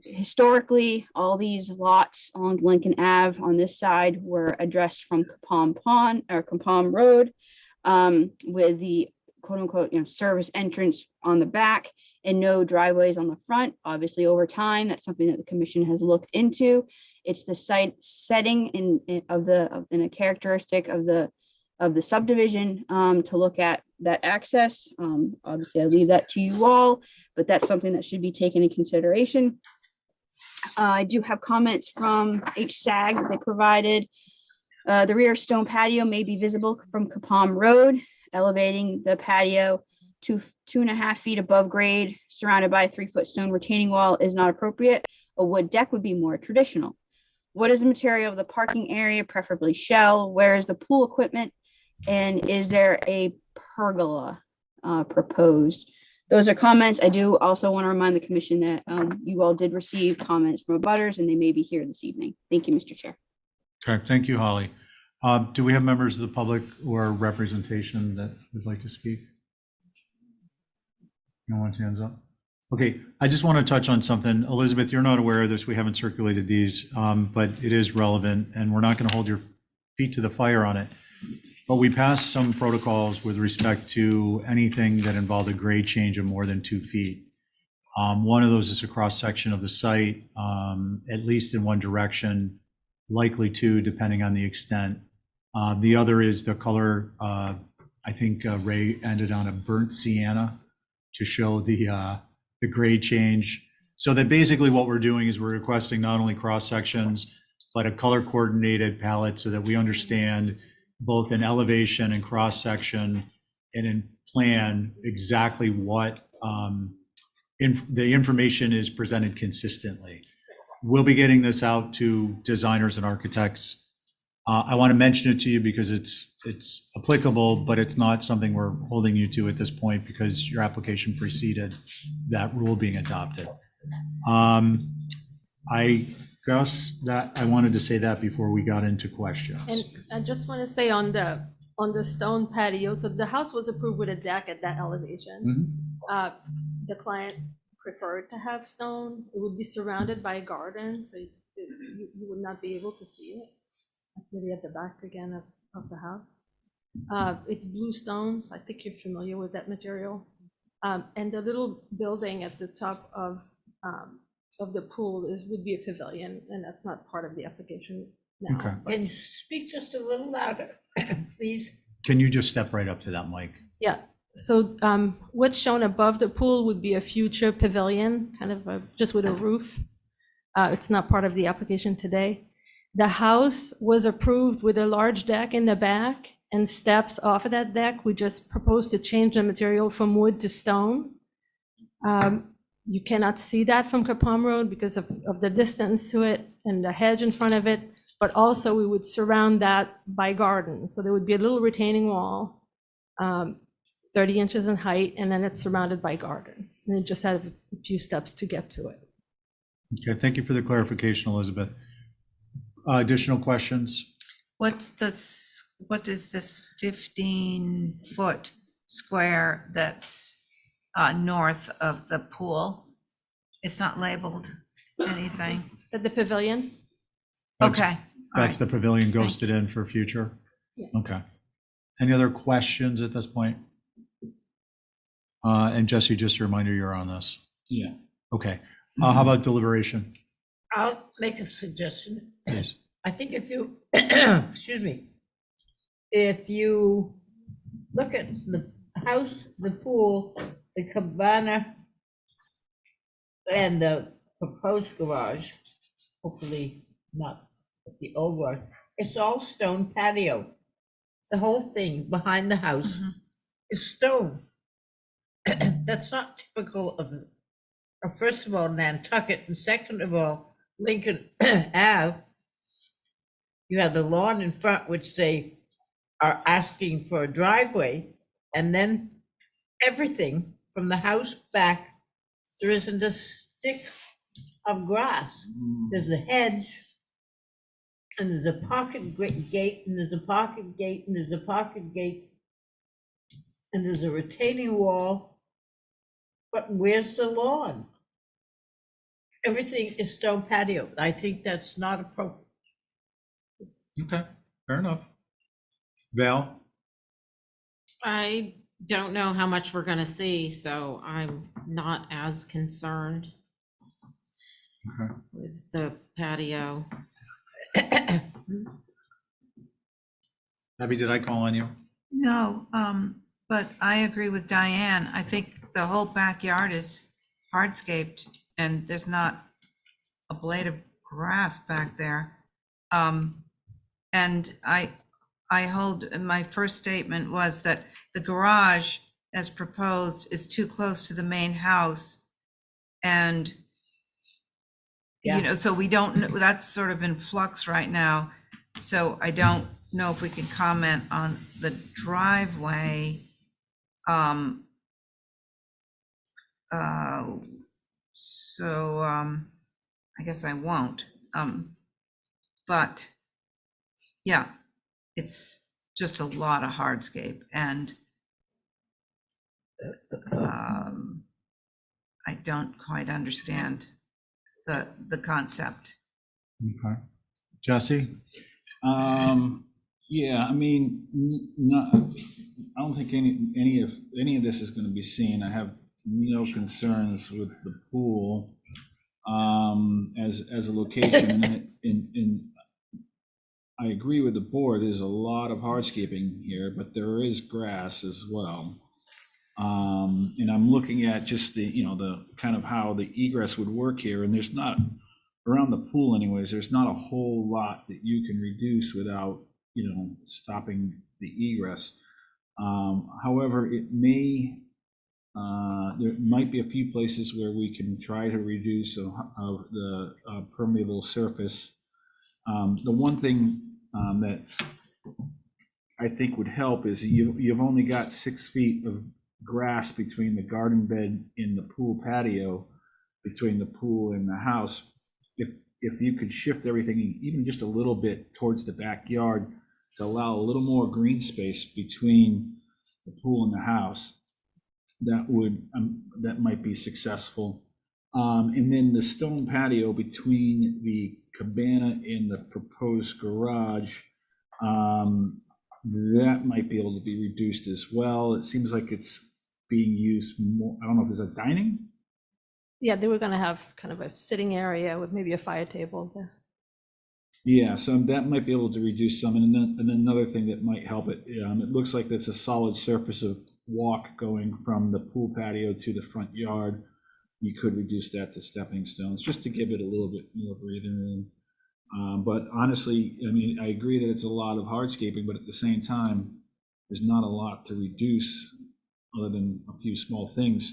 historically, all these lots on Lincoln Ave on this side were addressed from Capam Road, with the quote unquote, service entrance on the back and no driveways on the front. Obviously, over time, that's something that the commission has looked into. It's the site setting in a characteristic of the subdivision to look at that access. Obviously, I leave that to you all, but that's something that should be taken into consideration. I do have comments from HSAG that they provided. The rear stone patio may be visible from Capam Road. Elevating the patio to 2.5 feet above grade, surrounded by a 3-foot stone retaining wall is not appropriate. A wood deck would be more traditional. What is the material of the parking area, preferably shell? Where is the pool equipment? And is there a pergola proposed? Those are comments. I do also want to remind the commission that you all did receive comments from abutters and they may be here this evening. Thank you, Mr. Chair. Okay, thank you, Holly. Do we have members of the public or representation that would like to speak? No one's hands up. Okay, I just want to touch on something. Elizabeth, you're not aware of this. We haven't circulated these, but it is relevant and we're not going to hold your feet to the fire on it. But we passed some protocols with respect to anything that involved a grade change of more than 2 feet. One of those is a cross section of the site, at least in one direction, likely two, depending on the extent. The other is the color. I think Ray ended on a burnt sienna to show the grade change. So that basically what we're doing is we're requesting not only cross sections, but a color coordinated palette so that we understand both in elevation and cross section and in plan exactly what the information is presented consistently. We'll be getting this out to designers and architects. I want to mention it to you because it's applicable, but it's not something we're holding you to at this point because your application preceded that rule being adopted. I guess that I wanted to say that before we got into questions. And I just want to say on the stone patio, so the house was approved with a deck at that elevation. The client preferred to have stone. It would be surrounded by a garden, so you would not be able to see it. That's really at the back again of the house. It's blue stones. I think you're familiar with that material. And the little building at the top of the pool would be a pavilion, and that's not part of the application now. Okay. Can you speak just a little louder, please? Can you just step right up to that mic? Yeah, so what's shown above the pool would be a future pavilion, kind of just with a roof. It's not part of the application today. The house was approved with a large deck in the back and steps off of that deck. We just proposed to change the material from wood to stone. You cannot see that from Capon Road because of the distance to it and the hedge in front of it, but also we would surround that by garden. So there would be a little retaining wall, 30 inches in height, and then it's surrounded by gardens. And it just has a few steps to get to it. Okay, thank you for the clarification, Elizabeth. Additional questions? What is this 15-foot square that's north of the pool? It's not labeled anything. The pavilion? Okay. That's the pavilion ghosted in for future? Yeah. Okay. Any other questions at this point? And Jesse, just a reminder, you're on this. Yeah. Okay. How about deliberation? I'll make a suggestion. Please. I think if you, excuse me, if you look at the house, the pool, the cabana, and the proposed garage, hopefully not the old one, it's all stone patio. The whole thing behind the house is stone. That's not typical of, first of all, Nantucket, and second of all, Lincoln Ave. You have the lawn in front, which they are asking for a driveway, and then everything from the house back, there isn't a stick of grass. There's a hedge, and there's a pocket gate, and there's a pocket gate, and there's a pocket gate, and there's a retaining wall. But where's the lawn? Everything is stone patio. I think that's not appropriate. Okay, fair enough. Val? I don't know how much we're gonna see, so I'm not as concerned Okay. with the patio. Abby, did I call on you? No, but I agree with Diane. I think the whole backyard is hardscaped and there's not a blade of grass back there. And I hold, my first statement was that the garage as proposed is too close to the main house. And, you know, so we don't know, that's sort of in flux right now. So I don't know if we can comment on the driveway. I guess I won't. But yeah, it's just a lot of hardscape, and I don't quite understand the concept. Okay. Jesse? Yeah, I mean, I don't think any of this is going to be seen. I have no concerns with the pool as a location, and I agree with the board. There's a lot of hardscaping here, but there is grass as well. And I'm looking at just the kind of how the egress would work here, and there's not, around the pool anyways, there's not a whole lot that you can reduce without stopping the egress. However, it may There might be a few places where we can try to reduce the permeable surface. The one thing that I think would help is you've only got 6 feet of grass between the garden bed and the pool patio, between the pool and the house. If you could shift everything even just a little bit towards the backyard to allow a little more green space between the pool and the house, that might be successful. And then the stone patio between the cabana and the proposed garage, that might be able to be reduced as well. It seems like it's being used more. I don't know if there's a dining. Yeah, they were gonna have kind of a sitting area with maybe a fire table there. Yeah, so that might be able to reduce some. And then another thing that might help it, it looks like that's a solid surface of walk going from the pool patio to the front yard. You could reduce that to stepping stones just to give it a little bit more breathing room. But honestly, I mean, I agree that it's a lot of hardscaping, but at the same time, there's not a lot to reduce other than a few small things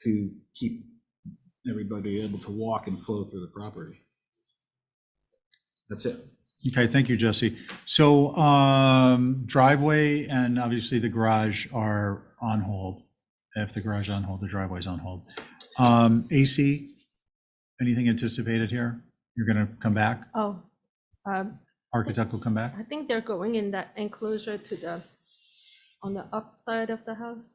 to keep everybody able to walk and flow through the property. That's it. Okay, thank you, Jesse. So driveway and obviously the garage are on hold. If the garage is on hold, the driveway's on hold. AC, anything anticipated here? You're going to come back? Oh, Architect will come back? I think they're going in that enclosure on the upside of the house.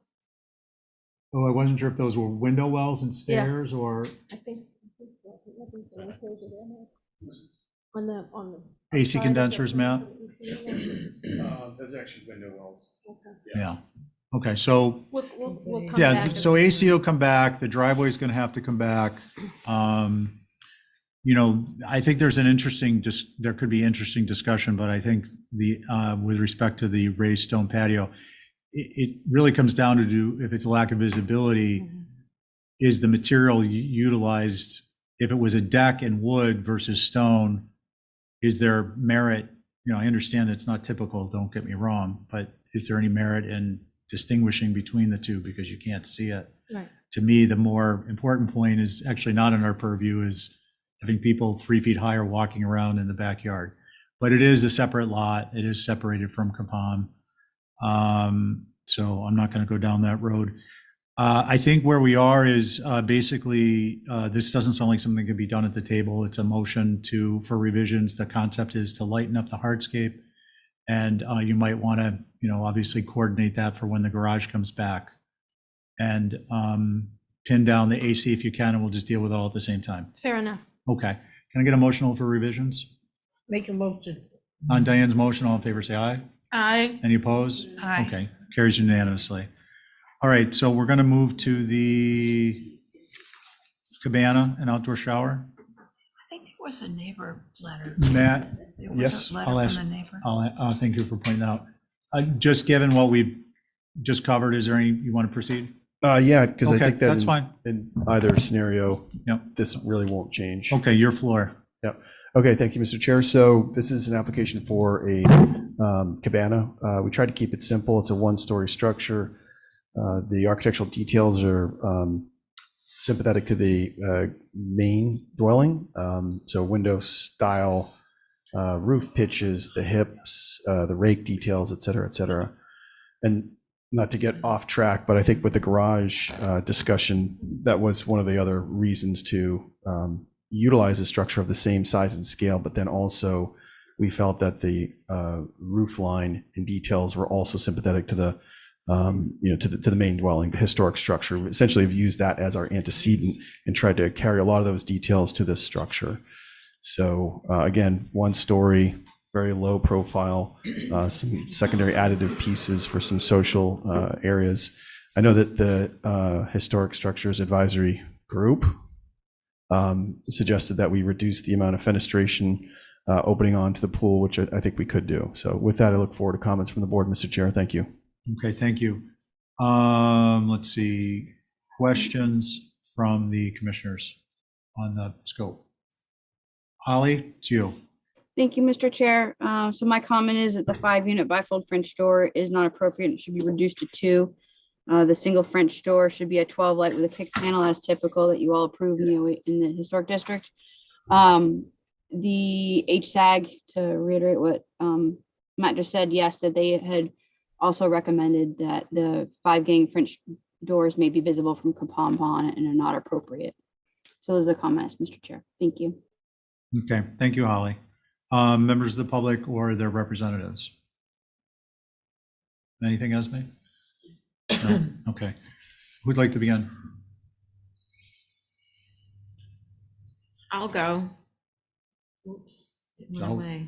Oh, I wasn't sure if those were window wells and stairs or I think so. I think the enclosure there now. On the AC condensers, Matt? Those are actually window wells. Okay. Yeah. Okay, so We'll come yeah, back so and- AC will come back, the driveway's gonna have to come back. You know, I think there's there could be interesting discussion, but I think with respect to the raised stone patio, it really comes down to if it's a lack of visibility, is the material utilized, if it was a deck and wood versus stone, is there merit? You know, I understand it's not typical, don't get me wrong, but is there any merit in distinguishing between the two because you can't see it? Right. To me, the more important point is actually not in our purview, is having people 3 feet higher walking around in the backyard. But it is a separate lot. It is separated from Capon. So I'm not going to go down that road. I think where we are is basically, this doesn't sound like something that can be done at the table. It's a motion for revisions. The concept is to lighten up the hardscape. And you might want to, you know, obviously coordinate that for when the garage comes back. And pin down the AC if you can, and we'll just deal with it all at the same time. Fair enough. Okay. Can I get a motion for revisions? Make a motion. On Diane's motion, all in favor, say aye. Aye. Any opposed? Aye. Okay, carries unanimously. All right, so we're going to move to the cabana and outdoor shower. I think there was a neighbor letter. Matt, There was a Yes, letter I'll from ask- the neighbor. thank you for pointing that out. Just given what we've just covered, is there any, you want to proceed? Yeah, because I Okay, think that that's fine. in either scenario, Yep. this really won't change. Okay, your floor. Okay, thank you, Mr. Chair. So this is an application for a cabana. We tried to keep it simple. It's a one-story structure. The architectural details are sympathetic to the main dwelling. So window style, roof pitches, the hips, the rake details, et cetera, et cetera. And not to get off track, but I think with the garage discussion, that was one of the other reasons to utilize a structure of the same size and scale, but then also we felt that the roof line and details were also sympathetic to the to the main dwelling, the historic structure. We essentially have used that as our antecedent and tried to carry a lot of those details to this structure. So again, one story, very low profile, some secondary additive pieces for some social areas. I know that the Historic Structures Advisory Group suggested that we reduce the amount of fenestration opening onto the pool, which I think we could do. So with that, I look forward to comments from the board, Mr. Chair. Thank you. Okay, thank you. Let's see, questions from the commissioners on the scope? Holly, it's you. Thank you, Mr. Chair. So my comment is that the 5-unit bifold French door is not appropriate. It should be reduced to 2. The single French door should be a 12 light with a kick panel as typical that you all approved in the historic district. The HSAG, to reiterate what Matt just said, yes, that they had also recommended that the 5-gang French doors may be visible from Kapampon and are not appropriate. So those are the comments, Mr. Chair. Thank you. Okay, thank you, Holly. Members of the public or their representatives? Anything, Esme? No? Okay. Who'd like to begin? I'll go. Oops, it went Go. away.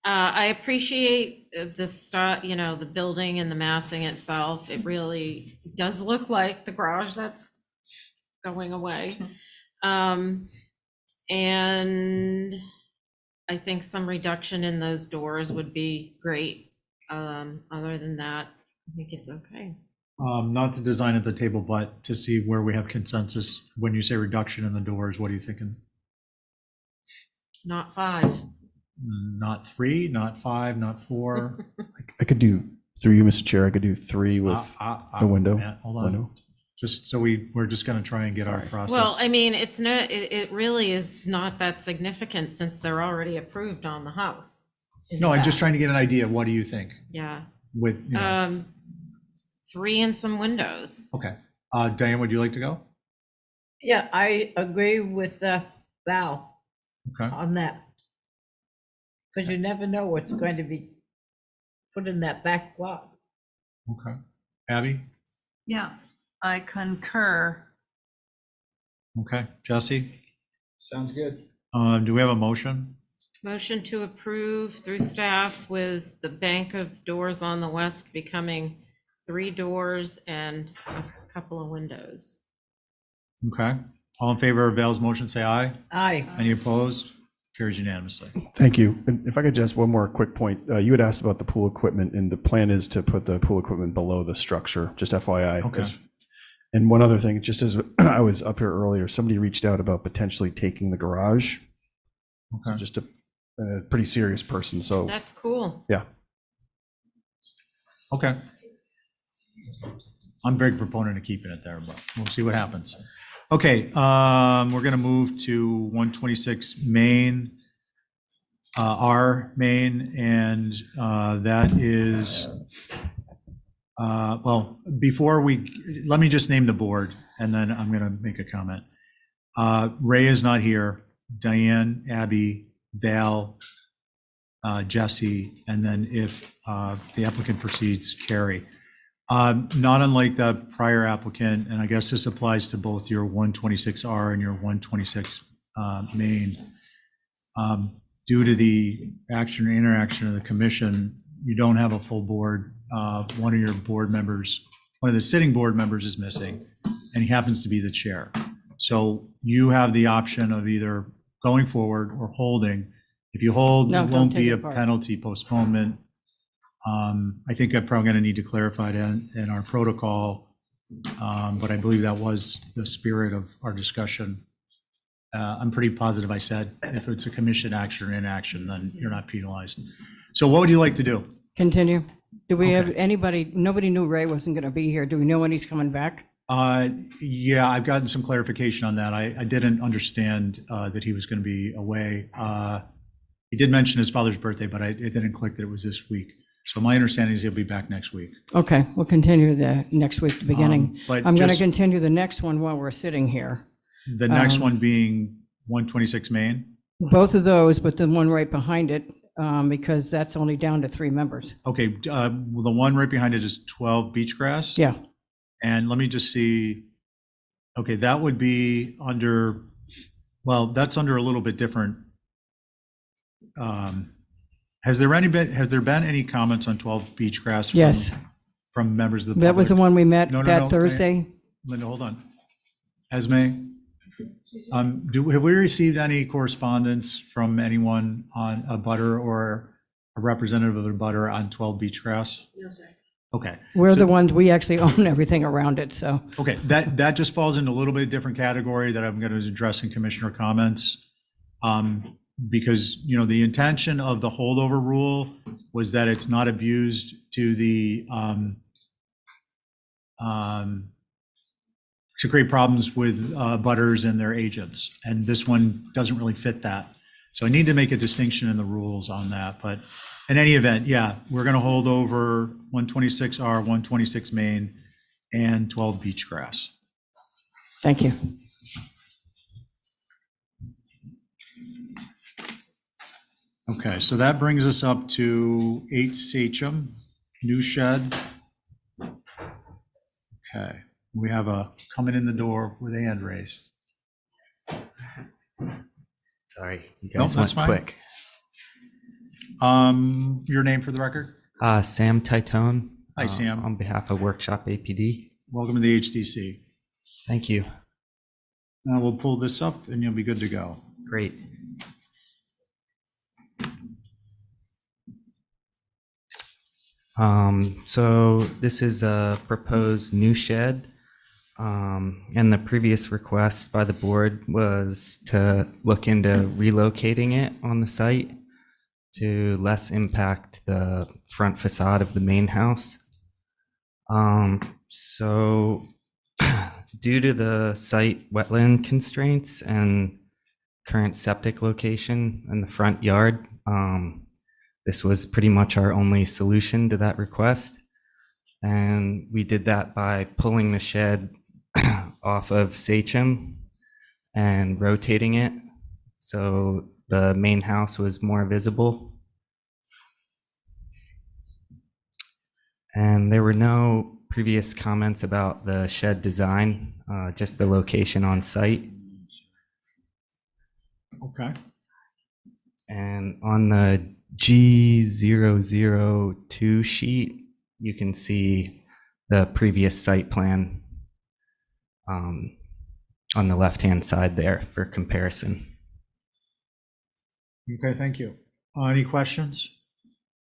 I appreciate the start, the building and the massing itself. It really does look like the garage that's going away. And I think some reduction in those doors would be great. Other than that, I think it's okay. Not to design at the table, but to see where we have consensus. When you say reduction in the doors, what are you thinking? Not 5. Not 3, not 5, not 4. I could do, through you, Mr. Chair, I could do 3 with a window. Matt, hold on. window. Just so we're just going to try and get our process. Well, I mean, it really is not that significant since they're already approved on the house. No, I'm just trying to get an idea. What do you think? Yeah. With, 3 and some windows. okay. Diane, would you like to go? Yeah, I agree with Val Okay. on that. Because you never know what's going to be put in that back lot. Okay. Abby? Yeah, I concur. Okay. Jesse? Sounds good. Do we have a motion? Motion to approve through staff with the bank of doors on the west becoming 3 doors and a couple of windows. Okay. All in favor of Val's motion, say aye. Aye. Any opposed? Carries unanimously. Thank you. And if I could just one more quick point, you had asked about the pool equipment, and the plan is to put the pool equipment below the structure, just FYI. Okay. And one other thing, just as I was up here earlier, somebody reached out about potentially taking the garage. So Okay. just a pretty serious person, so, That's cool. yeah. Okay. I'm a big proponent of keeping it there, but we'll see what happens. Okay, we're gonna move to 126 Main, R Main, and that is, well, let me just name the board, and then I'm gonna make a comment. Ray is not here, Diane, Abby, Val, Jesse, and then if the applicant proceeds, Carrie. Not unlike the prior applicant, and I guess this applies to both your 126R and your 126 Main. Due to the action or interaction of the commission, you don't have a full board. One of your board members, one of the sitting board members is missing, and he happens to be the chair. So you have the option of either going forward or holding. If you hold, No, it don't won't take be it a apart. penalty postponement. I think I'm probably going to need to clarify that in our protocol, but I believe that was the spirit of our discussion. I'm pretty positive I said if it's a commission action or inaction, then you're not penalized. So what would you like to do? Continue. Do we have Okay. anybody, nobody knew Ray wasn't going to be here. Do we know when he's coming back? Yeah, I've gotten some clarification on that. I didn't understand that he was going to be away. He did mention his father's birthday, but it didn't click that it was this week. So my understanding is he'll be back next week. Okay, we'll continue the next week, the beginning. But I'm going to just continue the next one while we're sitting here. the next one being 126 Main. Both of those, but the one right behind it, because that's only down to 3 members. Okay, well, the one right behind it is 12 Beachgrass. Yeah, And let me just see. Okay, that would be under, well, that's under a little bit different. Have there been any comments on 12 Beachgrass? yes. From members of the public? That was the one we met No, that Thursday. Linda, hold on. Esme, have we received any correspondence from anyone on a butter or a representative of a butter on 12 Beachgrass? No, sir. Okay. We're So- the ones, we actually own everything around it, so. Okay, that just falls into a little bit different category that I'm going to address in commissioner comments. Because, the intention of the holdover rule was that it's not abused to the to create problems with butters and their agents. And this one doesn't really fit that. So I need to make a distinction in the rules on that. But in any event, yeah, we're going to hold over 126R, 126 Main, and 12 Beachgrass. Thank you. Okay, so that brings us up to 8 Sachem, new shed. Okay, we have a coming in the door with a hand raised. Sorry, you Nope, guys that's went fine. quick. Your name for the record? Sam Titone. Hi, Sam. On behalf of Workshop APD. Welcome to the HDC. Thank you. Now we'll pull this up and you'll be good to go. Great. So this is a proposed new shed. And the previous request by the board was to look into relocating it on the site to less impact the front facade of the main house. So due to the site wetland constraints and current septic location in the front yard, this was pretty much our only solution to that request. And we did that by pulling the shed off of Sachem and rotating it so the main house was more visible. And there were no previous comments about the shed design, just the location on site. Okay. And on the G002 sheet, you can see the previous site plan on the left-hand side there for comparison. Okay, thank you. Any questions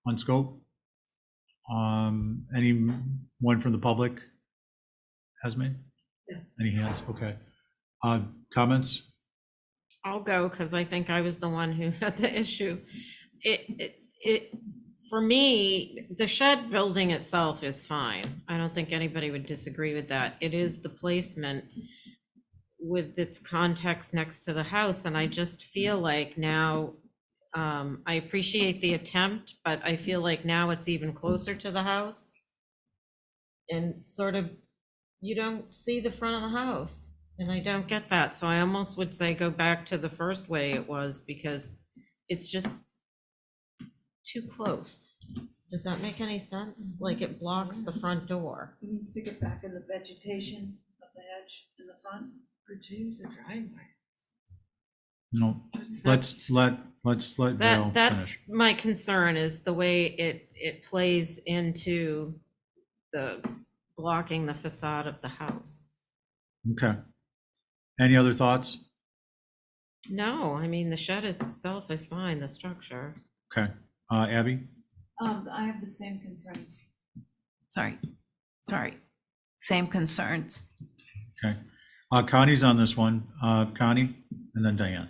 on scope? Anyone from the public? Esme? Yeah. Any hands? Okay. Comments? I'll go because I think I was the one who had the issue. For me, the shed building itself is fine. I don't think anybody would disagree with that. It is the placement with its context next to the house. And I just feel like now, I appreciate the attempt, but I feel like now it's even closer to the house. And sort of, you don't see the front of the house. And I don't get that. So I almost would say go back to the first way it was because it's just too close. Does that make any sense? Like it blocks the front door. You mean stick it back in the vegetation of the hedge in the front? Or choose the driveway? No, let's let Val That's finish. my concern is the way it plays into the blocking the facade of the house. Okay. Any other thoughts? No, I mean, the shed itself is fine, the structure. Okay. Abby? I have the same concerns. Sorry. Same concerns. Okay. Connie's on this one. Connie, and then Diane.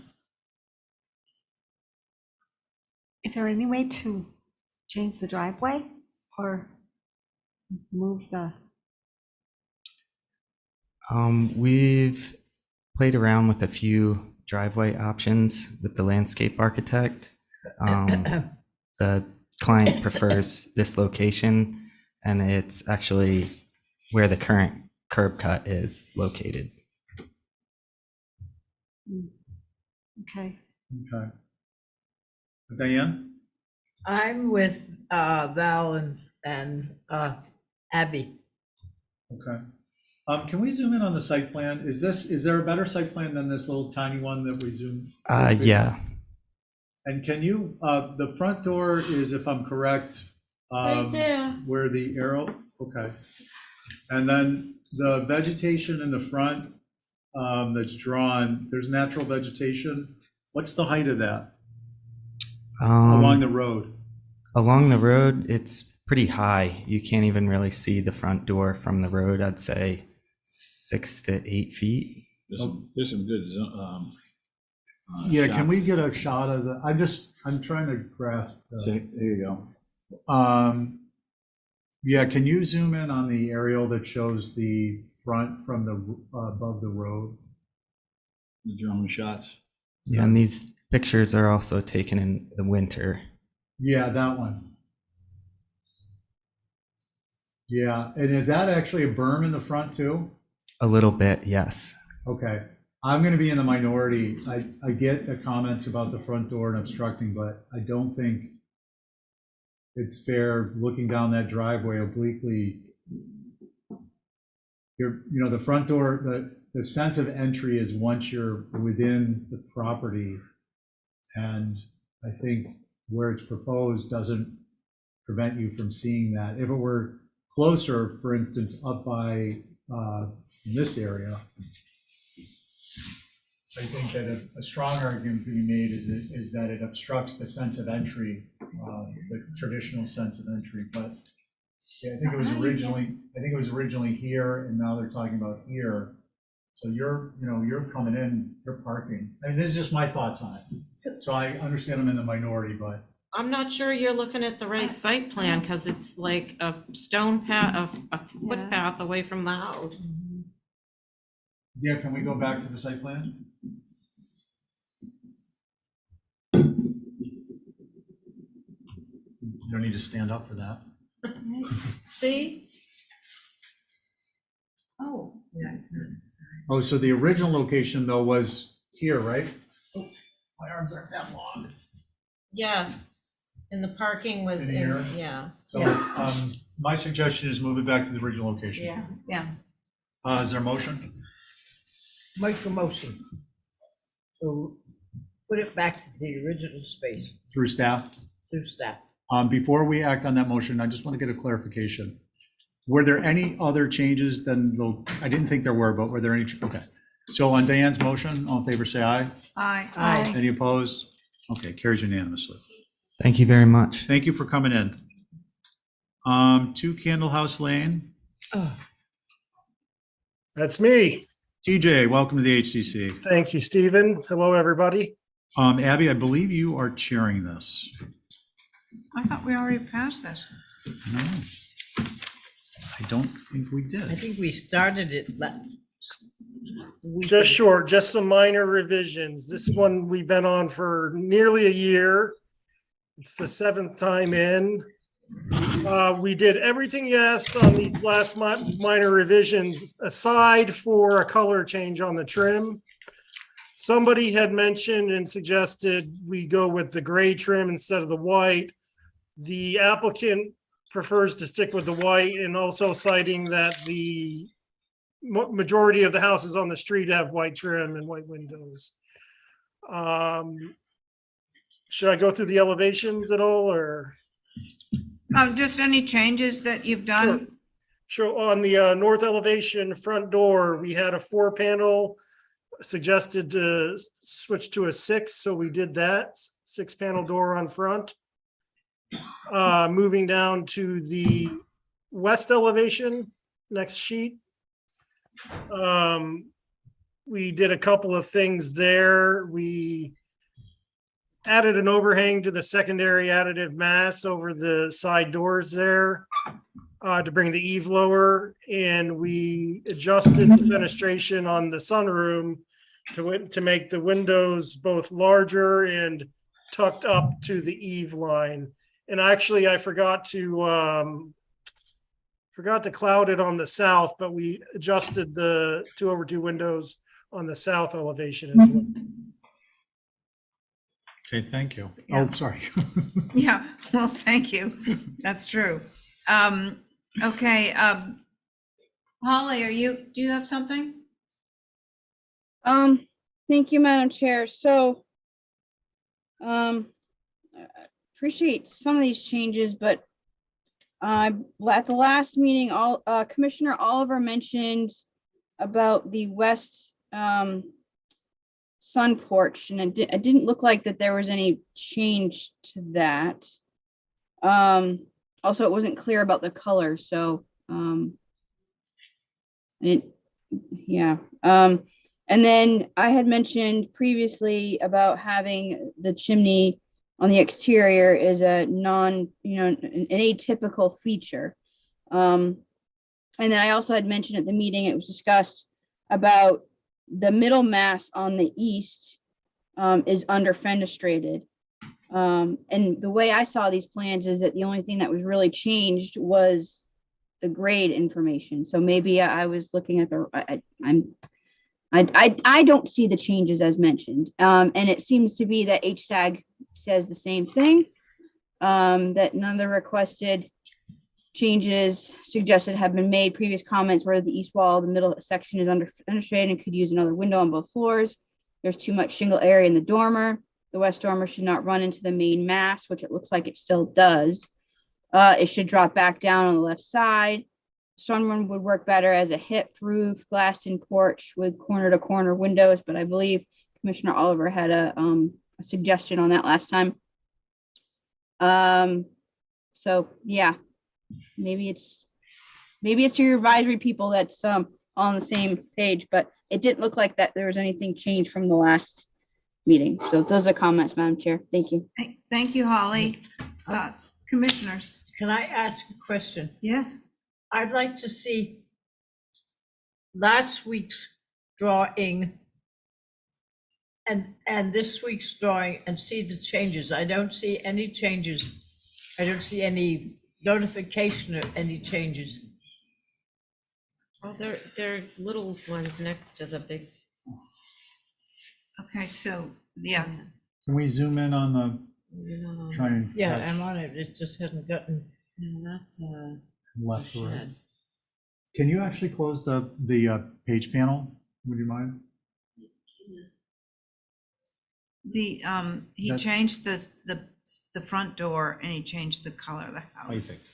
Is there any way to change the driveway or move the? We've played around with a few driveway options with the landscape architect. The client prefers this location, and it's actually where the current curb cut is located. Okay. Okay. Diane? I'm with Val and Abby. Okay. Can we zoom in on the site plan? Is there a better site plan than this little tiny one that we zoomed? Yeah. And can you, the front door is, if I'm correct, Right there. where the arrow, okay. And then the vegetation in the front that's drawn, there's natural vegetation. What's the height of that along the road? Along the road, it's pretty high. You can't even really see the front door from the road. I'd say 6 to 8 feet. There's some good Yeah, can we shots. get a shot of the, I'm trying to grasp. There you go. Yeah, can you zoom in on the aerial that shows the front from the, above the road? The drone shots. Yeah, and these pictures are also taken in the winter. Yeah, that one. Yeah, and is that actually a berm in the front too? A little bit, yes. Okay, I'm gonna be in the minority. I get the comments about the front door and obstructing, but I don't think it's fair looking down that driveway obliquely. The front door, the sense of entry is once you're within the property. And I think where it's proposed doesn't prevent you from seeing that. If it were closer, for instance, up by this area, I think that a strong argument to be made is that it obstructs the sense of entry, the traditional sense of entry. But yeah, I think it was originally here, and now they're talking about here. So you're coming in, you're parking. I mean, this is just my thoughts on it. So I understand I'm in the minority, but I'm not sure you're looking at the right site plan, because it's like a stone path, a footpath away from the house. yeah, can we go back to the site plan? You don't need to stand up for that. See? Oh, Yeah, it's not. Oh, so the original location though was here, right? Oh, my arms aren't that long. Yes, and the parking was In in, here? yeah. So my suggestion is move it back to the original location. yeah, yeah. Is there a motion? Make a motion. So put it back to the original space Through staff? through staff. Before we act on that motion, I just want to get a clarification. Were there any other changes than I didn't think there were, but were there any? Okay. So on Diane's motion, all in favor, say aye. Aye. Any opposed? Okay, carries unanimously. Thank you very much. Thank you for coming in. 2 Candle House Lane. That's me. TJ, welcome to the HCC. Thank you, Stephen. Hello, everybody. Abby, I believe you are chairing this. I thought we already passed this. No, I don't think we did. I think we started it Just short, just some minor revisions. This one we've been on for nearly a year. It's the 7th time in. We did everything you asked on the last minor revisions, aside for a color change on the trim. Somebody had mentioned and suggested we go with the gray trim instead of the white. The applicant prefers to stick with the white, and also citing that the majority of the houses on the street have white trim and white windows. Should I go through the elevations at all, or? Just any changes that you've done? Sure. On the north elevation front door, we had a 4-panel, suggested to switch to a 6, so we did that 6-panel door on front. Moving down to the west elevation, next sheet. We did a couple of things there. We added an overhang to the secondary additive mass over the side doors there to bring the eave lower, and we adjusted the fenestration on the sunroom to make the windows both larger and tucked up to the eave line. And actually, I forgot to cloud it on the south, but we adjusted the 2/2 windows on the south elevation as well. Okay, thank you. Yeah. Oh, sorry. Yeah, well, thank you. That's true. Okay, Holly, do you have something? Thank you, Madam Chair. So, appreciate some of these changes, but at the last meeting, Commissioner Oliver mentioned about the west sun porch, and it didn't look like that there was any change to that. Also, it wasn't clear about the color, so yeah. And then I had mentioned previously about having the chimney on the exterior is an atypical feature. And then I also had mentioned at the meeting, it was discussed about the middle mast on the east is under fenestrated. And the way I saw these plans is that the only thing that was really changed was the grade information. So maybe I was looking at the, I don't see the changes as mentioned. And it seems to be that HSAG says the same thing, that none of the requested changes suggested have been made. Previous comments where the east wall, the middle section is under fenestrated and could use another window on both floors. There's too much shingle area in the dormer. The west dormer should not run into the main mast, which it looks like it still does. It should drop back down on the left side. Sunroom would work better as a hip roof, glassed-in porch with corner-to-corner windows, but I believe Commissioner Oliver had a suggestion on that last time. So yeah, maybe it's your advisory people that's on the same page, but it didn't look like that there was anything changed from the last meeting. So those are comments, Madam Chair. Thank you. Thank you, Holly. Commissioners? Can I ask a question? Yes. I'd like to see last week's drawing and this week's drawing and see the changes. I don't see any changes. I don't see any notification of any changes. Well, they're little ones next to the big. Okay, so, yeah. Can we zoom in on the, try and. Yeah, I'm on it. It just hasn't gotten. That's Left to right. Can you actually close the page panel? Would you mind? He changed the front door and he changed the color of the house. Perfect.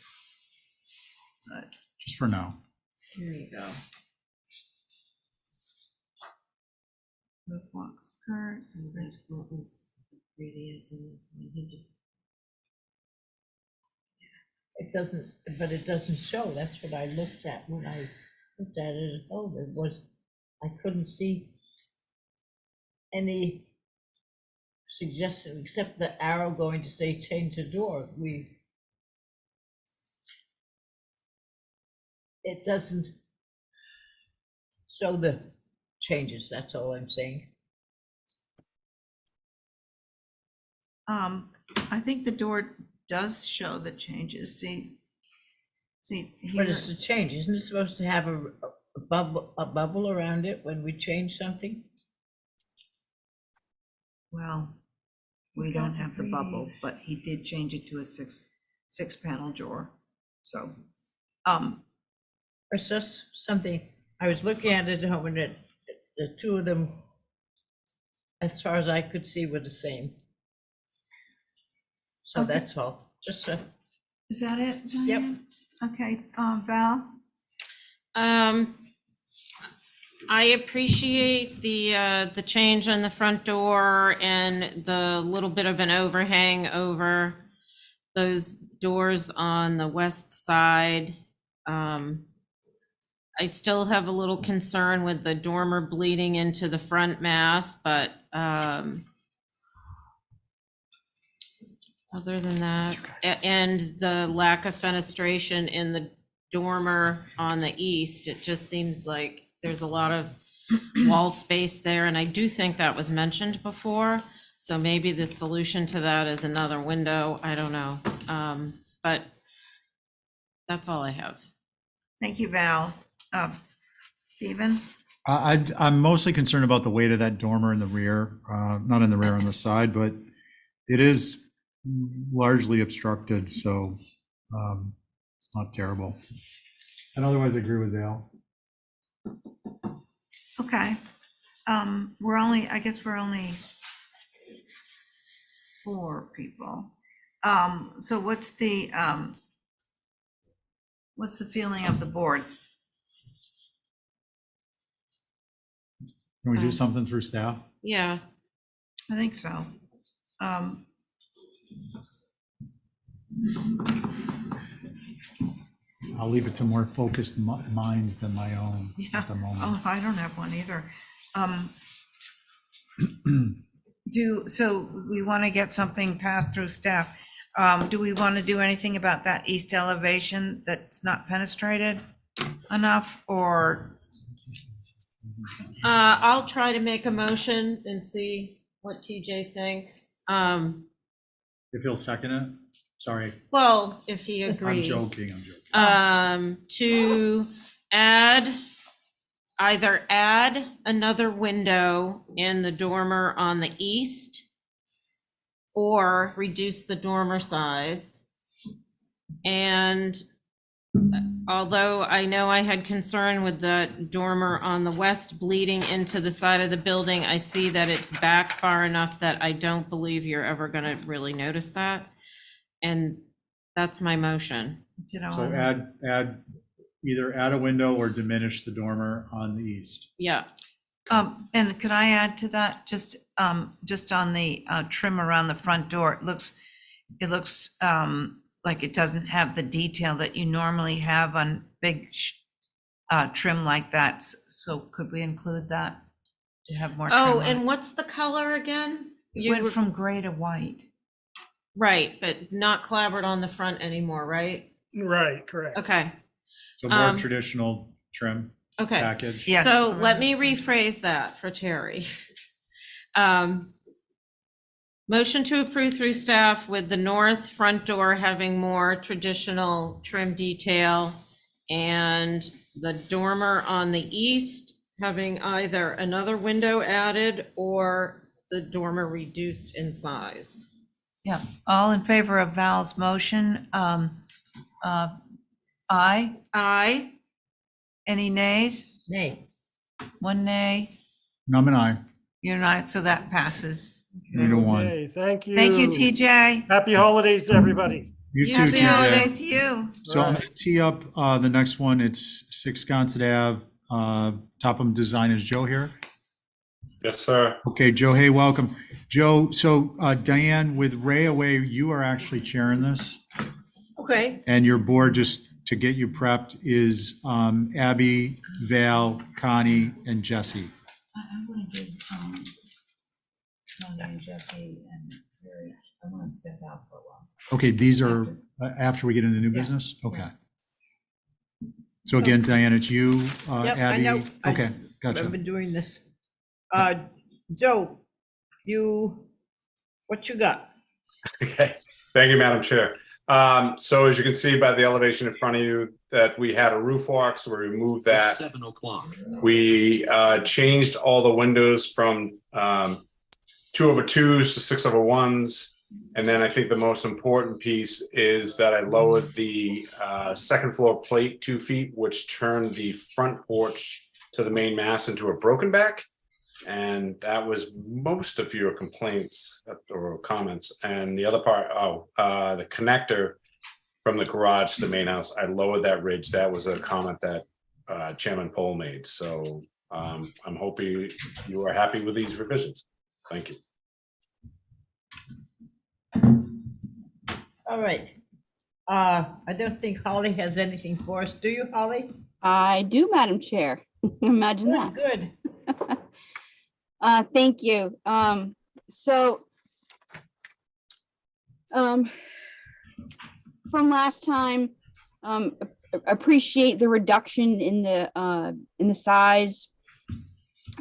Just for now. Here you go. Walk skirt. That's what was previous and this one, he just. It doesn't, but it doesn't show. That's what I looked at when I looked at it. Oh, it was, I couldn't see any suggestion except the arrow going to say change the door. It doesn't show the changes. That's all I'm saying. I think the door does show the changes. See But here. it's a change. Isn't it supposed to have a bubble around it when we change something? Well, we don't have the bubble, but he did change it to a six panel drawer. So, It's just something, I was looking at it at home and the two of them, as far as I could see, were the same. So Okay. that's all, just a. Is that it? Yep. Diane? Okay, Val? I appreciate the change on the front door and the little bit of an overhang over those doors on the west side. I still have a little concern with the dormer bleeding into the front mass, but other than that, and the lack of fenestration in the dormer on the east, it just seems like there's a lot of wall space there, and I do think that was mentioned before, so maybe the solution to that is another window, I don't know, but that's all I have. Thank you, Val. Stephen? I'm mostly concerned about the weight of that dormer in the rear, not in the rear, on the side, but it is largely obstructed, so it's not terrible. And otherwise, I agree with Val. Okay. I guess we're only 4 people. So what's the feeling of the board? Can we do something through staff? Yeah. I think so. I'll leave it to more focused minds than my own Yeah. at the moment. Oh, I don't have one either. So we want to get something passed through staff. Do we want to do anything about that east elevation that's not fenestrated enough, or? I'll try to make a motion and see what TJ thinks. If you'll second it, sorry, Well, if he I'm agrees. joking, I'm joking. To either add another window in the dormer on the east or reduce the dormer size. And although I know I had concern with the dormer on the west bleeding into the side of the building, I see that it's back far enough that I don't believe you're ever gonna really notice that. And that's my motion. So either add a window or diminish the dormer on the east. Yeah. And could I add to that, just on the trim around the front door, it looks like it doesn't have the detail that you normally have on big trim like that. So could we include that to have more trim? Oh, on and it? what's the color again? It went from gray to white. Right, but not clapboard on the front anymore, right? Right, correct. Okay. So more traditional trim Okay. package. Yes. So let me rephrase that for Terry. Motion to approve through staff with the north front door having more traditional trim detail and the dormer on the east having either another window added or the dormer reduced in size. Yeah, all in favor of Val's motion? Aye. Aye. Any nays? Nay. One nay, I'm an aye. you're not, so that passes. 3-1. Okay, thank you. Thank you, TJ. Happy holidays to everybody. You too, Happy TJ. holidays to you. So I'm gonna tee up the next one. It's 6 Sconset Ave. Topham Design, is Joe here? Yes, sir. Okay, Joe, hey, welcome. Joe, so Diane, with Ray away, you are actually chairing this. Okay, And your board, just to get you prepped, is Abby, Val, Connie, and Jesse. I want to give, Tony and Jesse and Terry, I want to step out for a while. Okay, these are after we get into new business? Okay. So again, Diane, it's you, Yep, I Abby? know. Okay, I've gotcha. been doing this. Joe, what you got? Okay. Thank you, Madam Chair. So as you can see by the elevation in front of you, that we had a roof walk, so we removed that. 7 o'clock. We changed all the windows from 2/2s to 6/1s. And then I think the most important piece is that I lowered the second floor plate 2 feet, which turned the front porch to the main mass into a broken back. And that was most of your complaints or comments. And the other part, the connector from the garage to the main house, I lowered that ridge. That was a comment that Chairman Pohl made. So I'm hoping you are happy with these revisions. Thank you. All right. I don't think Holly has anything for us. Do you, Holly? I do, Madam Chair. Imagine that. Good. Thank you. From last time, appreciate the reduction in the size.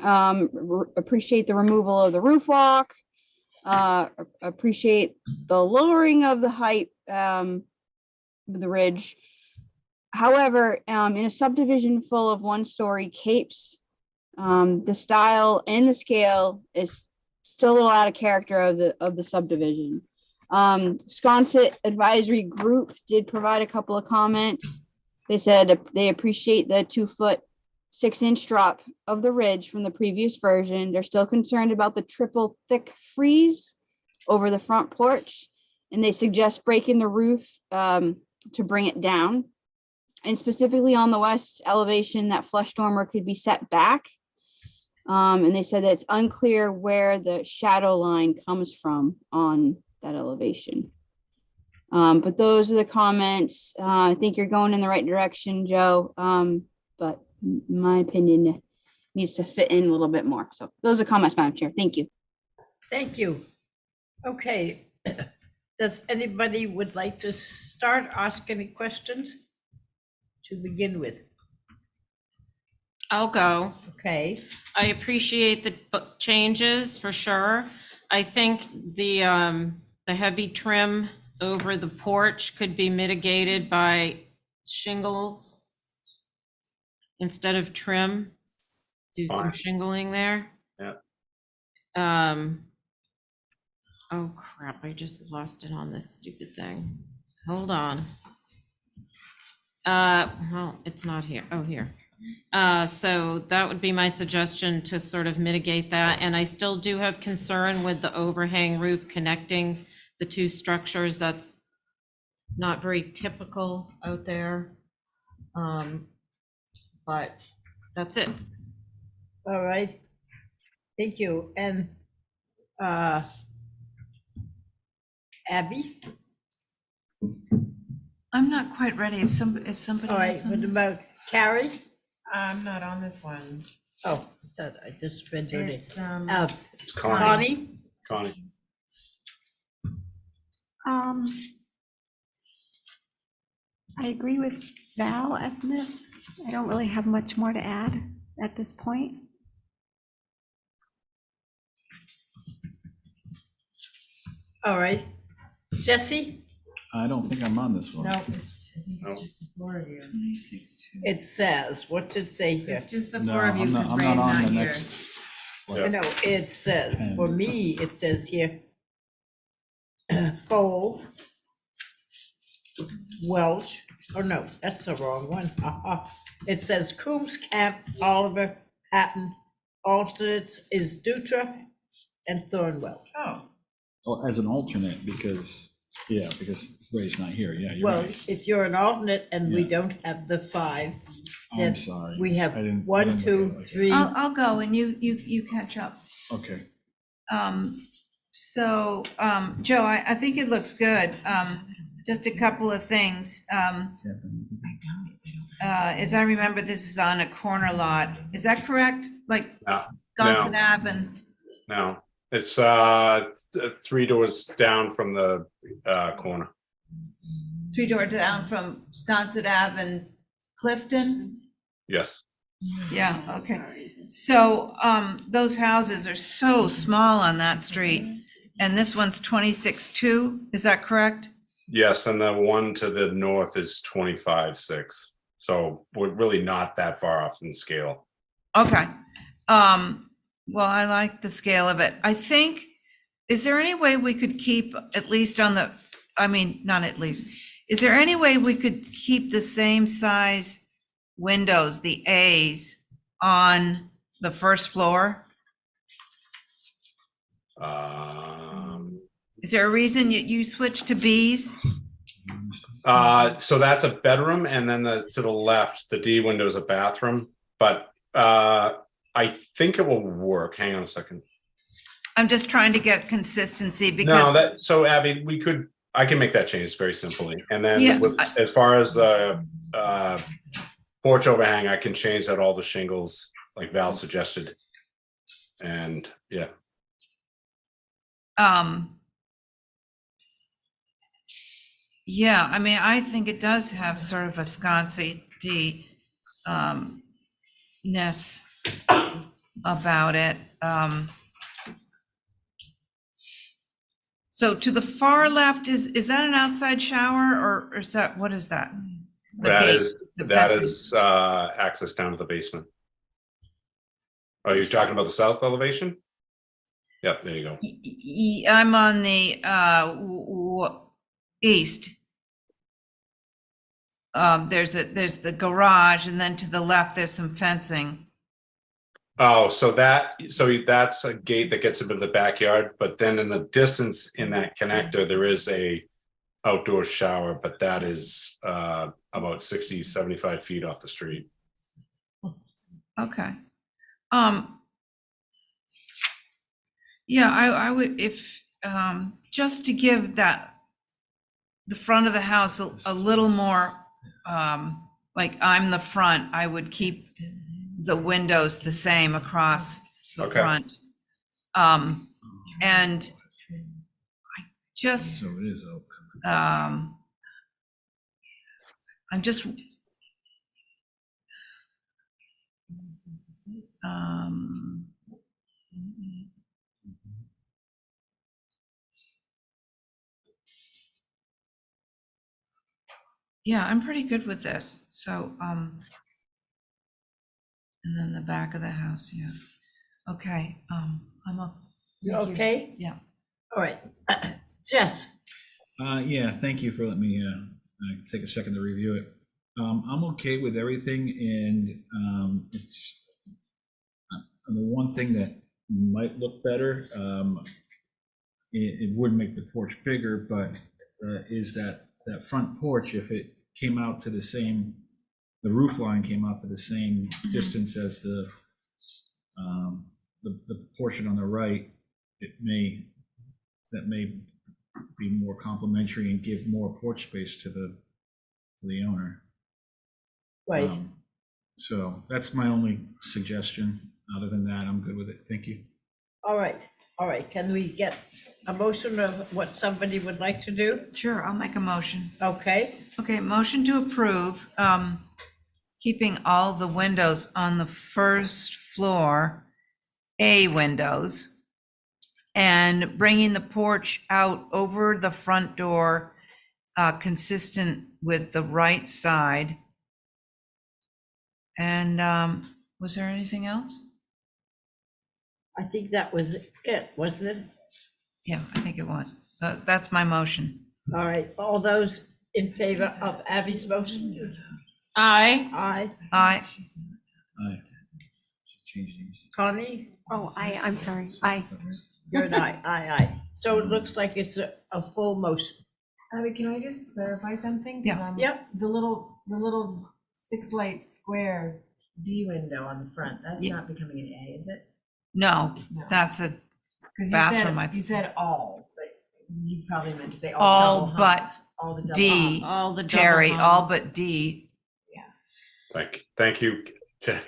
Appreciate the removal of the roof walk. Appreciate the lowering of the height of the ridge. However, in a subdivision full of one-story capes, the style and the scale is still a little out of character of the subdivision. Sconset Advisory Group did provide a couple of comments. They said they appreciate the 2-foot 6-inch drop of the ridge from the previous version. They're still concerned about the triple thick frieze over the front porch, and they suggest breaking the roof to bring it down. And specifically on the west elevation, that flush dormer could be set back. And they said that it's unclear where the shadow line comes from on that elevation. But those are the comments. I think you're going in the right direction, Joe. But in my opinion, needs to fit in a little bit more. So those are comments, Madam Chair. Thank you. Thank you. Okay. Does anybody would like to start asking any questions to begin with? I'll go. Okay, I appreciate the changes for sure. I think the heavy trim over the porch could be mitigated by shingles instead of trim. Do some Fine. shingling there. Yeah. Oh crap, I just lost it on this stupid thing. Hold on. Well, it's not here. Oh, here. So that would be my suggestion to sort of mitigate that. And I still do have concern with the overhang roof connecting the two structures. That's not very typical out there. But that's it. all right. Thank you. And Abby? I'm not quite ready. Is somebody All right, else on what this? about Carrie? I'm not on this one. Oh, I thought I just read your name. It's, Connie? Connie. I agree with Val at this. I don't really have much more to add at this point. All right. Jesse? I don't think I'm on this one. No, I think it's just the four of you. It says, what's it say here? It's just the No, four of you I'm because not Ray's on not the here. next. I know, it says, 10. for me, it says here, Cole, Welch, oh no, that's the wrong one. It says Coombs, Camp, Oliver, Patton, alternates is Dutra and Thornwell. Oh, Well, as an alternate, because Ray's not here. Yeah, you're Well, right. if you're an alternate and we Yeah. don't have the five, then I'm sorry. we have I didn't- I one, didn't look two, at it like that. three. I'll go and you catch up. Okay. So, Joe, I think it looks good. Just a couple of things. As I remember, this is on a corner lot. Is that correct? Like No, Wisconsin no. Ave and, No, it's 3 doors down from the corner. 3 doors down from Wisconsin Ave and Clifton? Yes. Yeah, okay. So, those houses are so small on that street. And this one's 26.2, is that correct? Yes, and the one to the north is 25.6. So we're really not that far off in scale. Okay. Well, I like the scale of it. I think, is there any way we could keep at least on the, I mean, not at least, is there any way we could keep the same size windows, the A's, on the first floor? Is there a reason you switched to B's? So that's a bedroom, and then to the left, the D window is a bathroom, but I think it will work. Hang on a second. I'm just trying to get consistency No, because, so Abby, I can make that change very simply. And then Yeah, as far as the porch overhang, I can change that all the shingles like Val suggested. And yeah, yeah, I mean, I think it does have sort of a sconcy ness about it. So to the far left, is that an outside shower or is that, what is that? The gate, the that fencing. is access down to the basement. Are you talking about the south elevation? Yep, there you go. I'm on the east. There's the garage and then to the left, there's some fencing. Oh, so that's a gate that gets into the backyard, but then in the distance in that connector, there is a outdoor shower, but that is about 60, 75 feet off the street. Okay. Yeah, I would, if, just to give that, the front of the house a little more, like I'm the front, I would keep the windows the same across the Okay. front. And I just, So it is oak. I'm just, yeah, I'm pretty good with this. So, and then the back of the house, yeah. Okay, I'm up. You Thank okay? Yeah. All right. Jess? Yeah, thank you for letting me take a second to review it. I'm okay with everything, and it's the one thing that might look better. It would make the porch bigger, but is that front porch, if it came out to the roof line came out to the same distance as the portion on the right, that may be more complimentary and give more porch space to the owner. Right. So that's my only suggestion. Other than that, I'm good with it. Thank you. All right. All right. Can we get a motion of what somebody would like to do? Sure, I'll make a motion. Okay. Okay, motion to approve, keeping all the windows on the first floor, A windows, and bringing the porch out over the front door, consistent with the right side. And was there anything else? I think that was it, wasn't it? Yeah, I think it was. That's my motion. All right. All those in favor of Abby's motion? Aye. Aye. Aye. Aye. Change names. Connie? Oh, I'm sorry. Aye. You're an aye. Aye, aye. So it looks like it's a full motion. Abby, can I just clarify something? 'Cause, Yeah. Yep. The little 6-light square D window on the front, that's Yeah. not becoming an A, is it? No, No. that's a Because bathroom, I you said all, but you probably meant to say all all double but hungs, all the double D. hungs. All the double Terry, all hungs. but D. Thank you,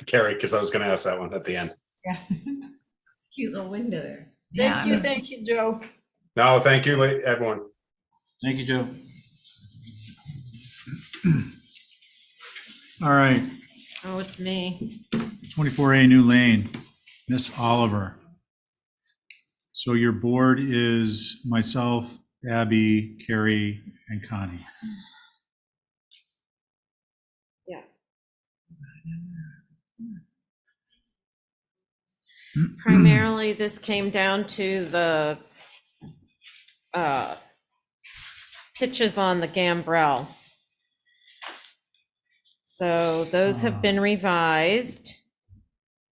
Carrie, because I was going to ask that one at the end. Yeah. It's a cute little window there. Yeah, Thank you, Joe. No, thank you, everyone. Thank you, Joe. All right, Oh, it's me. 24A New Lane, Miss Oliver. So your board is myself, Abby, Carrie, and Connie. Yeah. Primarily, this came down to the pitches on the gambrel. So those have been revised.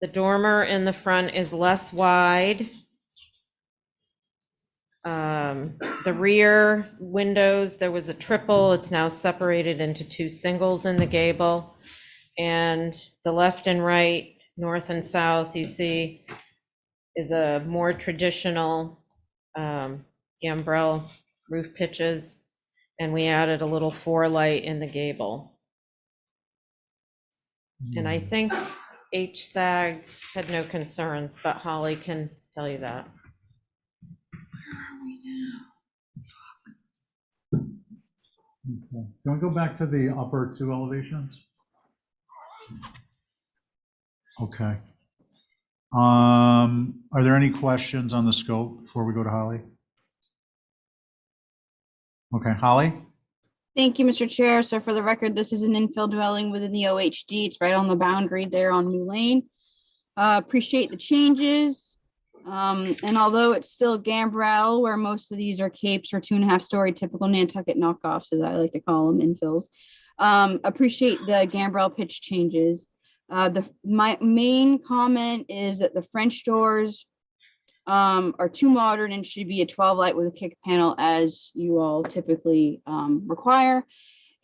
The dormer in the front is less wide. The rear windows, there was a triple, it's now separated into 2 singles in the gable. And the left and right, north and south, you see, is a more traditional gambrel roof pitches. And we added a little 4-light in the gable. And I think HSAG had no concerns, but Holly can tell you that. Okay. Can we go back to the upper 2 elevations? Okay. Are there any questions on the scope before we go to Holly? Okay, Holly? Thank you, Mr. Chair. So for the record, this is an infill dwelling within the OHD. It's right on the boundary there on New Lane. Appreciate the changes. And although it's still gambrel, where most of these are capes or 2.5-story typical Nantucket knockoffs, as I like to call them, infills, appreciate the gambrel pitch changes. My main comment is that the French doors are too modern and should be a 12-light with a kick panel, as you all typically require.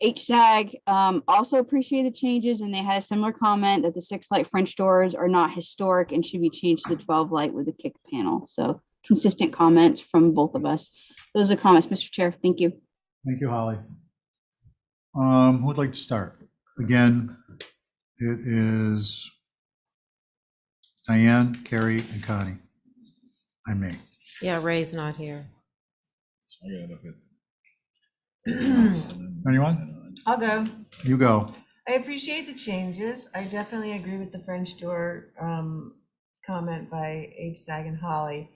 HSAG also appreciate the changes, and they had a similar comment that the 6-light French doors are not historic and should be changed to the 12-light with a kick panel. So consistent comments from both of us. Those are comments, Mr. Chair. Thank you. Thank you, Holly. Who would like to start? Again, it is Diane, Carrie, and Connie. I'm me. Yeah, Ray's not here. I got it. Anyone? I'll go. You go. I appreciate the changes. I definitely agree with the French door comment by H. Sagan Holly.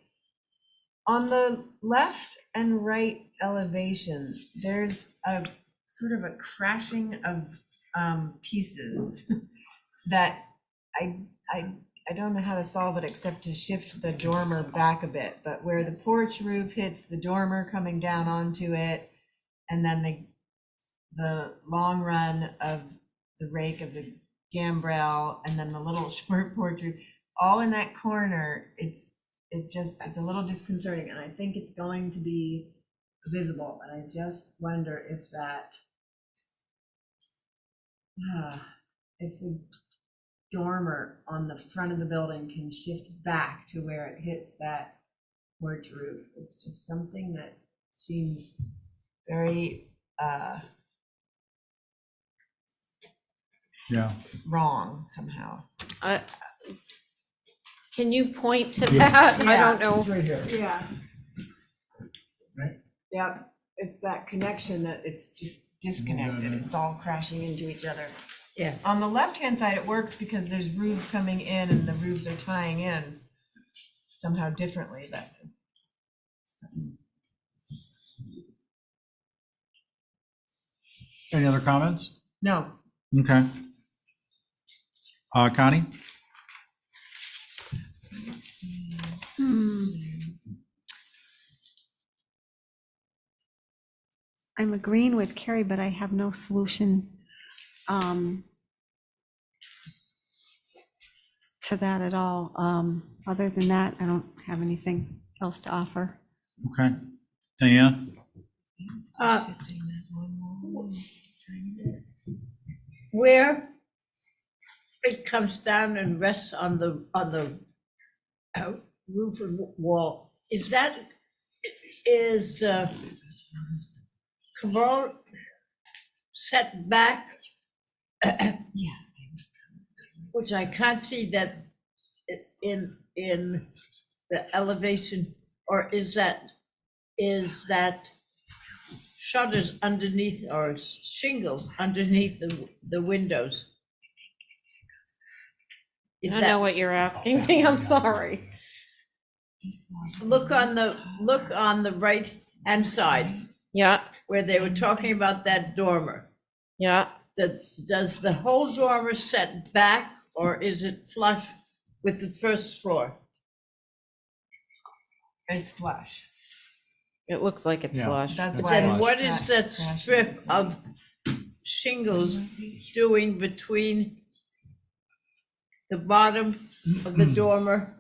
On the left and right elevation, there's a sort of a crashing of pieces that I don't know how to solve it except to shift the dormer back a bit, but where the porch roof hits the dormer coming down onto it, and then the long run of the rake of the gambrel, and then the little short porch roof, all in that corner, it's a little disconcerting, and I think it's going to be visible, and I just wonder if that, if the dormer on the front of the building can shift back to where it hits that porch roof. It's just something that seems very Yeah. wrong somehow. Can you point to Yeah. that? I Yeah. don't know. It's right here. Yeah. Right. Yeah, it's that connection that it's just disconnected. It's all crashing into each other. Yeah. On the left-hand side, it works because there's roofs coming in and the roofs are tying in somehow differently, but. Any other comments? No. Okay. Connie? I'm agreeing with Carrie, but I have no solution to that at all. Other than that, I don't have anything else to offer. Okay. Diane? Where it comes down and rests on the roof and wall, is Cabral set back? Yeah. Which I can't see that it's in the elevation, or is that shutters underneath or shingles underneath the windows? I Is don't know that, what you're asking me. I'm sorry. look on the right hand side Yeah, where they were talking about that dormer. yeah. Does the whole dormer set back, or is it flush with the first floor? It's flush. It looks like it's Yeah. flush. That's It's why. Then flush. what is that strip of shingles doing between the bottom of the dormer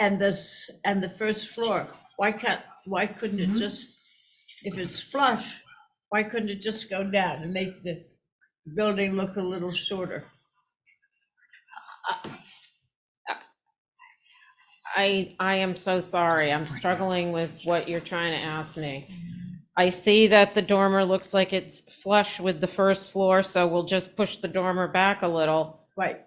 and the first floor? Why couldn't it just, if it's flush, why couldn't it just go down and make the building look a little shorter? I am so sorry. I'm struggling with what you're trying to ask me. I see that the dormer looks like it's flush with the first floor, so we'll just push the dormer back a little. Right. I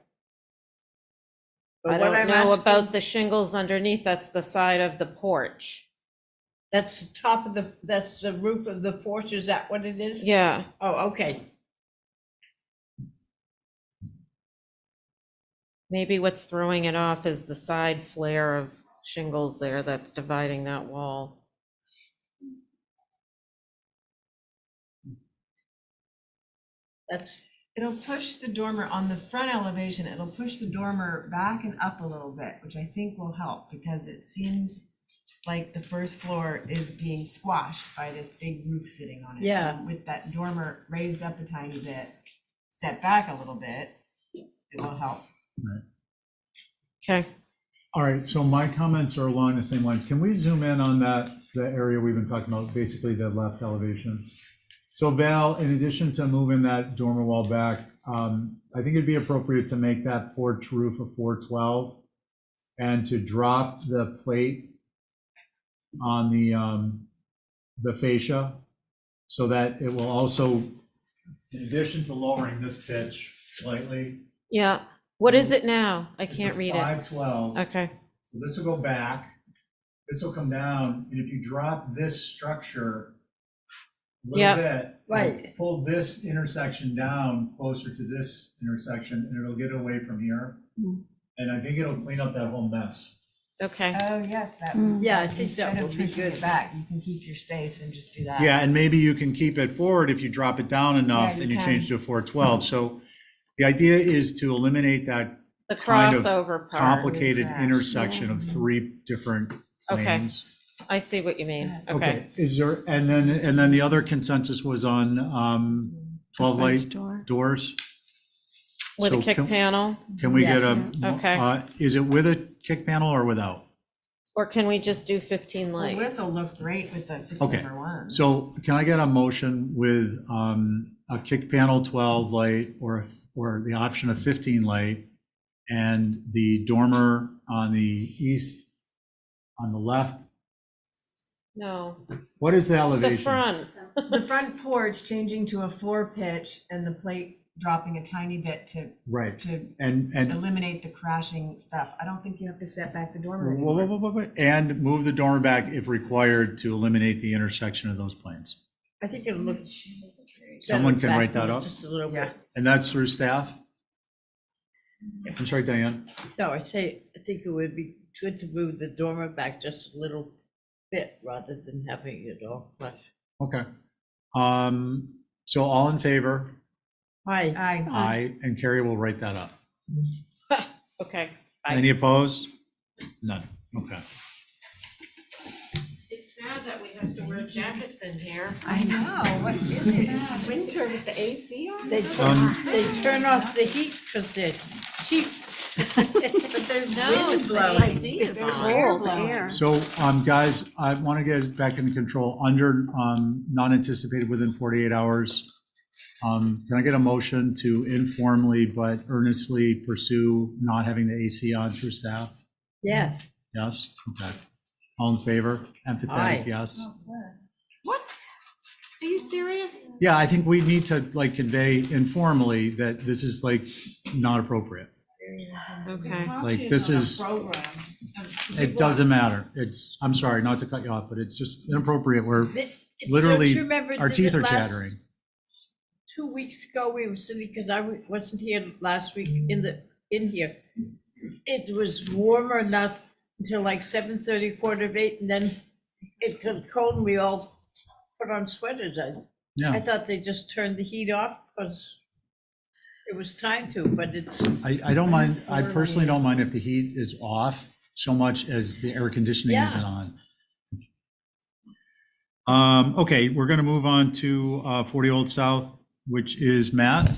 But what don't I'm know asking, about the shingles underneath. That's the side of the porch. that's the roof of the porch, is that what it is? Yeah, Oh, okay. maybe what's throwing it off is the side flare of shingles there that's dividing that wall. It'll push the dormer on the front elevation. It'll push the dormer back and up a little bit, which I think will help because it seems like the first floor is being squashed by this big roof sitting on it. Yeah. And with that dormer raised up a tiny bit, set back a little bit, it will help. Okay. All right, so my comments are along the same lines. Can we zoom in on the area we've been talking about, basically the left elevation? So Val, in addition to moving that dormer wall back, I think it'd be appropriate to make that porch roof a 412 and to drop the plate on the fascia so that it will also, in addition to lowering this pitch slightly. Yeah. What is it now? I It's can't a read it. 512. Okay. So this will go back, this will come down, and if you drop this structure a Yep. little bit, Right. pull this intersection down closer to this intersection, and it'll get away from here. And I think it'll clean up that whole mess. Okay. Oh, yes, that. Yeah, I think that instead of would be pushing it good. back, you can keep your space and just do that. Yeah, and maybe you can keep it forward if you drop it down enough Yeah, and you you change can. to a 412. So the idea is to eliminate that The kind of crossover part. complicated Crash, intersection of 3 different Okay. lanes. I see what you mean. Okay. Is there, and then the other consensus was on 12 light doors? With a So kick can- panel, Can we get Okay. is it with a kick panel or without? or can we just do 15 Well, light? width will look great with the 6 Okay. number one. So can I get a motion with a kick panel 12 light or the option of 15 light and the dormer on the east, on the left? No, What is the it's the elevation? front. The front porch changing to a 4 pitch and the plate dropping a tiny bit to Right. to And eliminate the crashing stuff. I don't think you have to set back the dormer whoa, anymore. whoa, whoa, whoa, whoa. And move the dormer back if required to eliminate the intersection of those planes. I think it'll look. Someone can write that up? Just a little bit. And that's through staff? I'm sorry, Diane. No, I think it would be good to move the dormer back just a little bit rather than having it all flush. Okay. So all in favor? Aye. Aye. Aye, and Carrie will write that up. Okay. Any opposed? None. Okay. It's sad that we have to wear jackets in here. I know, what is it? It's winter with the AC on? They turn off the heat because they're cheap. But there's No, wind it's the blowing. AC is There's on. air Cold blowing. air. So, guys, I want to get it back into control under not anticipated within 48 hours. Can I get a motion to informally but earnestly pursue not having the AC on through staff? Yeah. Yes? Okay. All in favor? Empathetic, Aye. yes? What? Are you serious? Yeah, I think we need to like convey informally that this is like not appropriate. Okay. Like this is, it doesn't matter. It's, I'm sorry, not to cut you off, but it's just inappropriate. We're literally, our teeth are chattering. 2 weeks ago, we were sitting, because I wasn't here last week in here. It was warmer enough until like 7:30, 7:45, and then it got cold and we all put on sweaters. I Yeah, thought they just turned the heat off because it was time to, but it's, I don't mind, I personally don't mind if the heat is off so much as the air conditioning Yeah. isn't on. Okay, we're gonna move on to 40 Old South, which is Matt.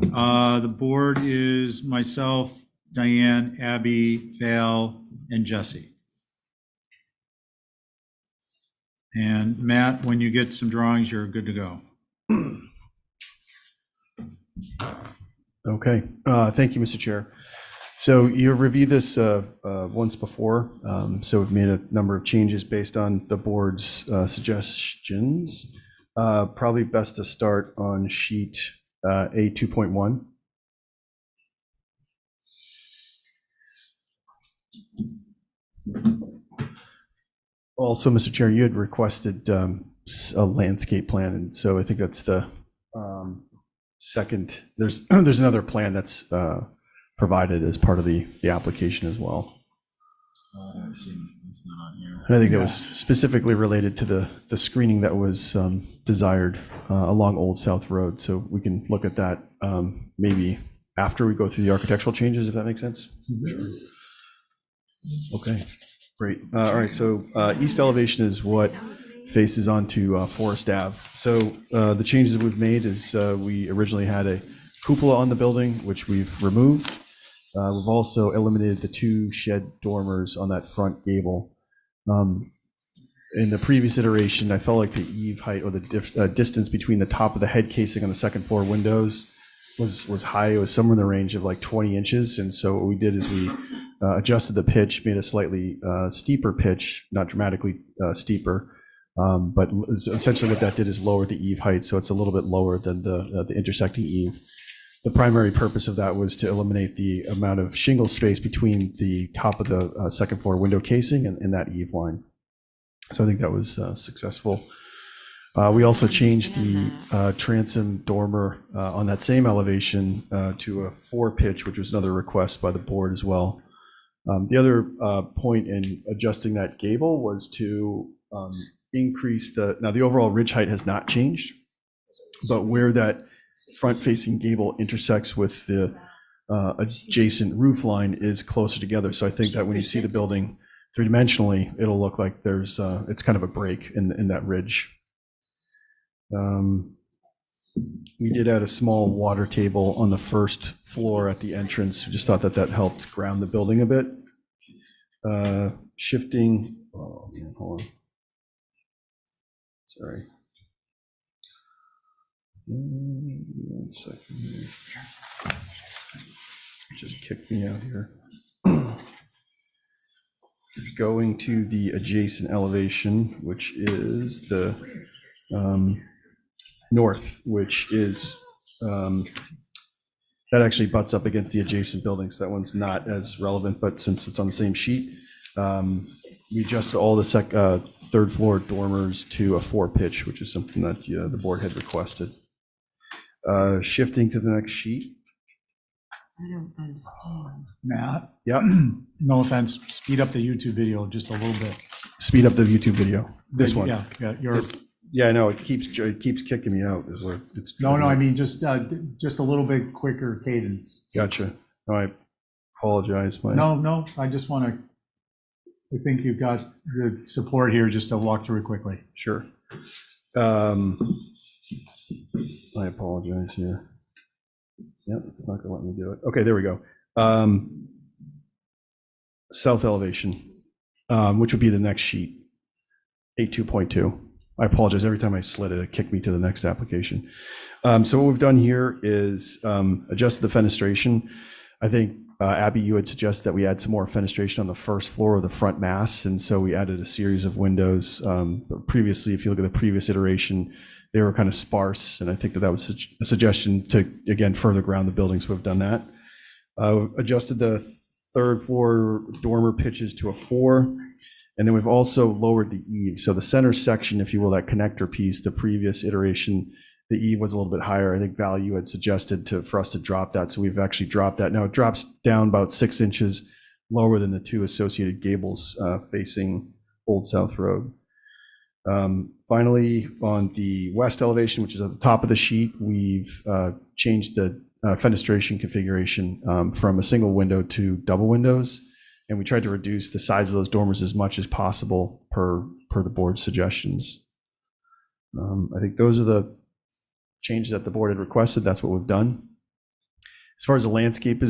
The board is myself, Diane, Abby, Val, and Jesse. And Matt, when you get some drawings, you're good to go. Okay, thank you, Mr. Chair. So you've reviewed this once before, so we've made a number of changes based on the board's suggestions. Probably best to start on sheet A 2.1. Also, Mr. Chair, you had requested a landscape plan, and so I think that's the second, there's another plan that's provided as part of the application as well. And I think that was specifically related to the screening that was desired along Old South Road. So we can look at that maybe after we go through the architectural changes, if that makes sense. Sure. Okay, great. All right, so east elevation is what faces onto Forest Ave. So the changes that we've made is we originally had a cupola on the building, which we've removed. We've also eliminated the 2 shed dormers on that front gable. In the previous iteration, I felt like the eave height or the distance between the top of the head casing and the second floor windows was high. It was somewhere in the range of like 20 inches. And so what we did is we adjusted the pitch, made a slightly steeper pitch, not dramatically steeper. But essentially what that did is lower the eave height. So it's a little bit lower than the intersecting eave. the primary purpose of that was to eliminate the amount of shingle space between the top of the second floor window casing and that eave line. So I think that was successful. We also changed the transom dormer on that same elevation to a 4-pitch, which was another request by the board as well. The other point in adjusting that gable was to increase now the overall ridge height has not changed, but where that front-facing gable intersects with the adjacent roof line is closer together. So I think that when you see the building three-dimensionally, it'll look like there's it's kind of a break in that ridge. We did add a small water table on the first floor at the entrance. We just thought that helped ground the building a bit. Shifting, oh man, hold on. Sorry. 1 second here. Just kicked me out here. Going to the adjacent elevation, which is the north, which is that actually butts up against the adjacent building, so that one's not as relevant, but since it's on the same sheet, we adjusted all the third floor dormers to a 4-pitch, which is something that the board had requested. Shifting to the next sheet. I don't understand. Matt? Yep. No offense, speed up the YouTube video just a little bit. Speed up the YouTube video. This one. Yeah, yeah, I know, it keeps kicking me out is what it's. No, I mean, just a little bit quicker cadence. Gotcha. I apologize. No, I just want to, I think you've got the support here just to walk through it quickly. Sure. I apologize here. Yep, it's not gonna let me do it. Okay, there we go. South elevation, which would be the next sheet, 82.2. I apologize. Every time I slid it, it kicked me to the next application. So what we've done here is adjusted the fenestration. I think, Abby, you had suggested that we add some more fenestration on the first floor of the front mass, and so we added a series of windows. Previously, if you look at the previous iteration, they were kind of sparse, and I think that was a suggestion to, again, further ground the building, so we've done that. Adjusted the third floor dormer pitches to a 4. And then we've also lowered the eave. So the center section, if you will, that connector piece, the previous iteration, the eave was a little bit higher. I think Val, you had suggested for us to drop that. So we've actually dropped that. Now it drops down about 6 inches lower than the 2 associated gables facing Old South Road. Finally, on the west elevation, which is at the top of the sheet, we've changed the fenestration configuration from a single window to double windows. And we tried to reduce the size of those dormers as much as possible per the board's suggestions. I think those are the changes that the board had requested. That's what we've done. As far as the landscape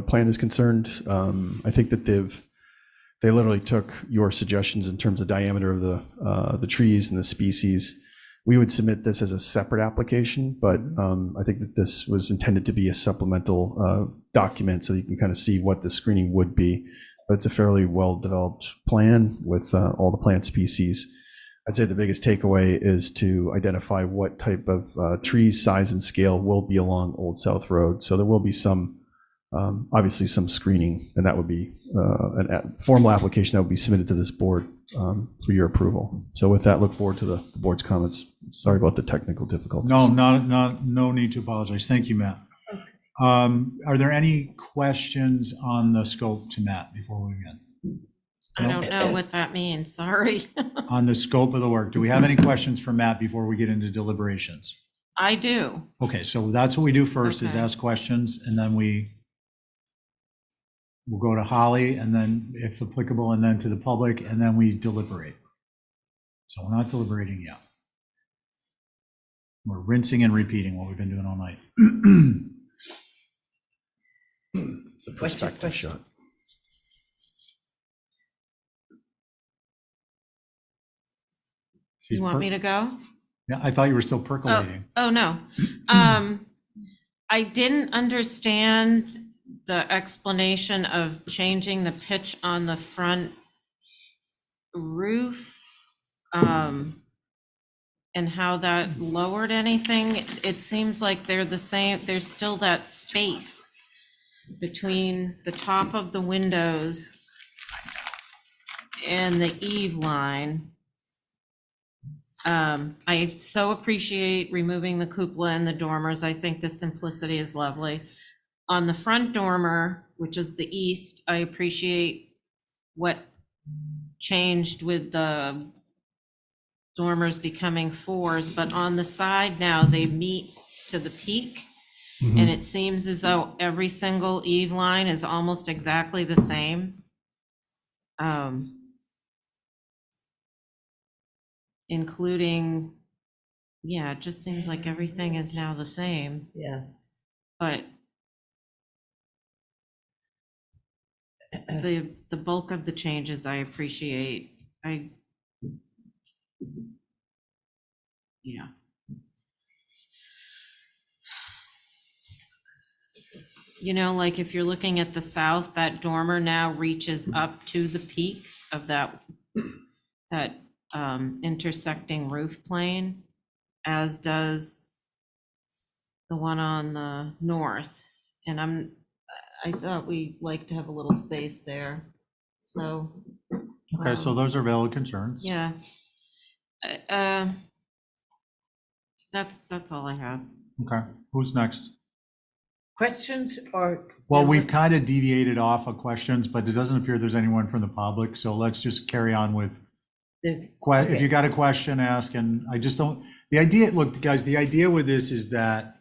plan is concerned, I think that they literally took your suggestions in terms of diameter of the trees and the species. We would submit this as a separate application, but I think that this was intended to be a supplemental document so you can kind of see what the screening would be. But it's a fairly well-developed plan with all the plant species. I'd say the biggest takeaway is to identify what type of trees, size, and scale will be along Old South Road. So there will be some, obviously some screening, and that would be a formal application that would be submitted to this board for your approval. So with that, look forward to the board's comments. Sorry about the technical difficulties. No need to apologize. Thank you, Matt. Are there any questions on the scope to Matt before we begin? I don't know what that means, sorry. On the scope of the work, do we have any questions for Matt before we get into deliberations? I do. Okay, so that's what we do first, is Okay. ask questions, and then we'll go to Holly, and then if applicable, and then to the public, and then we deliberate. So we're not deliberating yet. We're rinsing and repeating what we've been doing all night. It's a perspective shot. You want me to go? Yeah, I thought you were still percolating. Oh, no. I didn't understand the explanation of changing the pitch on the front roof. and how that lowered anything. It seems like they're the same, there's still that space between the top of the windows and the eave line. I so appreciate removing the cupola and the dormers. I think the simplicity is lovely. On the front dormer, which is the east, I appreciate what changed with the dormers becoming 4s, but on the side now, they meet to the peak. And it seems as though every single eave line is almost exactly the same. Including, yeah, it just seems like everything is now the same, Yeah. but the bulk of the changes I appreciate. Yeah. You know, like if you're looking at the south, that dormer now reaches up to the peak of that intersecting roof plane, as does the one on the north. And I thought we'd like to have a little space there, so. Okay, so those are valid concerns. Yeah. That's all I have. Okay, who's next? Questions or? Well, we've kind of deviated off of questions, but it doesn't appear there's anyone from the public, so let's just carry on with, if you got a question, ask, and I just don't, the idea, look, guys, the idea with this is that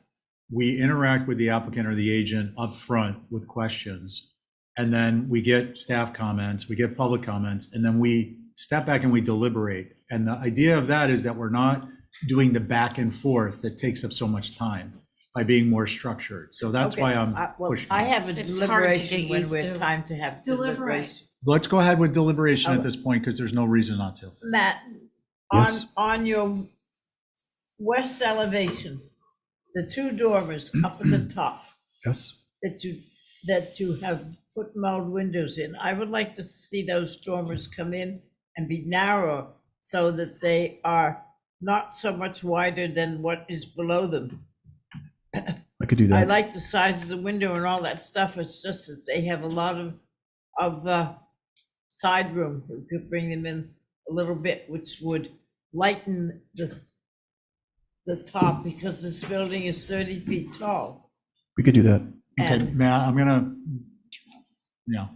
we interact with the applicant or the agent up front with questions, and then we get staff comments, we get public comments, and then we step back and we deliberate. And the idea of that is that we're not doing the back and forth that takes up so much time by being more structured. So that's why I'm pushing. I have a It's hard to get deliberation when used we're to. time to have deliberation. Let's go ahead with deliberation at this point, because there's no reason not to. Matt, Yes. on your west elevation, the 2 dormers up at the top Yes. that you have put mold windows in, I would like to see those dormers come in and be narrow so that they are not so much wider than what is below them. I could do I that. like the size of the window and all that stuff. It's just that they have a lot of side room. We could bring them in a little bit, which would lighten the top, because this building is 30 feet tall. We could do that. Okay, And Matt, I'm gonna, yeah.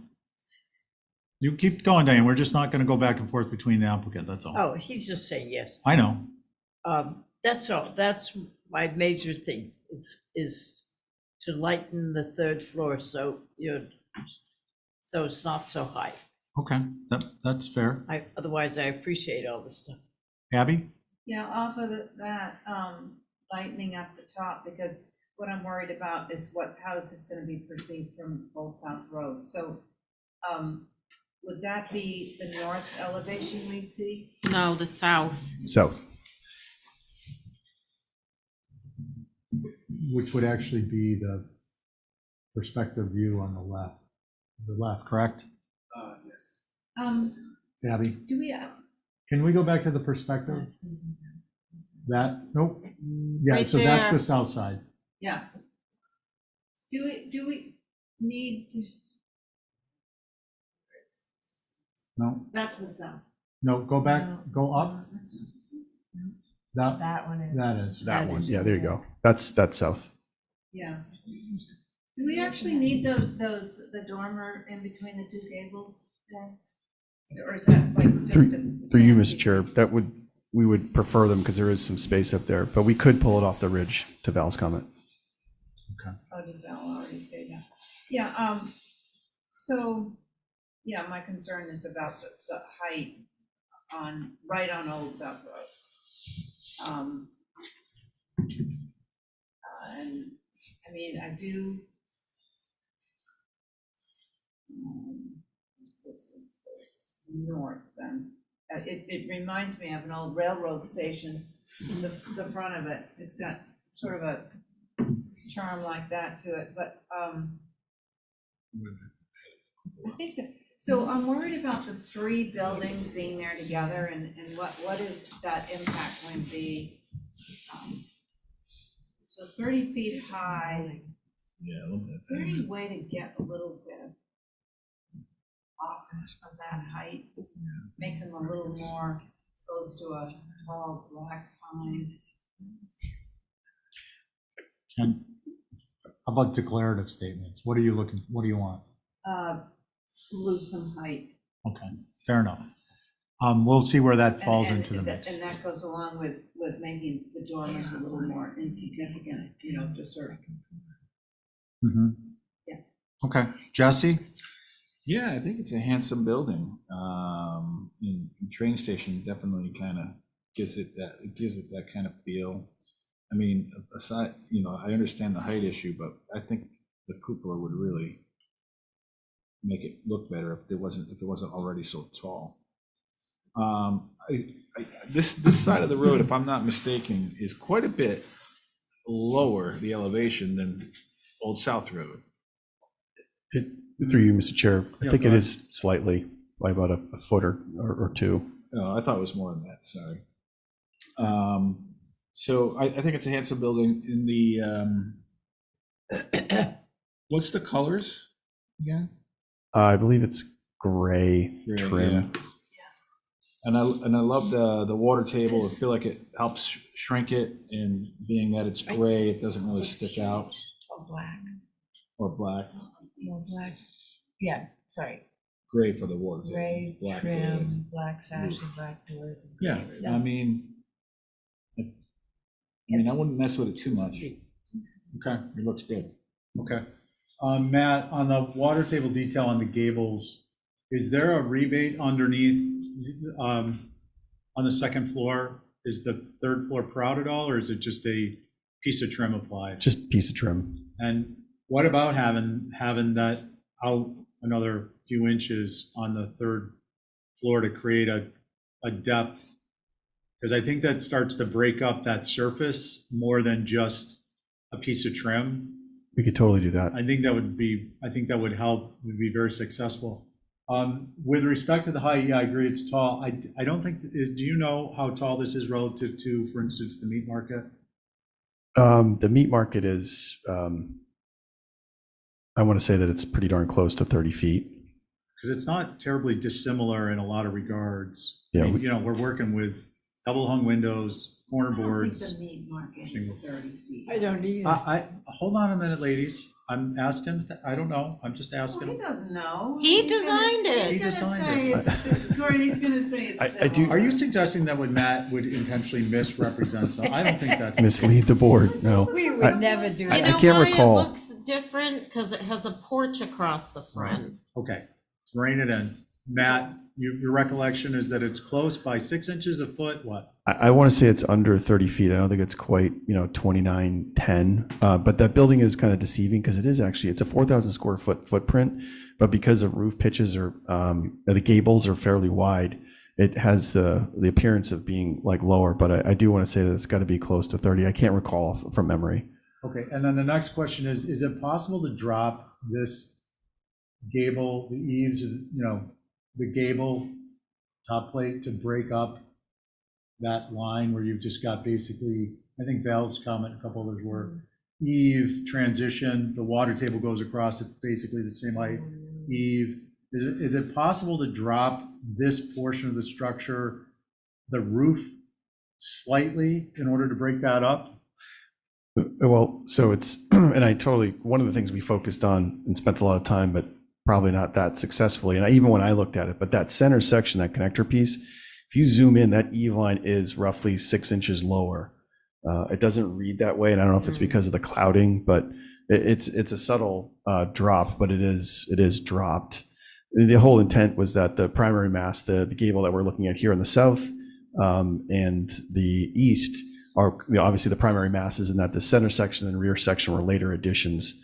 You keep going, Diane. We're just not gonna go back and forth between the applicant, that's all. oh, he's just saying yes. I know. That's all. That's my major thing, is to lighten the 3rd floor, so so it's not so high. Okay, that's fair. Otherwise, I appreciate all this stuff. Abby? Yeah, off of that, lightening up the top, because what I'm worried about is how is this gonna be perceived from Old South Road? So, would that be the north elevation we'd see? No, the south. South. Which would actually be the perspective view on the left, correct? Yes. Abby, Do we, can we go back to the perspective? That, nope. Yeah, Right so that's there. the south side. yeah. Do we need, No, that's the south. no, go back, go up. That, That one is. that is. That one. Yeah, there you go. That's south. Yeah. Do we actually need the dormer in between the 2 gables then? Or is that like just a? Through you, Mr. Chair, we would prefer them because there is some space up there, but we could pull it off the ridge, to Val's comment. Oh, did Val already say that? Yeah, so, yeah, my concern is about the height right on Old South Road. And, I mean, I do. This is north then. It reminds me of an old railroad station, the front of it. It's got sort of a charm like that to it, but I think that, So I'm worried about the three buildings being there together and what is that impact going to be? So 30 feet high, Yeah, look at is there any way to get a little bit of off of that height? Make them a little more close to a tall black pine? Ken, how about declarative statements? What do you want? Lose some height. Okay, fair enough. We'll see where that falls And- into the and mix. And that goes along with making the dormers a little more insignificant, you know, to sort of. Mhm. Yeah. Okay, Jesse? Yeah, I think it's a handsome building. And train station definitely kind of gives it that kind of feel. I mean, aside, I understand the height issue, but I think the cupola would really make it look better if it wasn't already so tall. This side of the road, if I'm not mistaken, is quite a bit lower the elevation than Old South Road. Through you, Mr. Chair, I Yeah, think go it ahead. is slightly by about a foot or two. No, I thought it was more than that, sorry. So I think it's a handsome building in the, what's the colors again? I believe it's gray Gray, trim. yeah. And I love the water table. I feel like it helps shrink it, and being that it's gray, it doesn't really stick out. Or black. Or black. More black. Yeah, sorry. Gray for the water table. Gray black for trim, the- black sash, and black doors. and Yeah, gray I mean, I wouldn't mess with it too much. Okay, It looks good. okay. Matt, on the water table detail on the gables, is there a rebate underneath, on the second floor? Is the third floor proud at all, or is it just a piece of trim applied? Just piece of trim. And what about having that out another few inches on the third floor to create a depth? Because I think that starts to break up that surface more than just a piece of trim. We could totally do that. I think that would help, would be very successful. With respect to the height, yeah, I agree, it's tall. I don't think, do you know how tall this is relative to, for instance, the meat market? The meat market is, I want to say that it's pretty darn close to 30 feet. Because it's not terribly dissimilar in a lot of regards. I Yeah, mean, we're working with double hung windows, corner I don't think boards. the meat market is 30 feet. I don't either. Hold on a minute, ladies. I'm asking, I don't know, I'm just Well, he asking. doesn't know. He He's gonna- designed it. He's He gonna designed say it. it's Corey, he's gonna say it's I do- Are you suggesting that when Matt would intentionally misrepresent something? I don't think that's. Mislead the board, no. We would I- never do You I that. know can't why recall. it looks different? Because it has a porch across the front. Okay, rein it in. Matt, your recollection is that it's close by 6 inches a foot, what? I want to say it's under 30 feet. I don't think it's quite, 29, 10. But that building is kind of deceiving because it's a 4,000 square foot footprint. But because the roof pitches the gables are fairly wide, it has the appearance of being like lower. But I do want to say that it's got to be close to 30. I can't recall from memory. Okay, and then the next question is it possible to drop this gable, the eaves, the gable top plate to break up that line where you've just got basically, I think Val's comment, a couple others were, eave, transition, the water table goes across, it's basically the same height, eave. Is it possible to drop this portion of the structure, the roof, slightly in order to break that up? Well, so it's, and one of the things we focused on and spent a lot of time, but probably not that successfully. And even when I looked at it, but that center section, that connector piece, if you zoom in, that eave line is roughly 6 inches lower. It doesn't read that way, and I don't know if it's because of the clouding, but it's a subtle drop, but it is dropped. The whole intent was that the primary mast, the gable that we're looking at here in the south and the east are obviously the primary masses, and that the center section and rear section were later additions.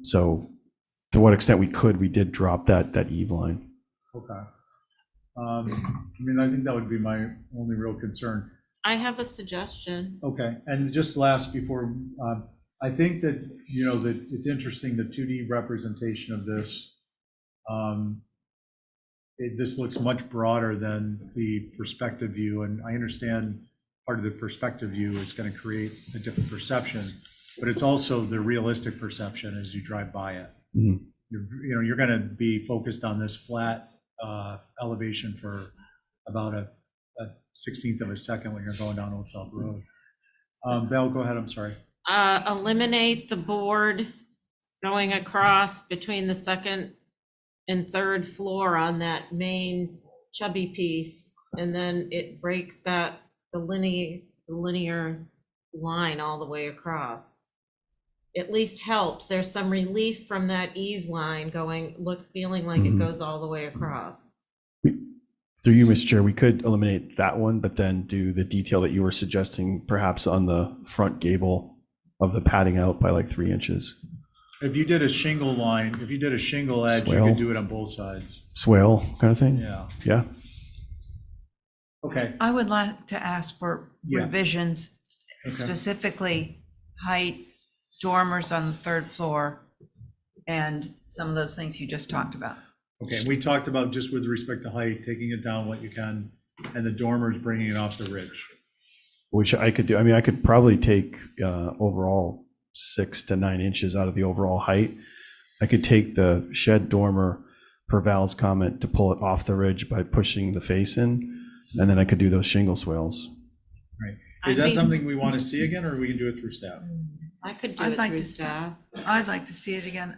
So to what extent we did drop that eave line. Okay. I think that would be my only real concern. I have a suggestion. Okay, and just last before, I think that, that it's interesting, the 2D representation of this. this looks much broader than the perspective view, and I understand part of the perspective view is going to create a different perception, but it's also the realistic perception as you drive by it. Mhm. You're going to be focused on this flat elevation for about a 16th of a second when you're going down Old South Road. Val, go ahead, I'm sorry. Eliminate the board going across between the second and third floor on that main chubby piece, and then it breaks the linear line all the way across. At least helps. There's some relief from that eve line feeling like it goes all the way across. Through you, Mr. Chair, we could eliminate that one, but then do the detail that you were suggesting, perhaps on the front gable of the padding out by like 3 inches. If you did a shingle line, if you did a shingle edge, you Swale. could do it on both sides. Swale kind of thing? Yeah. Yeah. Okay. I would like to ask for Yeah. revisions, Okay. specifically height, dormers on the third floor, and some of those things you just talked about. Okay, we talked about, just with respect to height, taking it down what you can, and the dormers bringing it off the ridge. Which I could do. I mean, I could probably take overall 6 to 9 inches out of the overall height. I could take the shed dormer, per Val's comment, to pull it off the ridge by pushing the face in, and then I could do those shingle swales. Right. Is that something we want to see again, or we can do it through staff? I could do I'd it like through to staff. I'd like to see it again.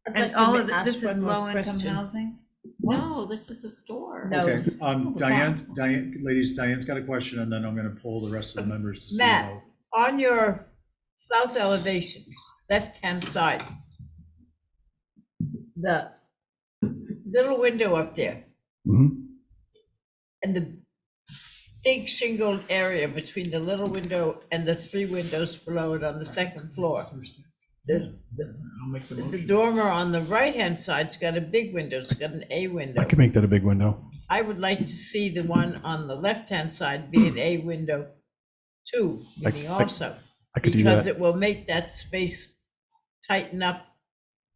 I'd like And to all of ask this is one more low income question. housing? No, this is a store. No. Okay, Diane, ladies, Diane's got a question, and then I'm going to poll the rest of the members to see Matt, how. on your south elevation, left-hand side, the little window up there Mhm. and the big shingled area between the little window and the 3 windows below it on the second floor. The dormer on the right-hand side's got a big window, it's got an A window. I could make that a big window. I would like to see the one on the left-hand side be an A window too, meaning also. I could do Because that. it will make that space tighten up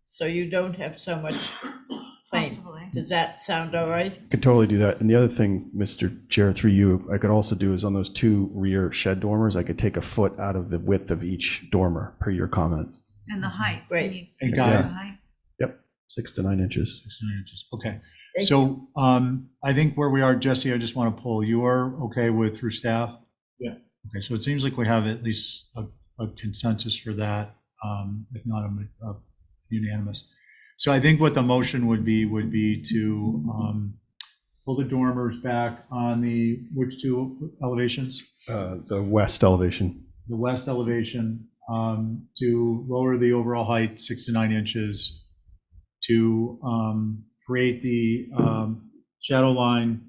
so you don't have so much plane. Possibly. Does that sound all right? Could totally do that. And the other thing, Mr. Chair, through you, I could also do is on those 2 rear shed dormers, I could take a foot out of the width of each dormer, per your comment. And the height. Great. Can you And reduce guys- the height? Yep, 6 to 9 inches. 6 to 9 inches. Okay. Thank So I think where we are, Jesse, I just want to poll. You are okay with through staff? Yeah. Okay, so it seems like we have at least a consensus for that, if not a unanimous. So I think what the motion would be to pull the dormers back on which 2 elevations? The west elevation. The west elevation, to lower the overall height 6 to 9 inches, to create the shadow line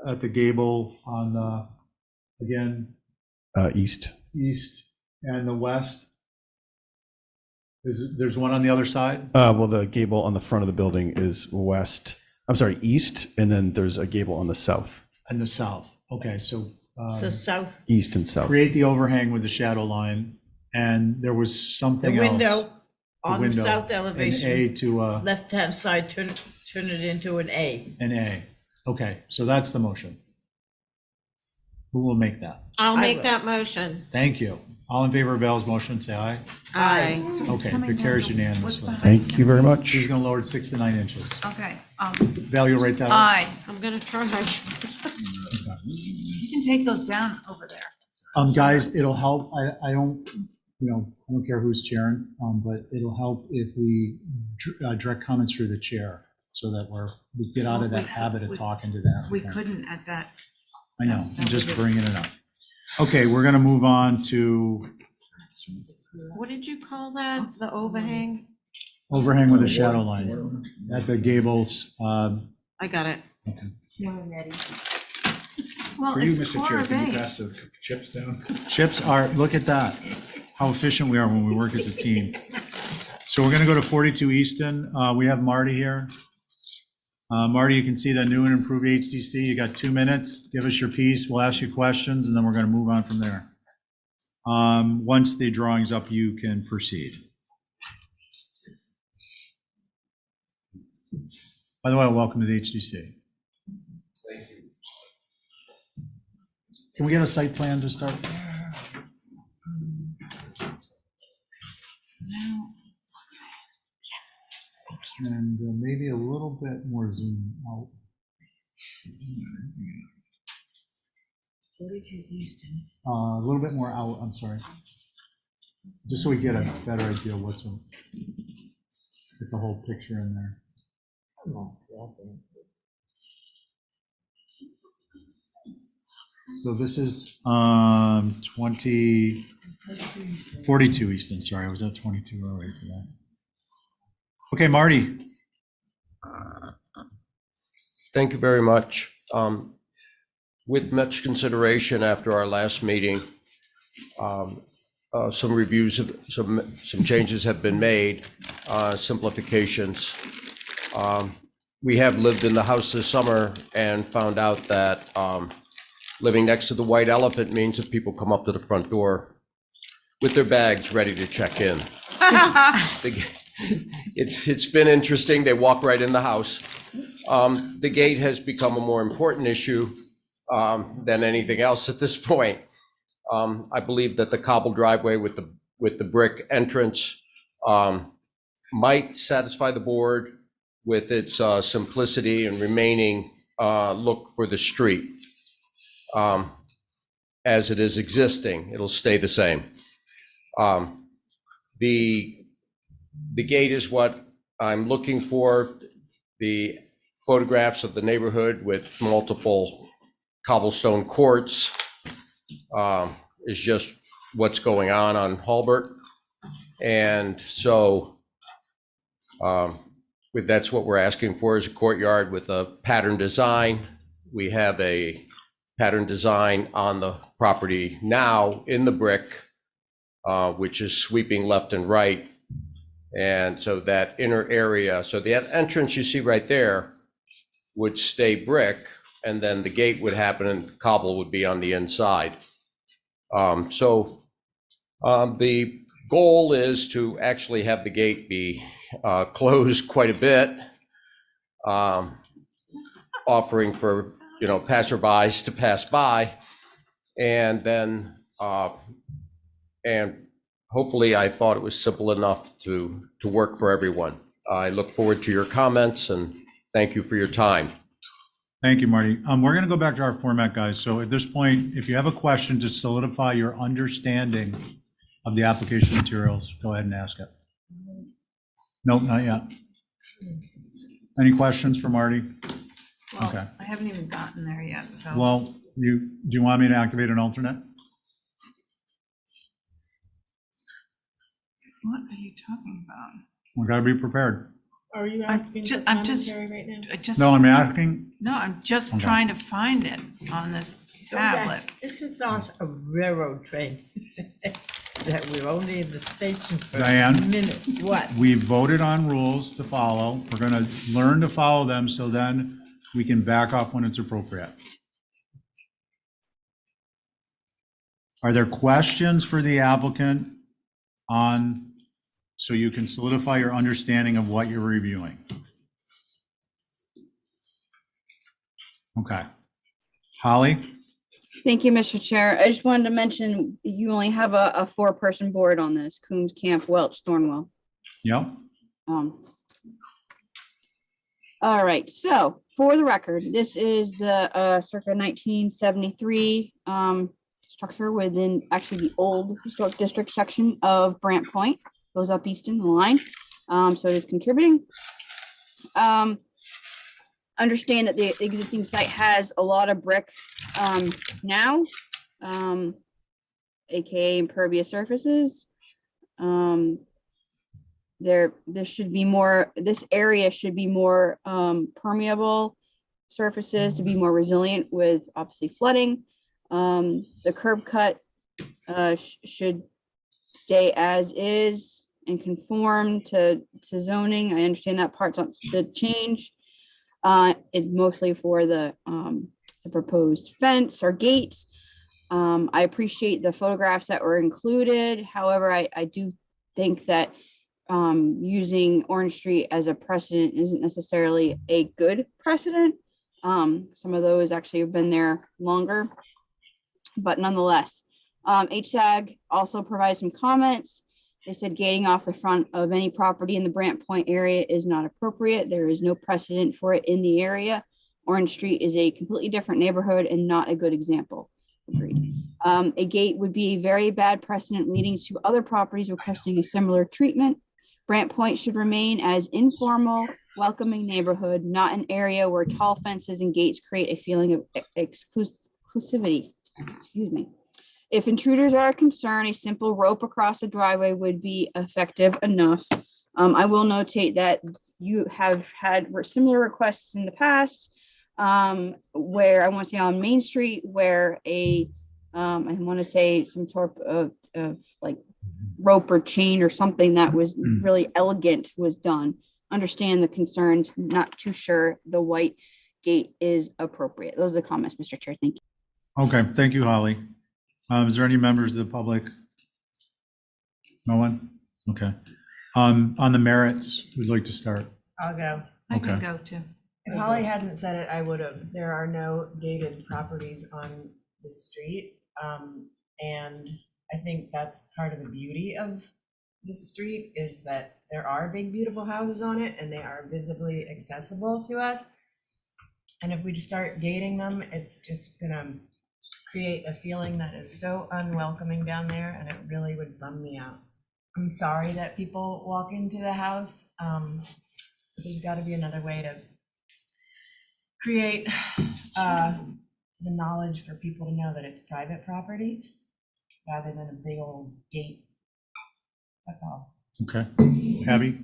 at the gable on the, again, East. east and the west. There's one on the other side? Well, the gable on the front of the building is west, I'm sorry, east, and then there's a gable on the south. And the south. Okay, so So south, East and south. create the overhang with the shadow line, and there was the something else. window on the window, south An A elevation, to left-hand side, turn it into an A. an A. Okay, so that's the motion. Who will make that? I'll I make will. that motion. Thank you. All in favor of Bell's motion, say aye. Aye. So it's Okay, coming it down carries to- unanimously. what's the height Thank you very much. She's gonna lower it 6 to 9 inches. Okay, Val, you'll write that up? aye. I'm gonna try. You can take those down over there. Guys, it'll help. I don't care who's chairing, but it'll help if we direct comments through the chair so that we get out of that habit of talking to the We applicant. couldn't at that. I know, I'm just bringing it up. Okay, we're gonna move on to What did you call that? The overhang? overhang with a shadow line at the gables. I got it. Well, For you, it's Mr. core Chair, of can you A. pass the chips down? Chips are, look at that, how efficient we are when we work as a team. So we're gonna go to 42 Easton. We have Marty here. Marty, you can see the new and improved HDC. You got 2 minutes. Give us your piece. We'll ask you questions, and then we're gonna move on from there. Once the drawing's up, you can proceed. By the way, welcome to the HDC. Thank you. Can we get a site plan to start? And maybe a little bit more zoom out. 42 Easton. A little bit more out, I'm sorry. Just so we get a better idea of what's in, get the whole picture in there. So this is 42 Easton, sorry, I was at 22 earlier today. Okay, Marty. Thank you very much. With much consideration after our last meeting, some reviews, some changes have been made, simplifications. We have lived in the house this summer and found out that living next to the White Elephant means that people come up to the front door with their bags ready to check in. It's been interesting. They walk right in the house. The gate has become a more important issue than anything else at this point. I believe that the cobble driveway with the brick entrance might satisfy the board with its simplicity and remaining look for the street. As it is existing, it'll stay the same. The gate is what I'm looking for. The photographs of the neighborhood with multiple cobblestone courts is just what's going on Halbert. And so that's what we're asking for, is a courtyard with a pattern design. We have a pattern design on the property now in the brick, which is sweeping left and right. And so that inner area, so the entrance you see right there would stay brick, and then the gate would happen and cobble would be on the inside. The goal is to actually have the gate be closed quite a bit, offering for passerbys to pass by, and then and hopefully I thought it was simple enough to work for everyone. I look forward to your comments and thank you for your time. Thank you, Marty. We're going to go back to our format, guys. So at this point, if you have a question to solidify your understanding of the application materials, go ahead and ask it. Nope, not yet. Any questions for Marty? Well, okay. I haven't even gotten there yet, so. Well, do you want me to activate an alternate? What are you talking about? We got to be prepared. Are you asking for I'm just, commentary right now? No, I'm asking. No, I'm just Okay. trying to find it on this tablet. This is not a railroad train. That we're only in the station for Diane? a minute. What? We voted on rules to follow. We're going to learn to follow them so then we can back off when it's appropriate. Are there questions for the applicant so you can solidify your understanding of what you're reviewing? Okay. Holly? Thank you, Mr. Chair. I just wanted to mention you only have a four-person board on this: Coombs, Camp, Welch, Thornwell. Yep. All right, so for the record, this is the circa 1973 structure within actually the old historic district section of Brant Point, goes up Easton the line. So it is contributing. Understand that the existing site has a lot of brick now, aka impervious surfaces. This area should be more permeable surfaces to be more resilient with obviously flooding. The curb cut should stay as is and conform to zoning. I understand that part's not the change. It's mostly for the proposed fence or gate. I appreciate the photographs that were included. However, I do think that using Orange Street as a precedent isn't necessarily a good precedent. Some of those actually have been there longer, but nonetheless, HSAG also provides some comments. They said gating off the front of any property in the Brant Point area is not appropriate. There is no precedent for it in the area. Orange Street is a completely different neighborhood and not a good example. Agreed. A gate would be a very bad precedent leading to other properties requesting a similar treatment. Brant Point should remain as informal, welcoming neighborhood, not an area where tall fences and gates create a feeling of exclusivity. Excuse me. If intruders are a concern, a simple rope across a driveway would be effective enough. I will notate that you have had similar requests in the past, where I want to say on Main Street, where I want to say some sort of like rope or chain or something that was really elegant was done. Understand the concerns, not too sure the white gate is appropriate. Those are the comments, Mr. Chair. Thank you. Okay, thank you, Holly. Is there any members of the public? No one? Okay. On the merits, who'd like to start? I'll go. I can Okay. go too. If Holly hadn't said it, I would have. There are no gated properties on the street. And I think that's part of the beauty of the street is that there are big, beautiful houses on it and they are visibly accessible to us. And if we start gating them, it's just gonna create a feeling that is so unwelcoming down there, and it really would bum me out. I'm sorry that people walk into the house. There's got to be another way to create the knowledge for people to know that it's private property rather than a big old gate. That's all. Okay. Abby?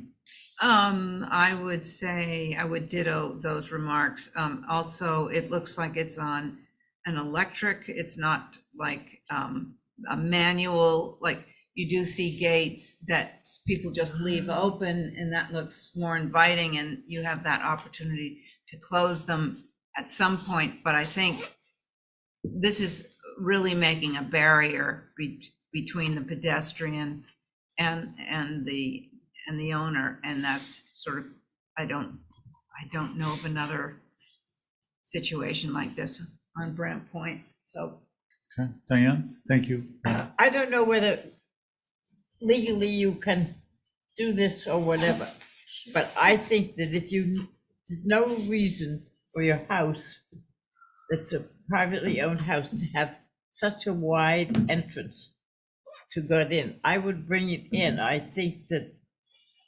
I would say, I would ditto those remarks. Also, it looks like it's on an electric, it's not like a manual, like you do see gates that people just leave open and that looks more inviting and you have that opportunity to close them at some point. But I think this is really making a barrier between the pedestrian and the owner, and that's sort of, I don't know of another situation like this on Brant Point, so. Okay. Diane, thank you. I don't know whether legally you can do this or whatever, but I think that there's no reason for your house, that's a privately owned house, to have such a wide entrance to get in. I would bring it in. I think that,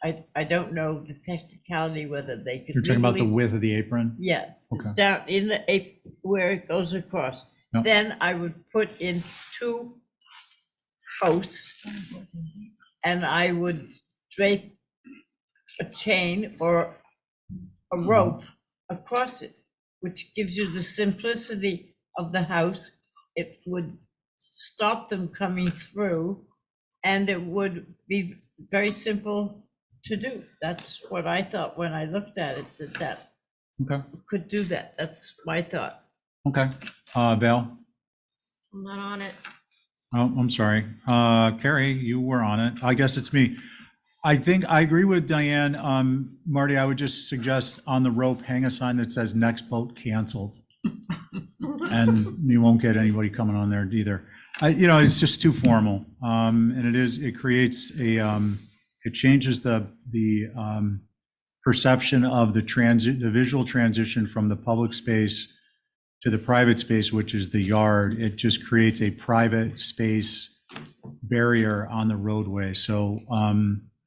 I don't know the technicality whether they could. You're talking about the legally- width of the apron? Yeah, Okay. down in the, where it goes across. Yep. Then I would put in 2 posts and I would drape a chain or a rope across it, which gives you the simplicity of the house. It would stop them coming through and it would be very simple to do. That's what I thought when I looked at it, that Okay. could do that. That's my thought. Okay. Val? I'm not on it. Oh, I'm sorry. Carrie, you were on it. I guess it's me. I think I agree with Diane. Marty, I would just suggest on the rope, hang a sign that says next boat canceled. And you won't get anybody coming on there either. It's just too formal. And it creates it changes the perception of the visual transition from the public space to the private space, which is the yard. It just creates a private space barrier on the roadway. So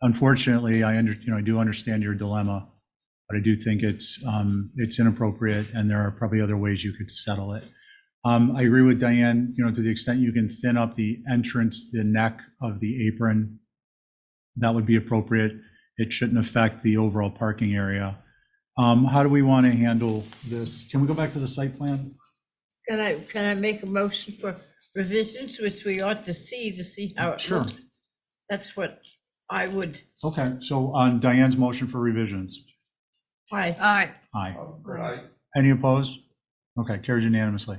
unfortunately, I do understand your dilemma, but I do think it's inappropriate, and there are probably other ways you could settle it. I agree with Diane, to the extent you can thin up the entrance, the neck of the apron, that would be appropriate. It shouldn't affect the overall parking area. How do we want to handle this? Can we go back to the site plan? Can I make a motion for revisions, which we ought to see how it Sure. looks? That's what I would, Okay, so on Diane's motion for revisions. why? Aye. Any opposed? Okay, carries unanimously.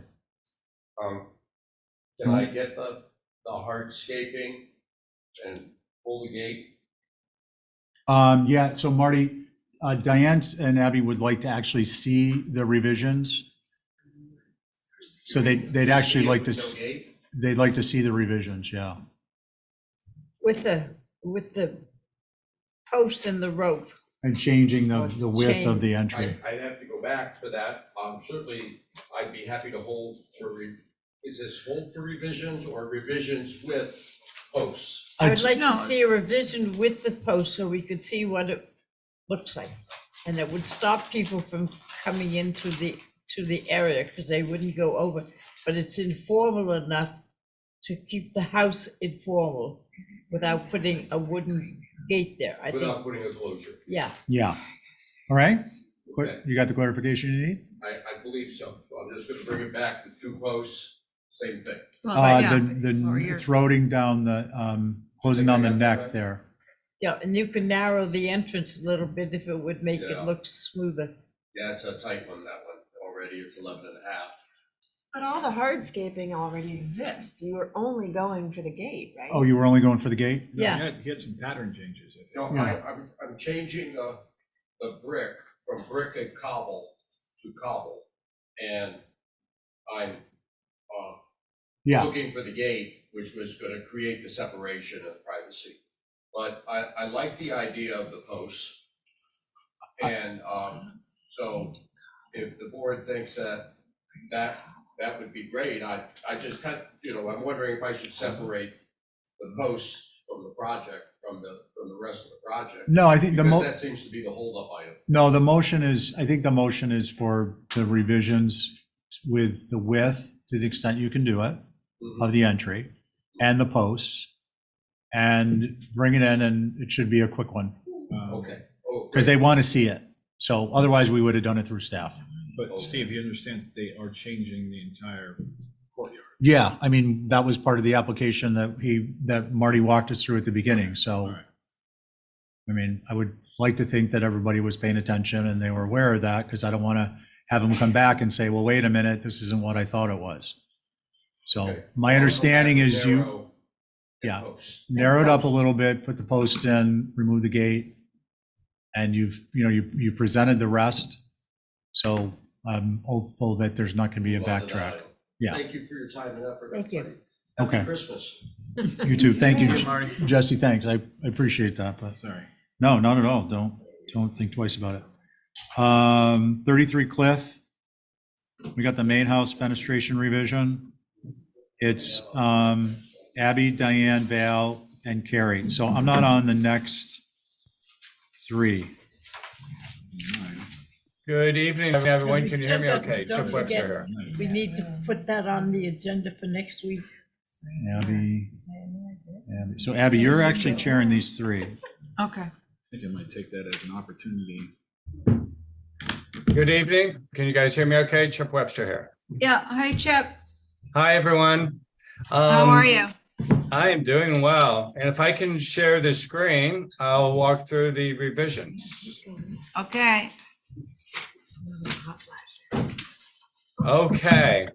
Can I get the hardscaping and pull the gate? Yeah, so Marty, Diane and Abby would like to actually see the revisions. So they'd actually like to, they'd like to see the revisions, yeah. With the posts and the rope. And changing the width of the entry. I'd have to go back for that. Certainly, I'd be happy to hold for, is this hold for revisions or revisions with posts? I would like to see a revision with the post so we could see what it looks like. And that would stop people from coming into the area because they wouldn't go over. But it's informal enough to keep the house informal without putting a wooden gate there. I think. Without putting a closure. Yeah. Yeah. All right. Okay. You got the clarification you need? I believe so. So I'm just gonna bring it back to 2 posts, same thing. The throating down the, closing down the neck there. Yeah, and you can narrow the entrance a little bit if it would make it Yeah. look smoother. Yeah, it's a tight one, that one already. It's 11 and a half. But all the hardscaping already exists. You were only going for the gate, right? Oh, you were only going for the gate? Yeah. He had some pattern changes. I think. No, Yeah. I'm changing the brick from brick and cobble to cobble. And I'm Yeah. looking for the gate, which was gonna create the separation of privacy. But I like the idea of the posts. And so if the board thinks that would be great, I just kind of, I'm wondering if I should separate the posts from the project, from the rest of the project. No, I think because that seems to be the holdup item. No, I think the motion is for the revisions with the width, to the extent you can do it, of the entry, and the posts, and bring it in, and it should be a quick one. Okay. Oh, Because they want to see it. So otherwise, we would have done it through staff. But Steve, you understand they are changing the entire courtyard. Yeah, I mean, that was part of the application that Marty walked us through at the beginning, so. Right. I mean, I would like to think that everybody was paying attention and they were aware of that, because I don't want to have them come back and say, well, wait a minute, this isn't what I thought it was. So Okay. my understanding is Narrow and yeah, posts. narrow it up a little bit, put the posts in, remove the gate, and you presented the rest. So I'm hopeful that there's not going to be a Move on to that backtrack. item. Yeah. Thank you for your time and effort. Thank you. everybody. Okay. Happy Christmas. You too. Thank you, Thank you, Marty. Jesse. Thanks. I appreciate that, but Sorry. no, not at all. Don't think twice about it. 33 Cliff. We got the main house fenestration revision. It's Abby, Diane, Val, and Carrie. So I'm not on the next 3. Good evening, everyone. We Can you hear me still okay? don't Chuck Webster forget, here. We need to put that on the agenda for next week. Abby. So Abby, you're actually chairing these 3. Okay. I think I might take that as an opportunity. Good evening. Can you guys hear me okay? Chuck Webster here. Yeah, hi Chip. Hi, everyone. How are you? I am doing well. And if I can share the screen, I'll walk through the revisions. Okay. Okay.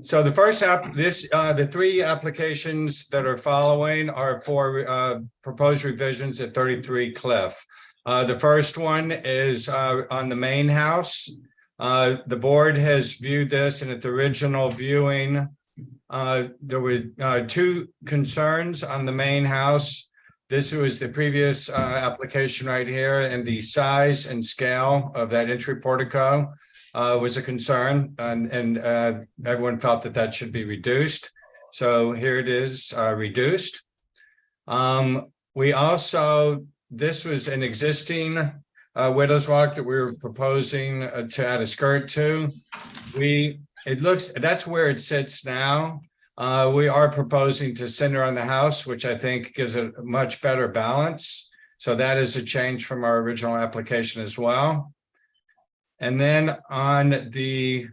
So the first the 3 applications that are following are for proposed revisions at 33 Cliff. The first one is on the main house. The board has viewed this, and at the original viewing, there were 2 concerns on the main house. This was the previous application right here, and the size and scale of that entry portico was a concern, and everyone felt that should be reduced. So here it is, reduced. We also, this was an existing widow's walk that we were proposing to add a skirt to. That's where it sits now. We are proposing to center on the house, which I think gives it a much better balance. So that is a change from our original application as well. And then on the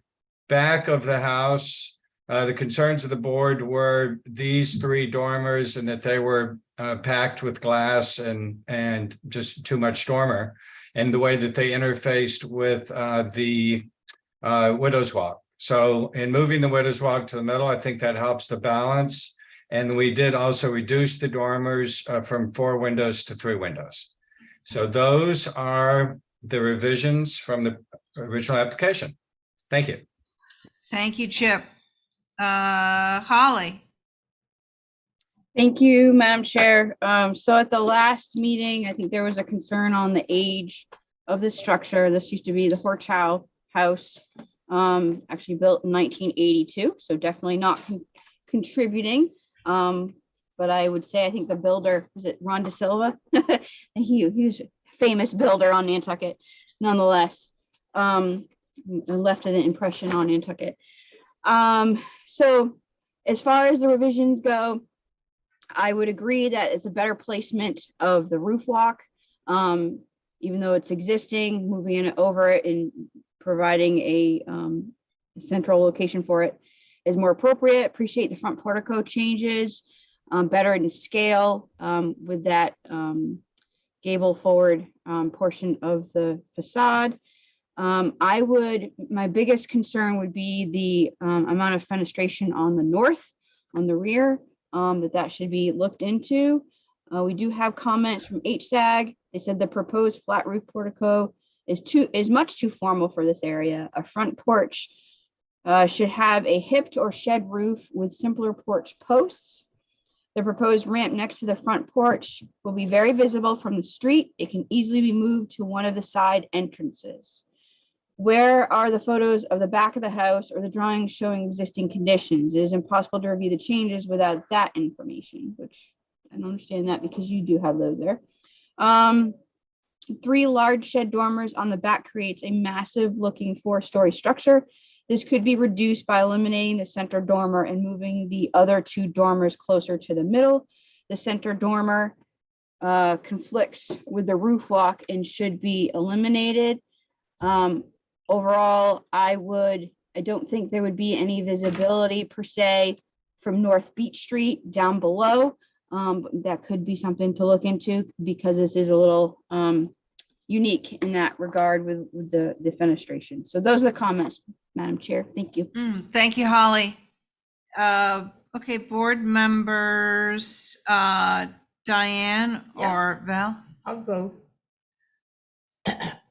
back of the house, the concerns of the board were these 3 dormers and that they were packed with glass and just too much dormer, and the way that they interfaced with the widow's walk. So in moving the widow's walk to the middle, I think that helps the balance. And we did also reduce the dormers from 4 windows to 3 windows. So those are the revisions from the original application. Thank you. Thank you, Chip. Holly? Thank you, Madam Chair. So at the last meeting, I think there was a concern on the age of the structure. This used to be the Horchow House, actually built in 1982, so definitely not contributing. But I would say, I think the builder, was it Ron De Silva? he was a famous builder on Nantucket, nonetheless. Left an impression on Nantucket. So as far as the revisions go, I would agree that it's a better placement of the roof walk. Even though it's existing, moving it over it and providing a central location for it is more appropriate. Appreciate the front portico changes, better in scale with that gable forward portion of the facade. My biggest concern would be the amount of fenestration on the north, on the rear, that should be looked into. We do have comments from HSAG. They said the proposed flat roof portico is much too formal for this area. A front porch should have a hipped or shed roof with simpler porch posts. The proposed ramp next to the front porch will be very visible from the street. It can easily be moved to one of the side entrances. Where are the photos of the back of the house or the drawings showing existing conditions? It is impossible to review the changes without that information, which I don't understand that because you do have those there. 3 large shed dormers on the back creates a massive looking 4-story structure. This could be reduced by eliminating the center dormer and moving the other 2 dormers closer to the middle. The center dormer conflicts with the roof walk and should be eliminated. Overall, I don't think there would be any visibility per se from North Beach Street down below. That could be something to look into because this is a little unique in that regard with the fenestration. So those are the comments, Madam Chair. Thank you. Thank you, Holly. Okay, board members, Diane or Val? I'll go.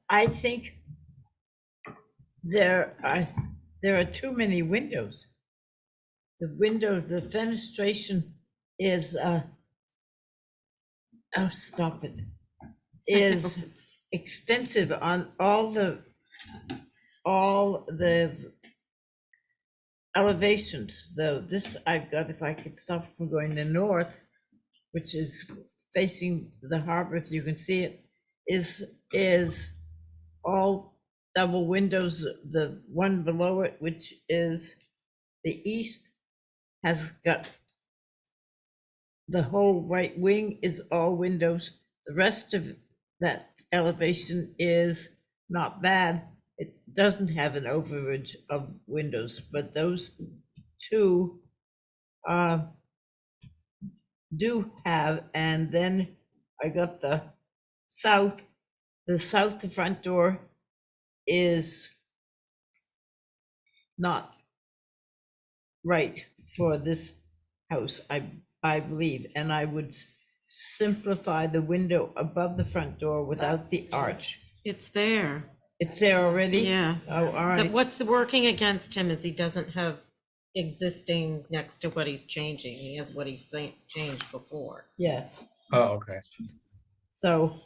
I think there are too many windows. The fenestration is stop it. Is extensive on all the elevations, though. This I've got, if I could stop from going to north, which is facing the harbor, if you can see it, is all double windows. The one below it, which is the east, has got the whole right wing is all windows. The rest of that elevation is not bad. It doesn't have an overage of windows, but those 2 do have. And then I got the south, the front door is not right for this house, I believe, and I would simplify the window above the front door without the arch. It's there. It's there already? Yeah. Oh, all right. What's working against him is he doesn't have existing next to what he's changing. He has what he's changed before. Yeah. Oh, okay. So,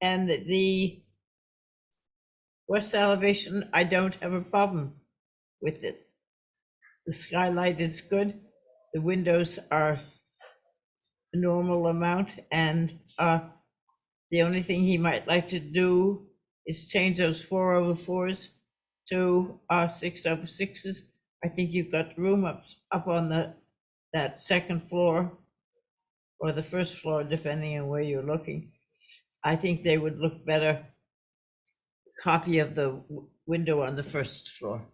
and the west elevation, I don't have a problem with it. The skylight is good. The windows are a normal amount, and the only thing he might like to do is change those 4/4s to 6/6s. I think you've got room up on that second floor or the first floor, depending on where you're looking. I think they would look better. Copy of the window on the first floor.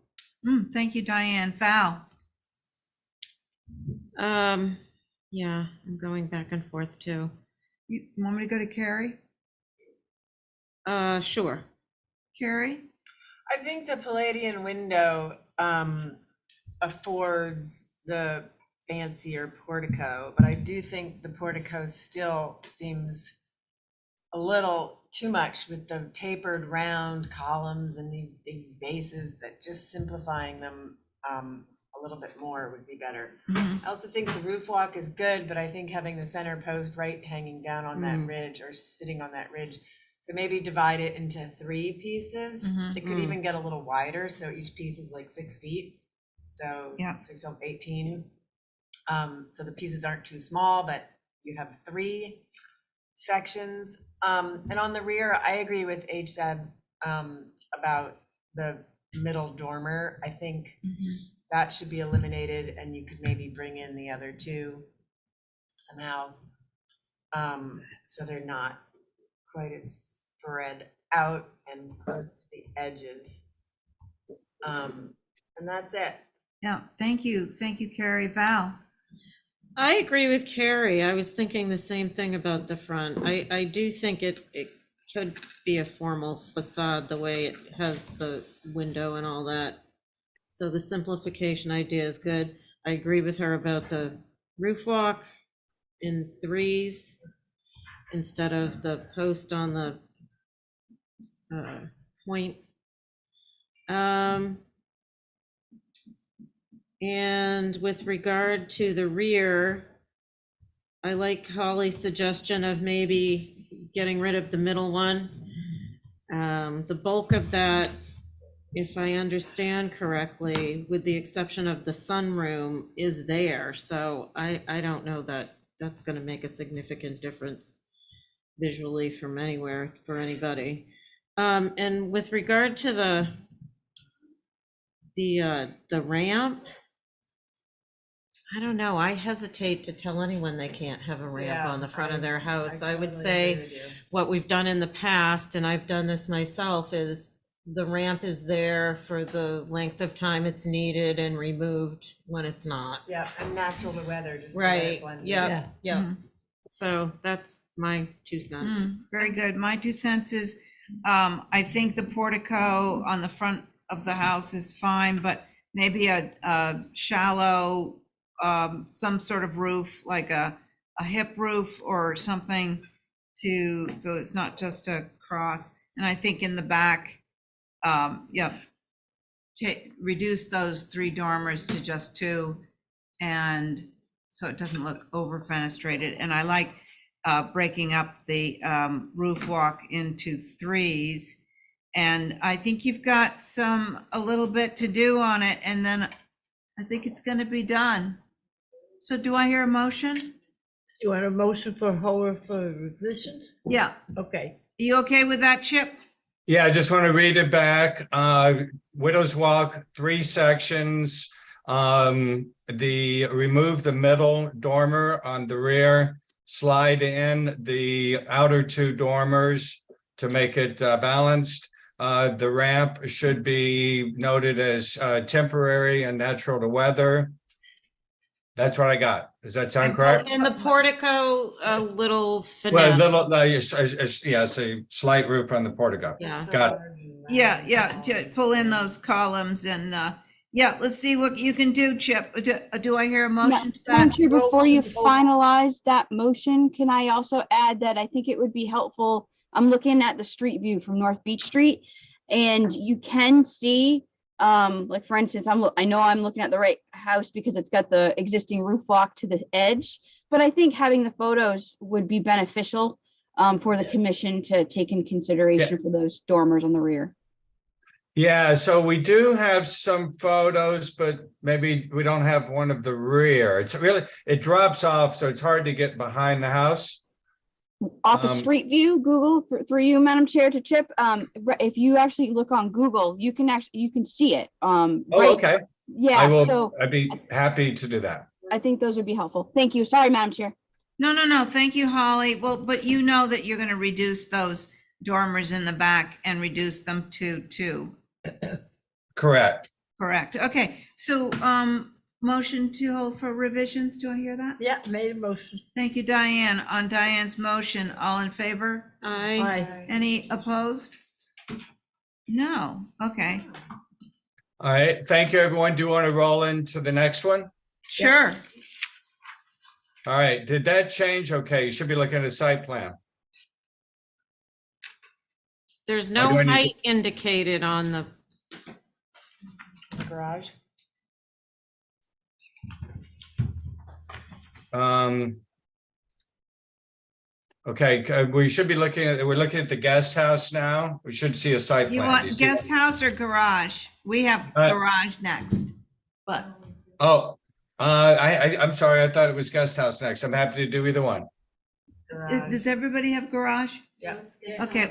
Thank you, Diane. Val? Yeah, I'm going back and forth too. You want me to go to Carrie? Sure. Carrie? I think the Palladian window affords the fancier portico, but I do think the portico still seems a little too much with the tapered round columns and these big bases, that just simplifying them a little bit more would be better. I also think the roof walk is good, but I think having the center post right hanging down on that ridge or sitting on that ridge. So maybe divide it into 3 pieces. It could even get a little wider, so each piece is like 6 feet. So Yeah. 6, 18. So the pieces aren't too small, but you have 3 sections. And on the rear, I agree with HSEB about the middle dormer. I think that should be eliminated, and you could maybe bring in the other 2 somehow. So they're not quite as spread out and close to the edges. And that's it. Yeah, thank you. Thank you, Carrie. Val? I agree with Carrie. I was thinking the same thing about the front. I do think it could be a formal facade the way it has the window and all that. So the simplification idea is good. I agree with her about the roof walk in 3s instead of the post on the point. And with regard to the rear, I like Holly's suggestion of maybe getting rid of the middle one. The bulk of that, if I understand correctly, with the exception of the sunroom, is there. So I don't know that that's going to make a significant difference visually from anywhere for anybody. And with regard to the ramp, I don't know. I hesitate to tell anyone they can't have a ramp on the front of their house. I would say what we've done in the past, and I've done this myself, is the ramp is there for the length of time it's needed and removed when it's not. Yeah, and natural to weather, just Right. Yeah. Yeah. So that's my 2 cents. Very good. My 2 cents is, I think the portico on the front of the house is fine, but maybe a shallow, some sort of roof, like a hip roof or something so it's not just a cross. And I think in the back, reduce those 3 dormers to just 2, and so it doesn't look over fenestrated. And I like breaking up the roof walk into 3s. And I think you've got a little bit to do on it, and then I think it's going to be done. So do I hear a motion? You want a motion for revisions? Yeah. Okay. Are you okay with that, Chip? Yeah, I just want to read it back. Widow's Walk, 3 sections. Remove the middle dormer on the rear, slide in the outer 2 dormers to make it balanced. The ramp should be noted as temporary and natural to weather. That's what I got. Does that sound correct? And the portico, a little Well, finesse. yeah, it's a slight roof on the portico. Yeah. Got it. Yeah, pull in those columns and, let's see what you can do, Chip. Do I hear a motion to Madam that? Chair, before you finalize that motion, can I also add that I think it would be helpful, I'm looking at the street view from North Beach Street, and you can see, like for instance, I know I'm looking at the right house because it's got the existing roof walk to the edge, but I think having the photos would be beneficial for the commission to take in consideration for those dormers on the rear. Yeah, so we do have some photos, but maybe we don't have one of the rear. It drops off, so it's hard to get behind the house. Off the street view, Google, through you, Madam Chair, to Chip, if you actually look on Google, you can see it. Okay. Yeah, I'd be happy to do that. I think those would be helpful. Thank you. Sorry, Madam Chair. No. Thank you, Holly. Well, but you know that you're going to reduce those dormers in the back and reduce them to 2. Correct. Correct. Okay. So, motion to hold for revisions. Do I hear that? Yeah, made a motion. Thank you, Diane. On Diane's motion, all in favor? Aye. Any opposed? No. Okay. All right. Thank you, everyone. Do you want to roll into the next one? Sure. All right. Did that change? Okay. You should be looking at a site plan. There's do no I need to- height indicated on the, Garage. Okay, we should be we're looking at the guest house now. We should see a site You plan. Do want see guest that? house or garage? We have garage next, but Oh, I'm sorry. I thought it was guest house next. I'm happy to do either one. does everybody have garage? Yeah. Okay.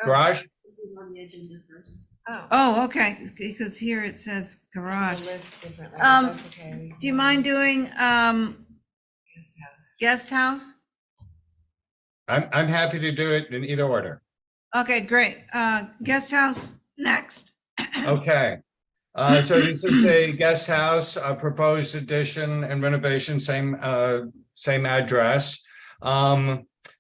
Garage? This is on the agenda first. Oh, okay, because here it says garage. Differently, Um, that's okay. Do you mind doing, guest house? I'm happy to do it in either order. Okay, great. Guest house next. Okay. So this is a guest house, a proposed addition and renovation, same address.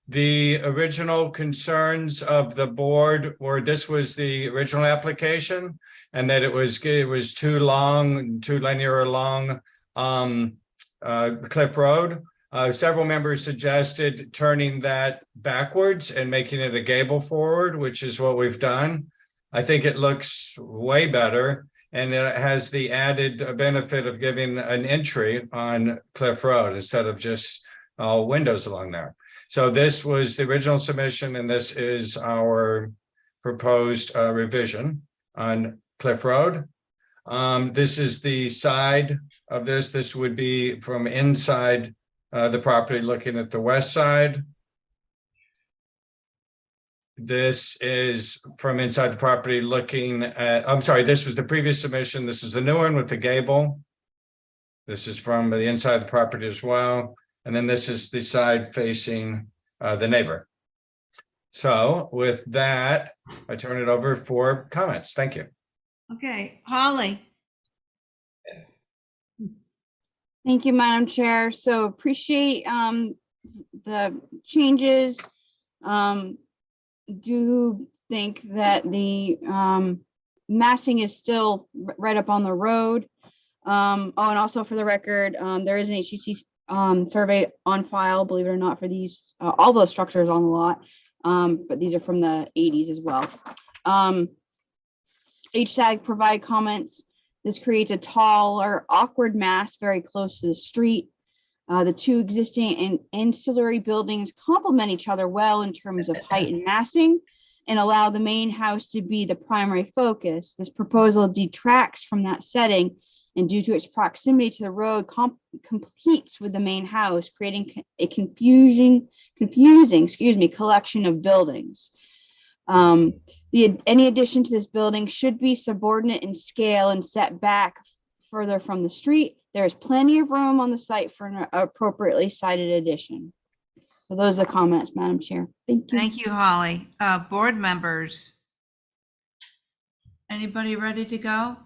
The original concerns of the board were this was the original application and that it was too long, too linear along Cliff Road. Several members suggested turning that backwards and making it a gable forward, which is what we've done. I think it looks way better. And it has the added benefit of giving an entry on Cliff Road instead of just windows along there. So this was the original submission, and this is our proposed revision on Cliff Road. This is the side of this. This would be from inside the property looking at the west side. This is from inside the property looking at, I'm sorry, this was the previous submission. This is the new one with the gable. This is from the inside of the property as well. And then this is the side facing the neighbor. So with that, I turn it over for comments. Thank you. Okay, Holly. Thank you, Madam Chair. So appreciate the changes. Do think that the massing is still right up on the road. Oh, and also for the record, there is an HGC survey on file, believe it or not, for these, all the structures on the lot. But these are from the 80s as well. HSAG provide comments. This creates a tall or awkward mass very close to the street. The two existing and ancillary buildings complement each other well in terms of height and massing and allow the main house to be the primary focus. This proposal detracts from that setting and due to its proximity to the road competes with the main house, creating a confusing collection of buildings. Any addition to this building should be subordinate in scale and set back further from the street. There is plenty of room on the site for an appropriately sited addition. So those are the comments, Madam Chair. Thank you. Thank you, Holly. Board members. Anybody ready to go?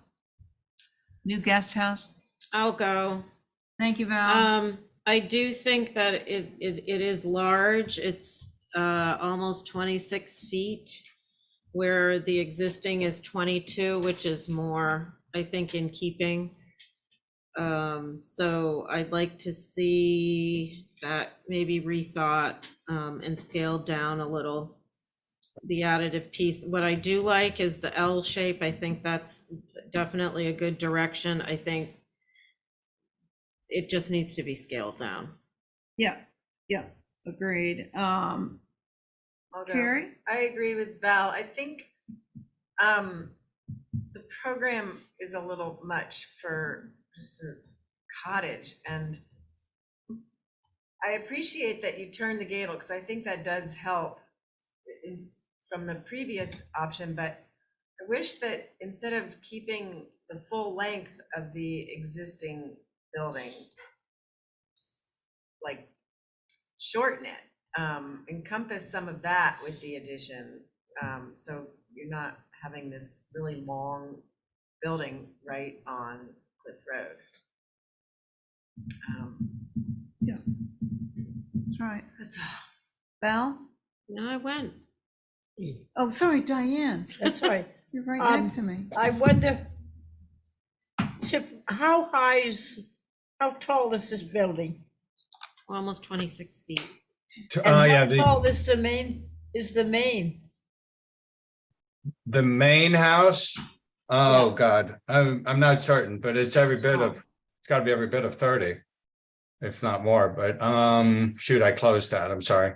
New guest house? I'll go. Thank you, Val. I do think that it is large. It's almost 26 feet, where the existing is 22, which is more, I think, in keeping. So I'd like to see that maybe rethought and scaled down a little. The additive piece. What I do like is the L shape. I think that's definitely a good direction. I think it just needs to be scaled down. Yeah, agreed. I'll go. Carrie? I agree with Val. I think the program is a little much for just a cottage, and I appreciate that you turn the gable because I think that does help from the previous option, but I wish that instead of keeping the full length of the existing building, like shorten it, encompass some of that with the addition. So you're not having this really long building right on Cliff Road. Yeah, that's right. Val? No, I went. Oh, sorry, Diane. That's right. You're right next to me. I wonder, Chip, how tall is this building? Almost 26 feet. And Yeah, how tall is the main is the main? The main house, oh, God, I'm not certain, but it's every bit of, it's gotta be every bit of 30, if not more, but, shoot, I closed that, I'm sorry.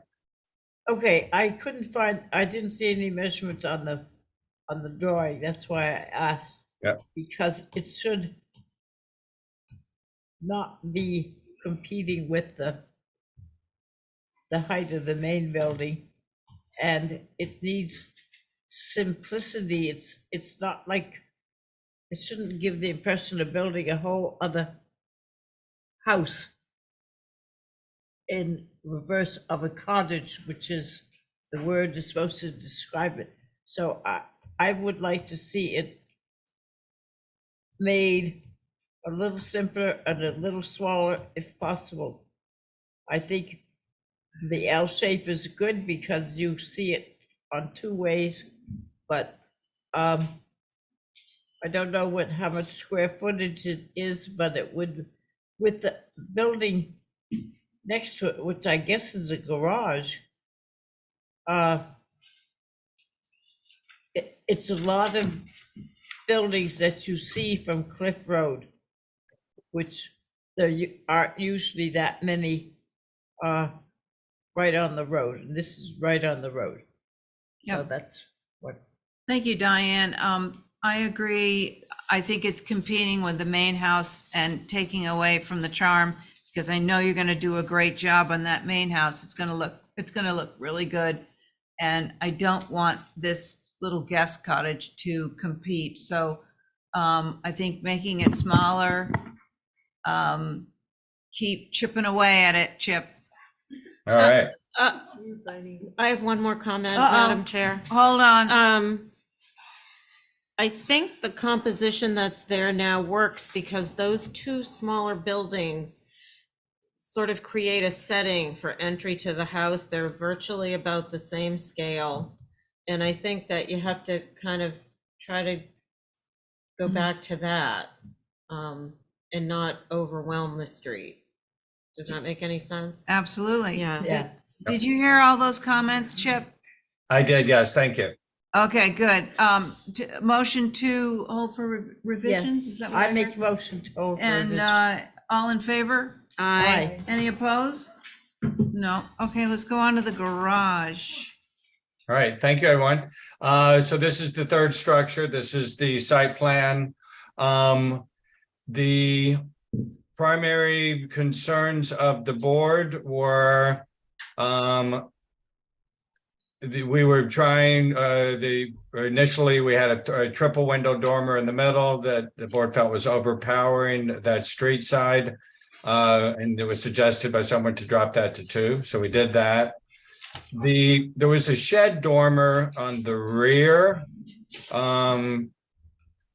Okay, I didn't see any measurements on the drawing, that's why I asked. Yeah. Because it should not be competing with the height of the main building, and it needs simplicity. It's not like, it shouldn't give the impression of building a whole other house in reverse of a cottage, which is the word is supposed to describe it. So I would like to see it made a little simpler and a little smaller if possible. I think the L shape is good because you see it on two ways, but I don't know how much square footage it is, but it would, with the building next to it, which I guess is a garage, it's a lot of buildings that you see from Cliff Road, which there aren't usually that many right on the road, and this is right on the road. So Yep. that's what. Thank you, Diane. I agree. I think it's competing with the main house and taking away from the charm, because I know you're gonna do a great job on that main house. It's gonna look really good. And I don't want this little guest cottage to compete. So I think making it smaller, keep chipping away at it, Chip. All right, I have one more comment, Uh-oh. Madam Chair. Hold on. I think the composition that's there now works because those two smaller buildings sort of create a setting for entry to the house. They're virtually about the same scale. And I think that you have to kind of try to go back to that and not overwhelm the street. Does that make any sense? Absolutely. Yeah. Did you hear all those comments, Chip? I did, yes, thank you. Okay, good. Motion to hold for revisions? Is that what I make motion to hold for And revision. all in favor? Aye. Any opposed? No. Okay, let's go on to the garage. All right, thank you, everyone. So this is the third structure. This is the site plan. The primary concerns of the board were we were trying, initially we had a triple window dormer in the middle that the board felt was overpowering that street side. And it was suggested by someone to drop that to 2, so we did that. There was a shed dormer on the rear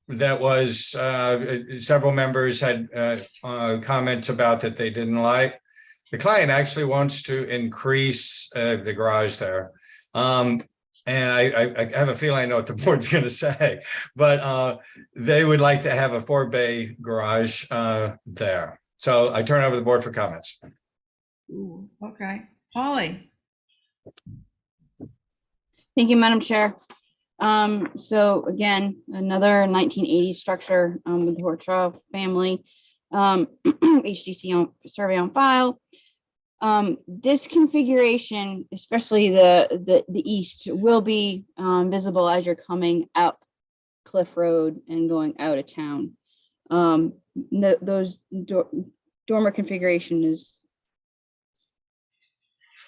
that was, several members had comments about that they didn't like. The client actually wants to increase the garage there. And I have a feeling I know what the board's gonna say, but they would like to have a 4-bay garage there. So I turn it over to the board for comments. Ooh, okay. Holly? Thank you, Madam Chair. So again, another 1980s structure with the Hortraw family, HDC survey on file. This configuration, especially the east, will be visible as you're coming up Cliff Road and going out of town. Those dormer configuration is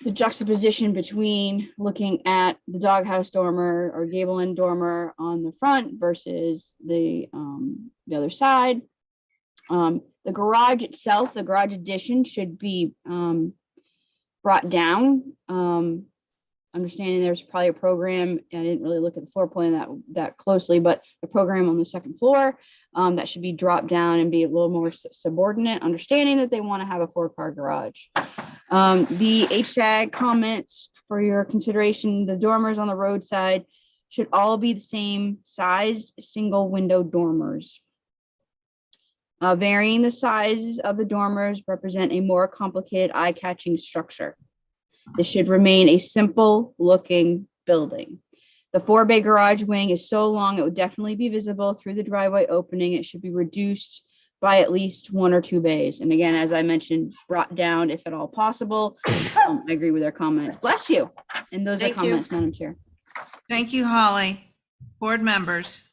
the juxtaposition between looking at the doghouse dormer or gable end dormer on the front versus the other side. The garage itself, the garage addition, should be brought down. Understanding there's probably a program, I didn't really look at the floor plan that closely, but the program on the second floor that should be dropped down and be a little more subordinate, understanding that they want to have a 4-car garage. The HSAG comments for your consideration, the dormers on the roadside should all be the same sized single window dormers. Varying the sizes of the dormers represent a more complicated eye-catching structure. This should remain a simple looking building. The 4-bay garage wing is so long, it would definitely be visible through the driveway opening. It should be reduced by at least 1 or 2 bays. And again, as I mentioned, brought down if at all possible. I agree with their comments. Bless you. And those are Thank you. comments, Madam Chair. Thank you, Holly. Board members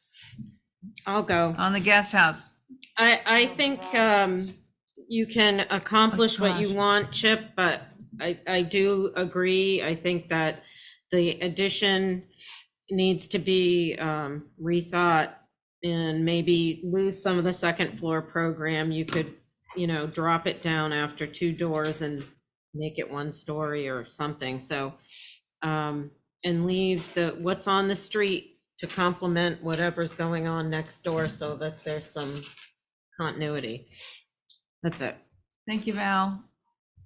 I'll go. on the guest house. I think you can accomplish what you want, Chip, but I do agree. I think that the addition needs to be rethought and maybe lose some of the second floor program. You could, drop it down after 2 doors and make it 1 story or something. So, and leave what's on the street to complement whatever's going on next door so that there's some continuity. That's it. Thank you, Val.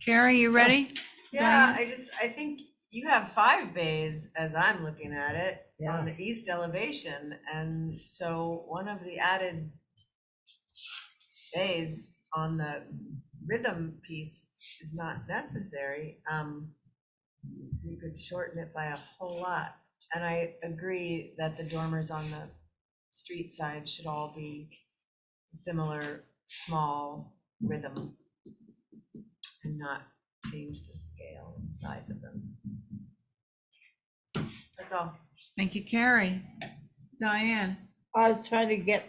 Carrie, you ready? Yeah, I think you have 5 bays as I'm looking at it on the east elevation. And so one of the added bays on the rhythm piece is not necessary. You could shorten it by a whole lot. And I agree that the dormers on the street side should all be similar, small rhythm and not change the scale and size of them. That's all. Thank you, Carrie. Diane, I was trying to get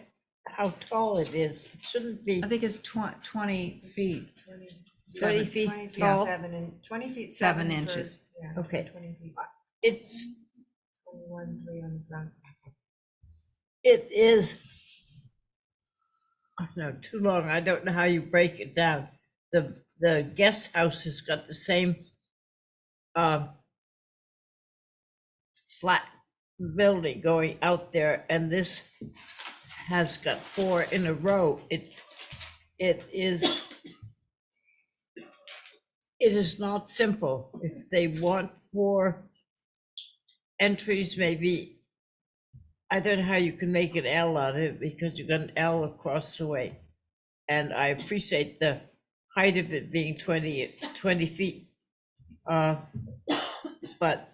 how tall it is. It shouldn't be I think it's 20 feet. 20 feet tall. 20 feet. 7 inches. Yeah, Okay. 20 feet. It's, 21, 3 on the front. it is, oh, no, too long. I don't know how you break it down. The guest house has got the same flat building going out there, and this has got 4 in a row. It is not simple. If they want 4 entries, maybe, I don't know how you can make an L out of it because you got an L across the way. And I appreciate the height of it being 20 feet. But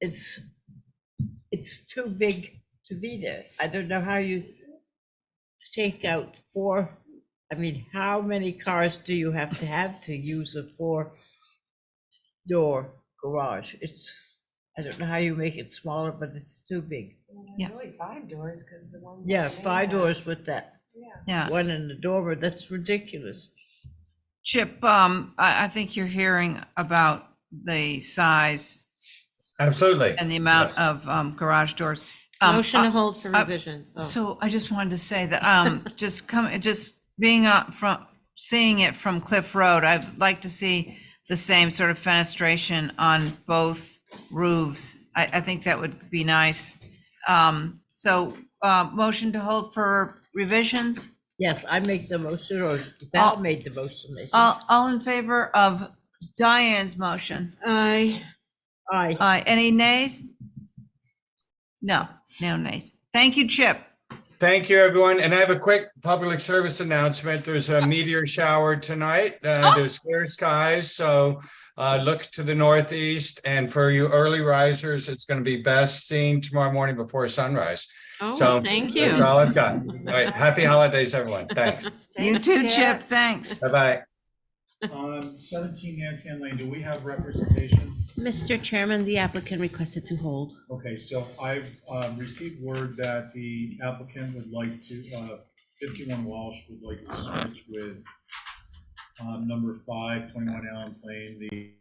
it's too big to be there. I don't know how you take out 4. I mean, how many cars do you have to use a 4-door garage? I don't know how you make it smaller, but it's too big. It's really 5 doors because the one. Yeah, 5 doors with that Yeah. one in the dormer. That's ridiculous. Chip, I think you're hearing about the size Absolutely. and the amount of garage doors. Motion to hold for revisions. Oh. So I just wanted to say that, just seeing it from Cliff Road, I'd like to see the same sort of fenestration on both roofs. I think that would be nice. Motion to hold for revisions? Yes, I make the motion, or Val made the motion. All in favor of Diane's motion? Aye. Aye. Aye. Any nays? No nays. Thank you, Chip. Thank you, everyone. And I have a quick public service announcement. There's a meteor shower tonight. There's clear skies, so look to the northeast. And for you early risers, it's going to be best seen tomorrow morning before sunrise. Oh, So thank you. that's all I've got. All right. Happy holidays, everyone. Thanks. You too, Chip. Thanks. Bye-bye. 17 Nancy Ann Lane, do we have representation? Mr. Chairman, the applicant requested to hold. Okay, so I've received word that the applicant would like to, 51 Walsh would like to switch with number 5, 21 Allen's Lane, the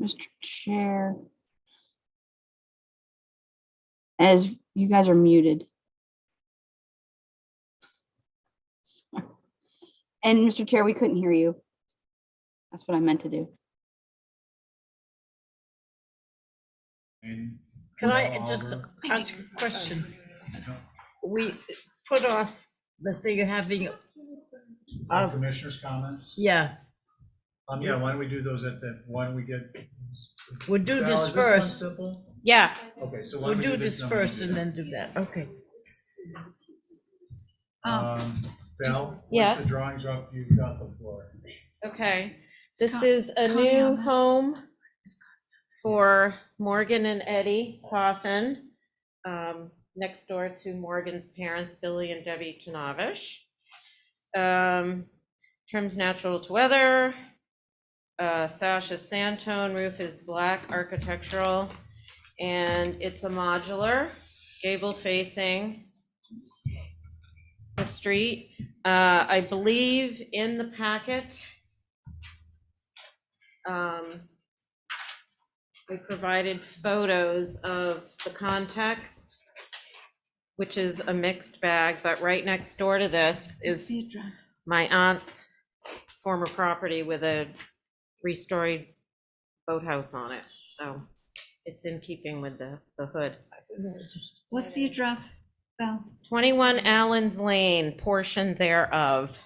Mr. Chair. As you guys are muted. And Mr. Chair, we couldn't hear you. That's what I meant to do. Can I just ask a question? We put off the thing of having. commissioners' comments? Yeah, Yeah, why don't we do those why don't we get? we'll do Val, this is one first. simple? Yeah, Okay, so why We'll don't we do this and then we first and then do that. Okay. Val, yes. once the drawings are up, you've got the floor. Okay, this is a new home for Morgan and Eddie Coffin, next door to Morgan's parents, Billy and Debbie Janovish. Trim's natural to weather. Sash is sandtone, roof is black architectural, and it's a modular, gable facing the street. I believe in the packet, we provided photos of the context, which is a mixed bag, but right next door to this is my aunt's former property with a 3-story boathouse on it. So it's in keeping with the hood. What's the address, Val? 21 Allen's Lane, portion thereof.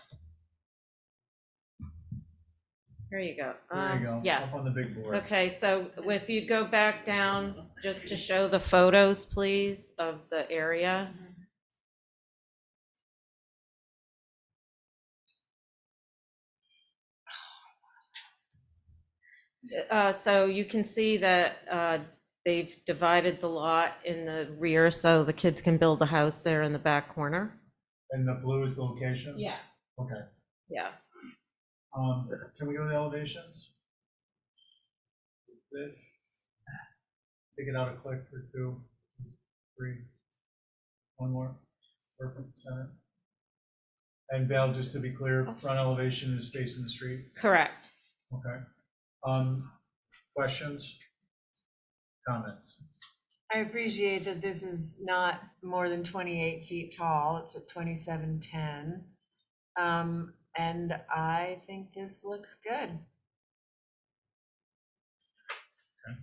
There you go. There you go. Yeah. Up on the big board. Okay, so if you go back down, just to show the photos, please, of the area. So you can see that they've divided the lot in the rear, so the kids can build a house there in the back corner. And the blue is the location? Yeah. Okay. Yeah. Can we go to the elevations? This. Take it out a click or 2, 3. One more. Perfect, center. And Val, just to be clear, front elevation is facing the street? Correct. Okay. Questions? Comments? I appreciate that this is not more than 28 feet tall. It's at 2710. And I think this looks good. Okay.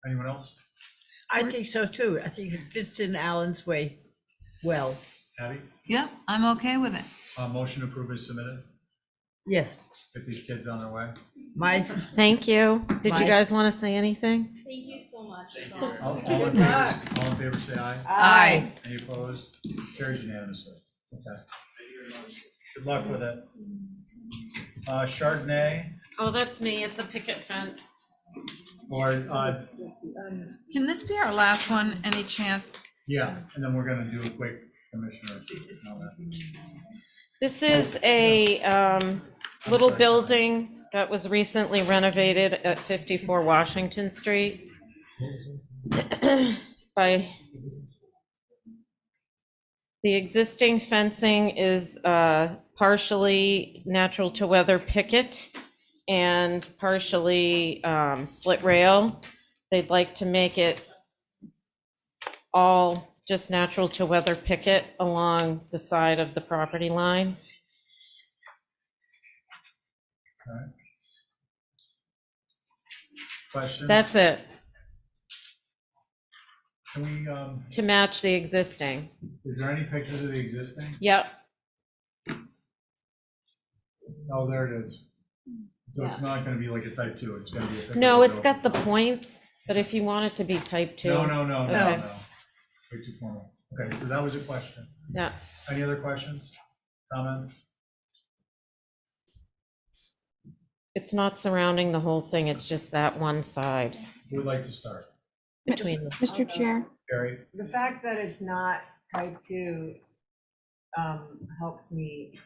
Anyone else? I think so too. I think it fits in Alan's way well. Abby? Yep, I'm okay with it. Motion to approve is submitted. Yes. Get these kids on their way. Thank you. Did you My- guys want to say anything? Thank you so much. All in favor, say aye. Aye. Any opposed? Carries unanimously. Okay. Good luck with it. Chardonnay, Oh, that's me. It's a picket fence. or, Can this be our last one, any chance? yeah, and then we're gonna do a quick commissioner. and all that. This is a little building that was recently renovated at 54 Washington Street by the existing fencing is partially natural to weather picket and partially split rail. They'd like to make it all just natural to weather picket along the side of the property line. Okay. Questions? That's it, Can we, to match the existing. is there any pictures of the existing? Yep, Oh, there it is. So it's not gonna be like a type 2, it's gonna be a picture. no, of it's the got the points, but if you want it to be type 2. No. Okay. Way too formal. Okay, so that was a question. Yeah, Any other questions, comments? it's not surrounding the whole thing, it's just that one side Who would like to start? between them. Mr. Chair. Gary? The fact that it's not type 2 helps me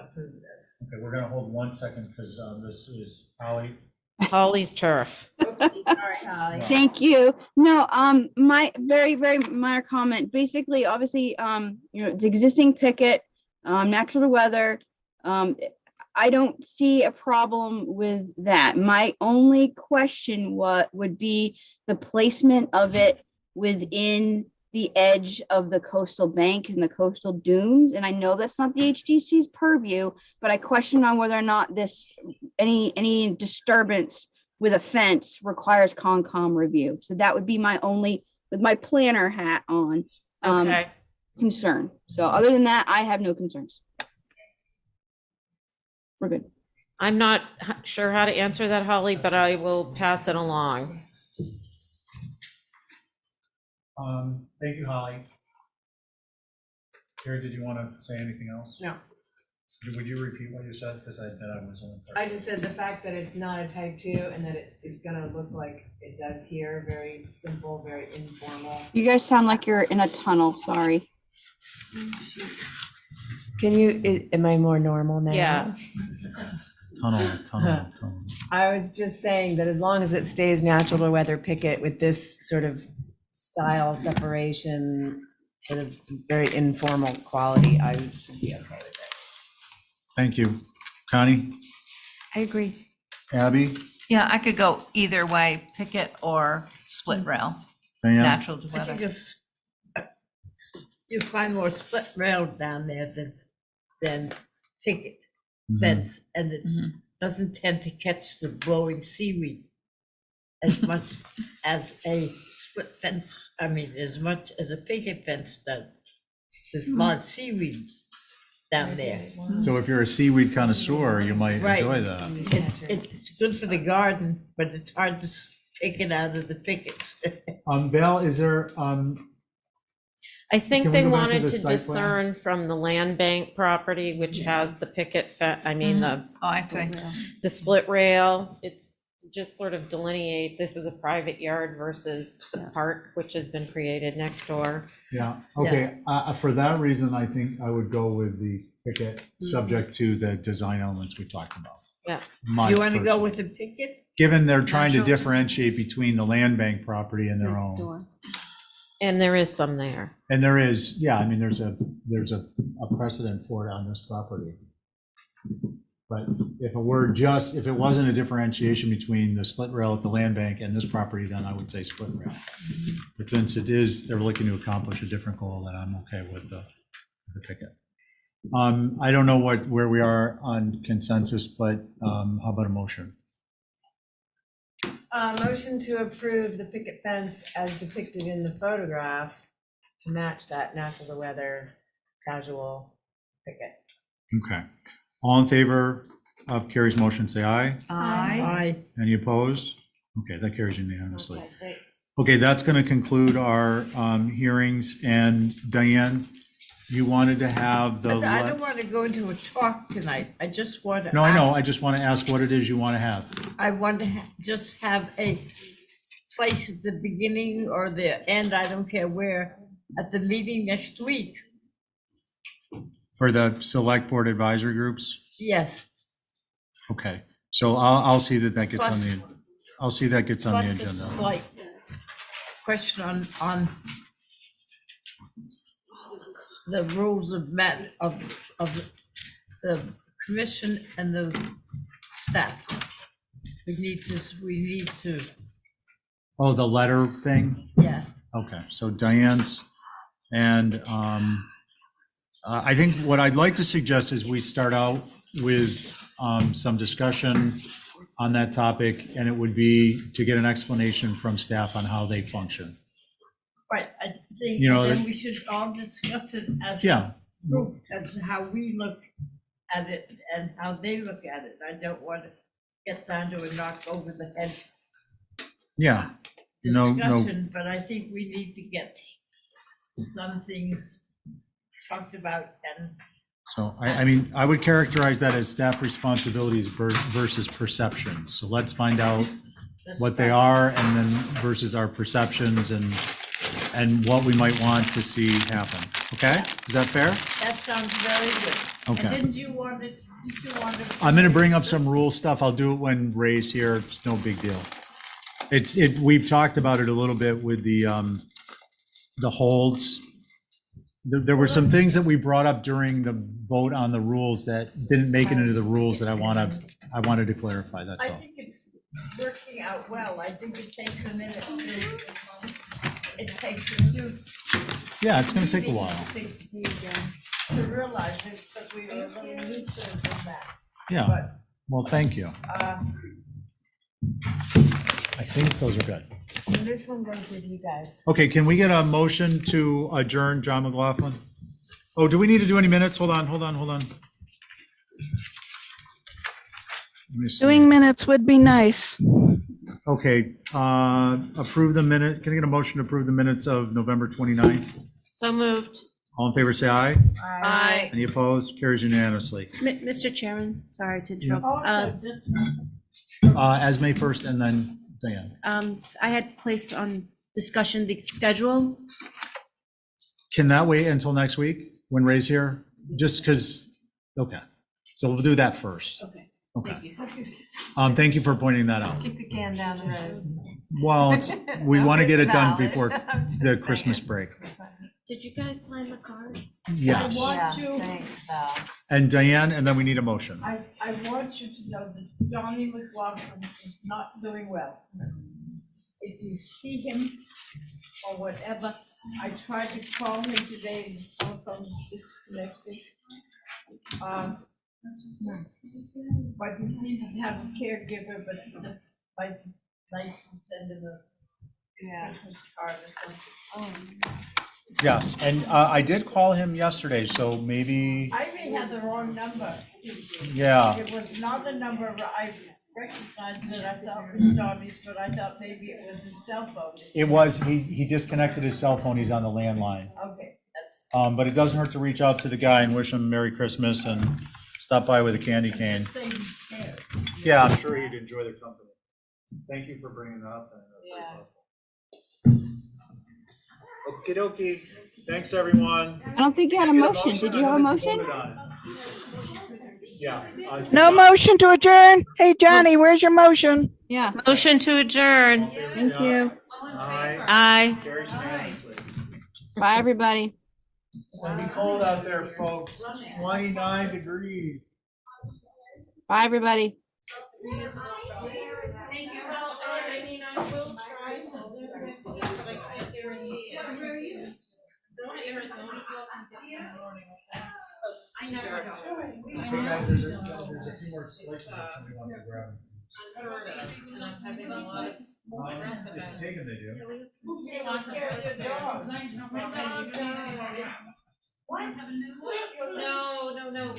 approve this. Okay, we're gonna hold 1 second because this is Holly. Holly's turf. Sorry, Holly. Thank you. No, my very, very minor comment, basically, obviously, it's existing picket, natural to weather. I don't see a problem with that. My only question would be the placement of it within the edge of the coastal bank and the coastal dunes. And I know that's not the HDC's purview, but I question on whether or not any disturbance with a fence requires Concom review. So that would be my only, with my planner hat on, Okay, concern. So other than that, I have no concerns. We're good. I'm not sure how to answer that, Holly, but I will pass it along. Thank you, Holly. Carrie, did you want to say anything else? No. Would you repeat what you said? Because I was only. I just said the fact that it's not a type 2 and that it is gonna look like it does here, very simple, very informal. You guys sound like you're in a tunnel, sorry. Can you, am I more normal now? Yeah. Tunnel. I was just saying that as long as it stays natural to weather picket with this sort of style separation, sort of very informal quality, I would be okay with it. Thank you. Connie? I agree. Abby? Yeah, I could go either way, picket or split rail, Diane? natural to I think weather. it's, you find more split rail down there than picket fence, and it doesn't tend to catch the blowing seaweed as much as a split fence, as much as a picket fence does. There's a lot of seaweed down there. So if you're a seaweed connoisseur, you might Right. enjoy that. It's good for the garden, but it's hard to pick it out of the pickets. Val, is there, I think Can we they go back to wanted the to site plan? discern from the land bank property, which has the picket Oh, I see. the split rail. It's to just sort of delineate, this is a private yard versus the park, which has been created next door. yeah, okay. For that reason, I think I would go with the picket, subject to the design elements we talked about. Yeah. My You want to go personal- with the picket? Given they're trying to Natural? differentiate between the land bank property and their Next own. door. And there is some there. And there is, yeah, there's a precedent for it on this property. But if it wasn't a differentiation between the split rail at the land bank and this property, then I would say split rail. But since it is, they're looking to accomplish a different goal, then I'm okay with the ticket. I don't know where we are on consensus, but how about a motion? Motion to approve the picket fence as depicted in the photograph to match that natural to weather casual picket. Okay. All in favor of Carrie's motion, say aye. Aye. Any opposed? Okay, that carries unanimously. Okay, thanks. Okay, that's going to conclude our hearings. And Diane, you wanted to have the. I don't want to go into a talk tonight. I just want to. No, I know. I just want to ask what it is you want to have. I want to just have a place at the beginning or the end, I don't care where, at the meeting next week. For the select board advisory groups? Yes. Okay, so I'll see that gets on Plus- the, I'll see that gets on the Plus a agenda. slight question on the rules of the commission and the staff. We need to, Oh, the letter thing? yeah. Okay, so Diane's, and I think what I'd like to suggest is we start out with some discussion on that topic, and it would be to get an explanation from staff on how they function. Right, I think You know, then that- we should all discuss it as Yeah. a group, as to how we look at it and how they look at it. I don't want to get down to a knock over the head Yeah. No, discussion, but I think we need to get some things talked about and So I would characterize that as staff responsibilities versus perceptions. So let's find out what they are and then versus our perceptions and what we might want to see happen. Okay? Is that fair? that sounds very good. Okay. And didn't you want to? I'm going to bring up some rule stuff. I'll do it when Ray's here. It's no big deal. We've talked about it a little bit with the holds. There were some things that we brought up during the vote on the rules that didn't make it into the rules that I wanted to clarify, that's I all. think it's working out well. I think it takes a minute to, it takes a few Yeah, it's going to take a while. to realize it, because we were a little looser than that. Yeah, But, well, thank you. I think those are good. And this one goes with you guys. Okay, can we get a motion to adjourn, John McLaughlin? Oh, do we need to do any minutes? Hold on. Let me see. Doing minutes would be nice. Okay, approve the minute. Can I get a motion to approve the minutes of November 29th? So moved. All in favor, say aye. Aye. Any opposed? Carries unanimously. Mr. Chairman, sorry to interrupt. As May 1st and then Diane. I had placed on discussion the schedule. Can that wait until next week when Ray's here? Just because, okay. So we'll do that first. Okay. Okay. Thank you for pointing that out. Kick the can down the road. Well, we want to get it done Valid. before I'm just the saying. Christmas break. Did you guys sign the card? Yes. Yeah, thanks, Val. And Diane, and then we need a motion. I want you to know that Johnny McLaughlin is not doing well. If you see him or whatever, I tried to call him today, his telephone is disconnected. But he seems to have a caregiver, but it's just like nice to send him a Christmas card or something. Yes, and I did call him yesterday, so maybe, I may have the wrong number. Yeah. It was not the number I recognized that I thought was Johnny's, but I thought maybe it was his cell phone. it was, he disconnected his cell phone, he's on the landline. Okay, that's. But it doesn't hurt to reach out to the guy and wish him Merry Christmas and stop by with a candy cane. Same there. Yeah, I'm sure he'd enjoy the company. Thank you for bringing that up. Okie dokie. Thanks, everyone. I don't think you had a motion. Did you have a motion? Yeah. No motion to adjourn? Hey, Johnny, where's your motion? Yeah. Motion to adjourn. Thank you. Aye. Carries unanimously. Bye, everybody. It's gonna be cold out there, folks. 29 degrees. Bye, everybody. Thank you. Well, I mean, I will try to Zoom next week, but I can't guarantee it. Where are you? Arizona. I never know. Hey, guys, there's a few more slices if somebody wants to grab them. Unheard of, and I'm having a lot of stress about If it. you take them, they do. Who wants to carry your dog? My dog. What? No, no, no.